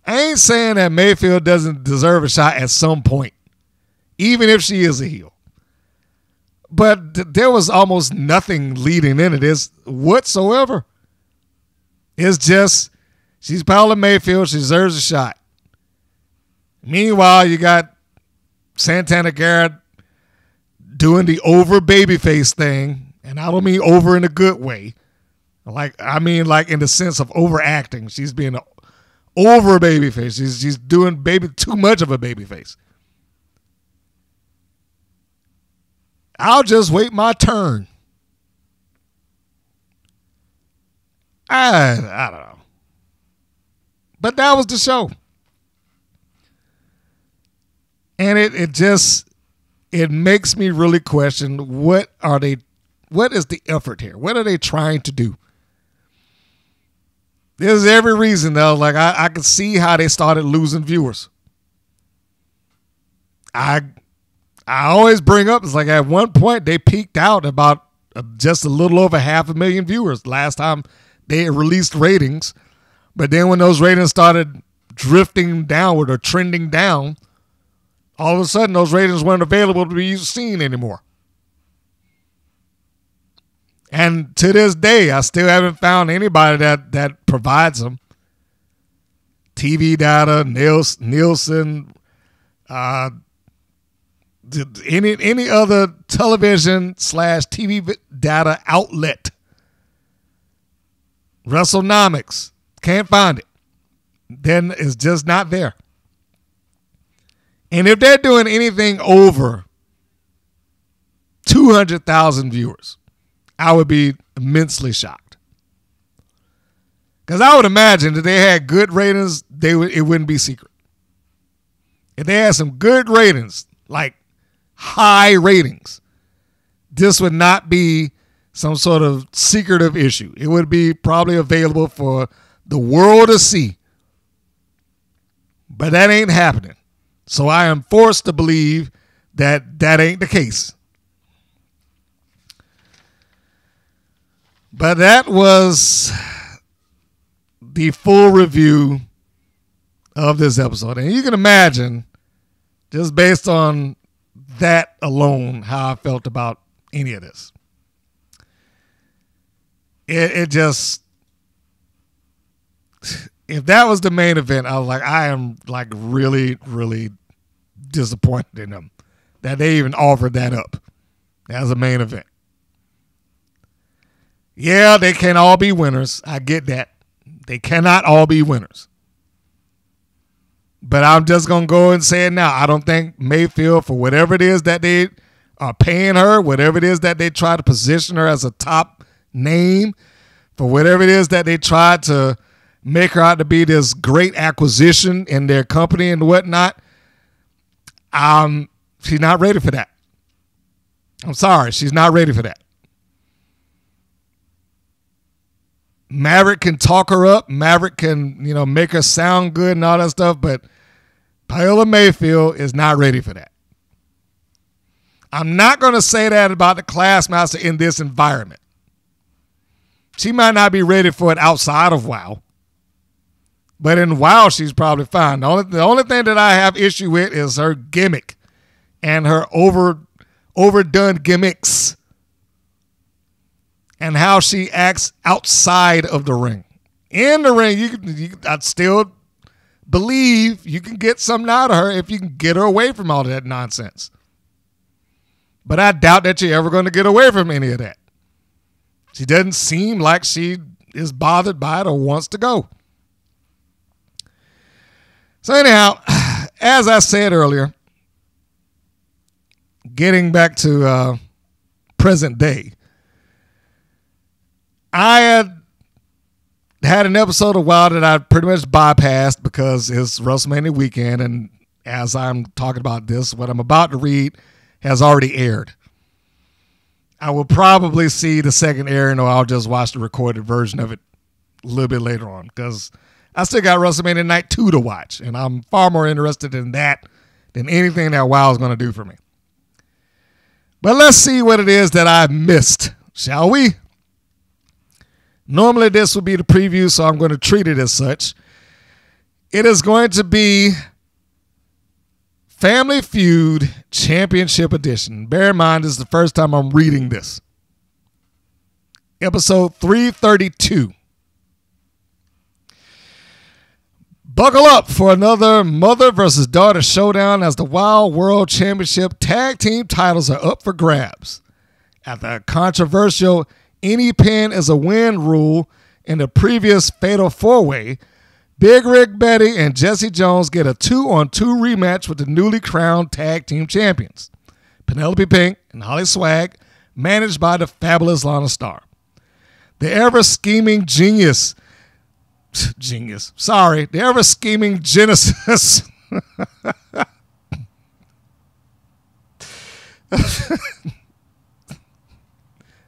I ain't saying that Mayfield doesn't deserve a shot at some point, even if she is a heel. But there was almost nothing leading into this whatsoever. It's just, she's Paola Mayfield. She deserves a shot. Meanwhile, you got Santana Garrett doing the over babyface thing. And I don't mean over in a good way. I mean in the sense of overacting. She's being an over babyface. She's doing too much of a babyface. I'll just wait my turn. I don't know. But that was the show. And it makes me really question what is the effort here? What are they trying to do? There's every reason though. Like I could see how they started losing viewers. I always bring up, it's like at one point they peaked out about just a little over 500,000 viewers last time they released ratings. But then when those ratings started drifting downward or trending down, all of a sudden those ratings weren't available to be seen anymore. And to this day, I still haven't found anybody that provides them. TV data, Nielsen, any other television/TV data outlet. WrestleNomics, can't find it. Then it's just not there. And if they're doing anything over 200,000 viewers, I would be immensely shocked. Because I would imagine that they had good ratings, it wouldn't be secret. If they had some good ratings, like high ratings, this would not be some sort of secretive issue. It would be probably available for the world to see. But that ain't happening. So I am forced to believe that that ain't the case. But that was the full review of this episode. And you can imagine, just based on that alone, how I felt about any of this. It just, if that was the main event, I was like, I am like really, really disappointed in them that they even offered that up as a main event. Yeah, they can't all be winners. I get that. They cannot all be winners. But I'm just going to go and say it now. I don't think Mayfield, for whatever it is that they are paying her, whatever it is that they try to position her as a top name, for whatever it is that they try to make her out to be this great acquisition in their company and whatnot, she's not ready for that. I'm sorry. She's not ready for that. Maverick can talk her up. Maverick can, make her sound good and all that stuff, but Paola Mayfield is not ready for that. I'm not going to say that about the Classmaster in this environment. She might not be ready for it outside of WoW, but in WoW, she's probably fine. The only thing that I have issue with is her gimmick and her overdone gimmicks. And how she acts outside of the ring. In the ring, I'd still believe you can get something out of her if you can get her away from all of that nonsense. But I doubt that you're ever going to get away from any of that. She doesn't seem like she is bothered by it or wants to go. So anyhow, as I said earlier, getting back to present day, I had an episode of WoW that I pretty much bypassed because it's WrestleMania weekend, and as I'm talking about this, what I'm about to read has already aired. I will probably see the second airing, or I'll just watch the recorded version of it a little bit later on, because I still got WrestleMania Night 2 to watch, and I'm far more interested in that than anything that WoW is going to do for me. But let's see what it is that I missed, shall we? Normally this would be the preview, so I'm going to treat it as such. It is going to be Family Feud Championship Edition. Bear in mind, this is the first time I'm reading this. Episode 332. Buckle up for another mother versus daughter showdown as the Wild World Championship Tag Team titles are up for grabs. At the controversial any pin is a win rule in the previous Fatal 4-Way, Big Rick Betty and Jesse Jones get a 2-on-2 rematch with the newly crowned tag team champions, Penelope Pink and Holly Swag, managed by the fabulous Lana Starr. The ever-scheming Genesis.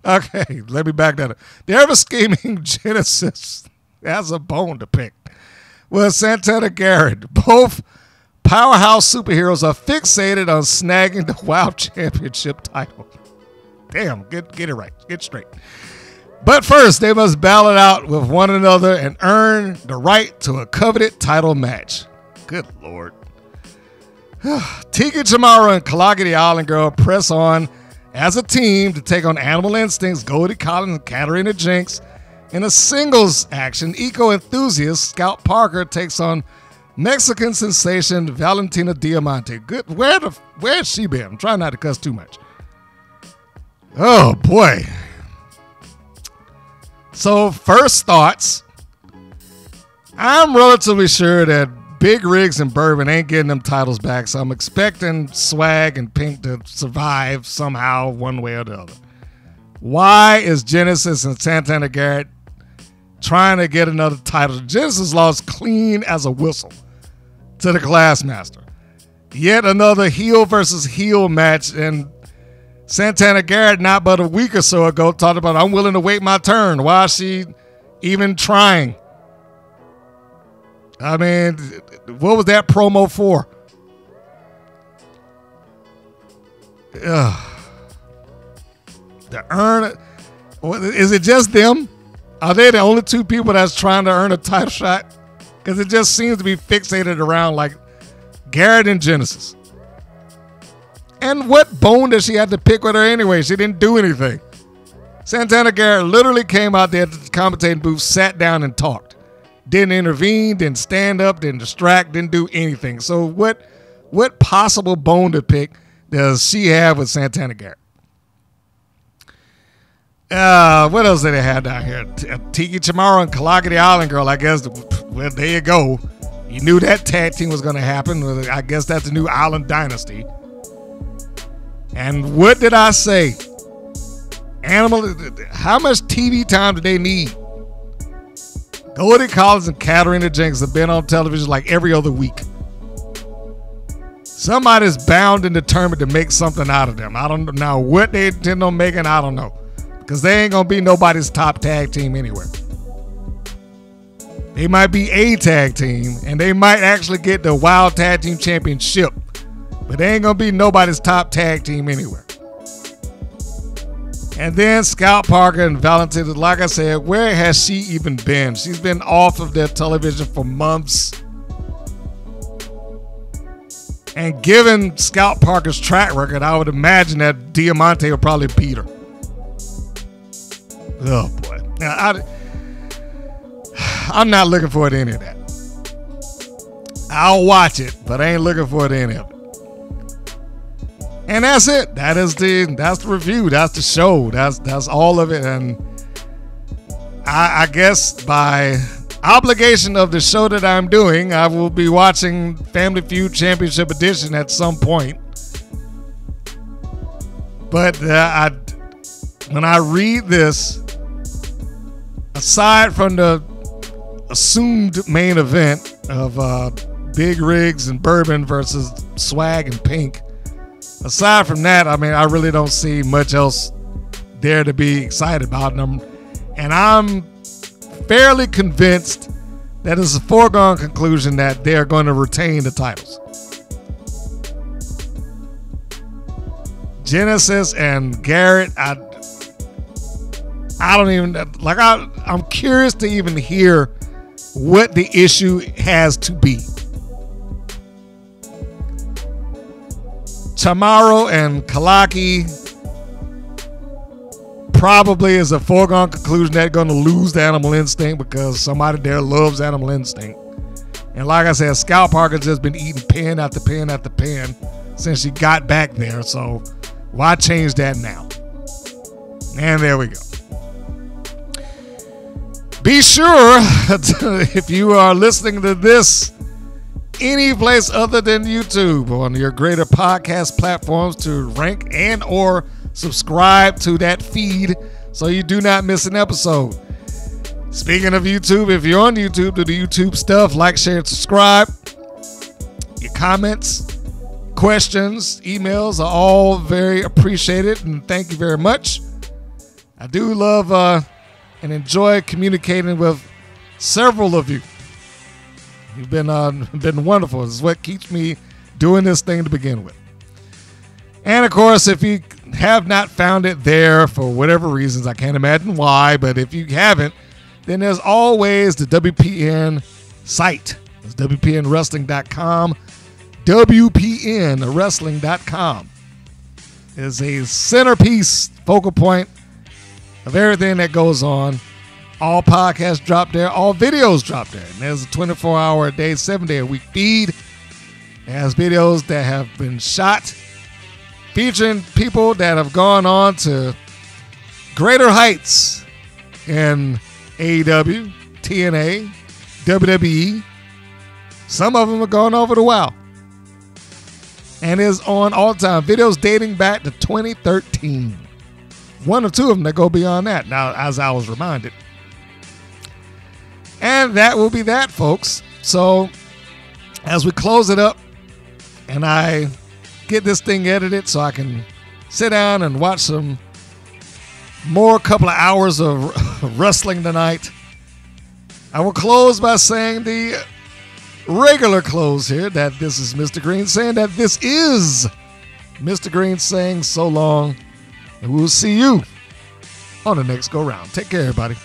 Okay, let me back that up. The ever-scheming Genesis has a bone to pick with Santana Garrett. Both powerhouse superheroes are fixated on snagging the WoW Championship title. Damn, get it right. Get straight. But first, they must battle it out with one another and earn the right to a coveted title match. Good Lord. Tiki Chamara and Kalaki the Island Girl press on as a team to take on Animal Instinct's Goldie Collins and Katarina Jinx. In a singles action, eco-enthusiast Scout Parker takes on Mexican sensation Valentina Diamante. Good. Where's she been? I'm trying not to cuss too much. Oh, boy. So, first thoughts. I'm relatively sure that Big Rigs and Bourbon ain't getting them titles back, so I'm expecting Swag and Pink to survive somehow, one way or the other. Why is Genesis and Santana Garrett trying to get another title? Genesis lost clean as a whistle to the Classmaster. Yet another heel versus heel match, and Santana Garrett, not but a week or so ago, talked about, I'm willing to wait my turn. Why is she even trying? I mean, what was that promo for? Is it just them? Are they the only two people that's trying to earn a title shot? Because it just seems to be fixated around like Garrett and Genesis. And what bone does she have to pick with her anyway? She didn't do anything. Santana Garrett literally came out there to the commentating booth, sat down and talked. Didn't intervene, didn't stand up, didn't distract, didn't do anything. So what possible bone to pick does she have with Santana Garrett? What else did they have down here? Tiki Chamara and Kalaki the Island Girl, I guess. Well, there you go. You knew that tag team was going to happen. I guess that's the new Island Dynasty. And what did I say? How much TV time do they need? Goldie Collins and Katarina Jinx have been on television like every other week. Somebody's bound and determined to make something out of them. I don't know now what they intend on making. I don't know. Because they ain't going to be nobody's top tag team anywhere. They might be a tag team, and they might actually get the Wild Tag Team Championship. But they ain't going to be nobody's top tag team anywhere. And then Scout Parker and Valentina, like I said, where has she even been? She's been off of their television for months. And given Scout Parker's track record, I would imagine that Diamante will probably beat her. Oh, boy. Now, I'm not looking forward to any of that. I'll watch it, but I ain't looking forward to any of it. And that's it. That's the review. That's the show. That's all of it. And I guess by obligation of the show that I'm doing, I will be watching Family Feud Championship Edition at some point. But when I read this, aside from the assumed main event of Big Rigs and Bourbon versus Swag and Pink, aside from that, I mean, I really don't see much else there to be excited about them. And I'm fairly convinced that it's a foregone conclusion that they're going to retain the titles. Genesis and Garrett, I don't even, like, I'm curious to even hear what the issue has to be. Chamaro and Kalaki probably is a foregone conclusion they're going to lose the Animal Instinct because somebody there loves Animal Instinct. And like I said, Scout Parker's just been eating pin after pin after pin since she got back there. So why change that now? And there we go. Be sure, if you are listening to this any place other than YouTube on your greater podcast platforms, to rank and or subscribe to that feed so you do not miss an episode. Speaking of YouTube, if you're on YouTube, do the YouTube stuff, like, share, and subscribe. Your comments, questions, emails are all very appreciated, and thank you very much. I do love and enjoy communicating with several of you. You've been wonderful. This is what keeps me doing this thing to begin with. And of course, if you have not found it there for whatever reasons, I can't imagine why, but if you haven't, then there's always the WPN site. It's WPNWrestling.com. WPNWrestling.com is a centerpiece, focal point of everything that goes on. All podcasts drop there. All videos drop there. And there's a 24-hour a day, 7-day-a-week feed. It has videos that have been shot featuring people that have gone on to greater heights in AEW, TNA, WWE. Some of them are going over the WoW. And is on all time. Videos dating back to 2013. One or two of them that go beyond that. Now, as I was reminded. And that will be that, folks. So, as we close it up, and I get this thing edited so I can sit down and watch some more couple of hours of wrestling tonight, I will close by saying the regular close here, that this is Mr. Green saying that this is Mr. Green saying so long, and we'll see you on the next go round. Take care, everybody.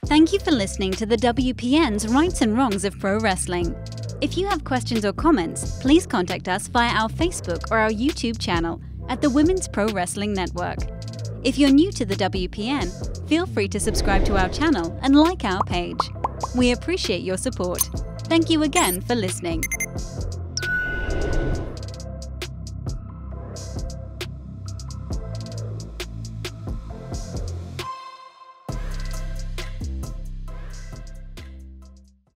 Thank you for listening to the WPN's Rights and Wrongs of Pro Wrestling. If you have questions or comments, please contact us via our Facebook or our YouTube channel at the Women's Pro Wrestling Network. If you're new to the WPN, feel free to subscribe to our channel and like our page. We appreciate your support. Thank you again for listening.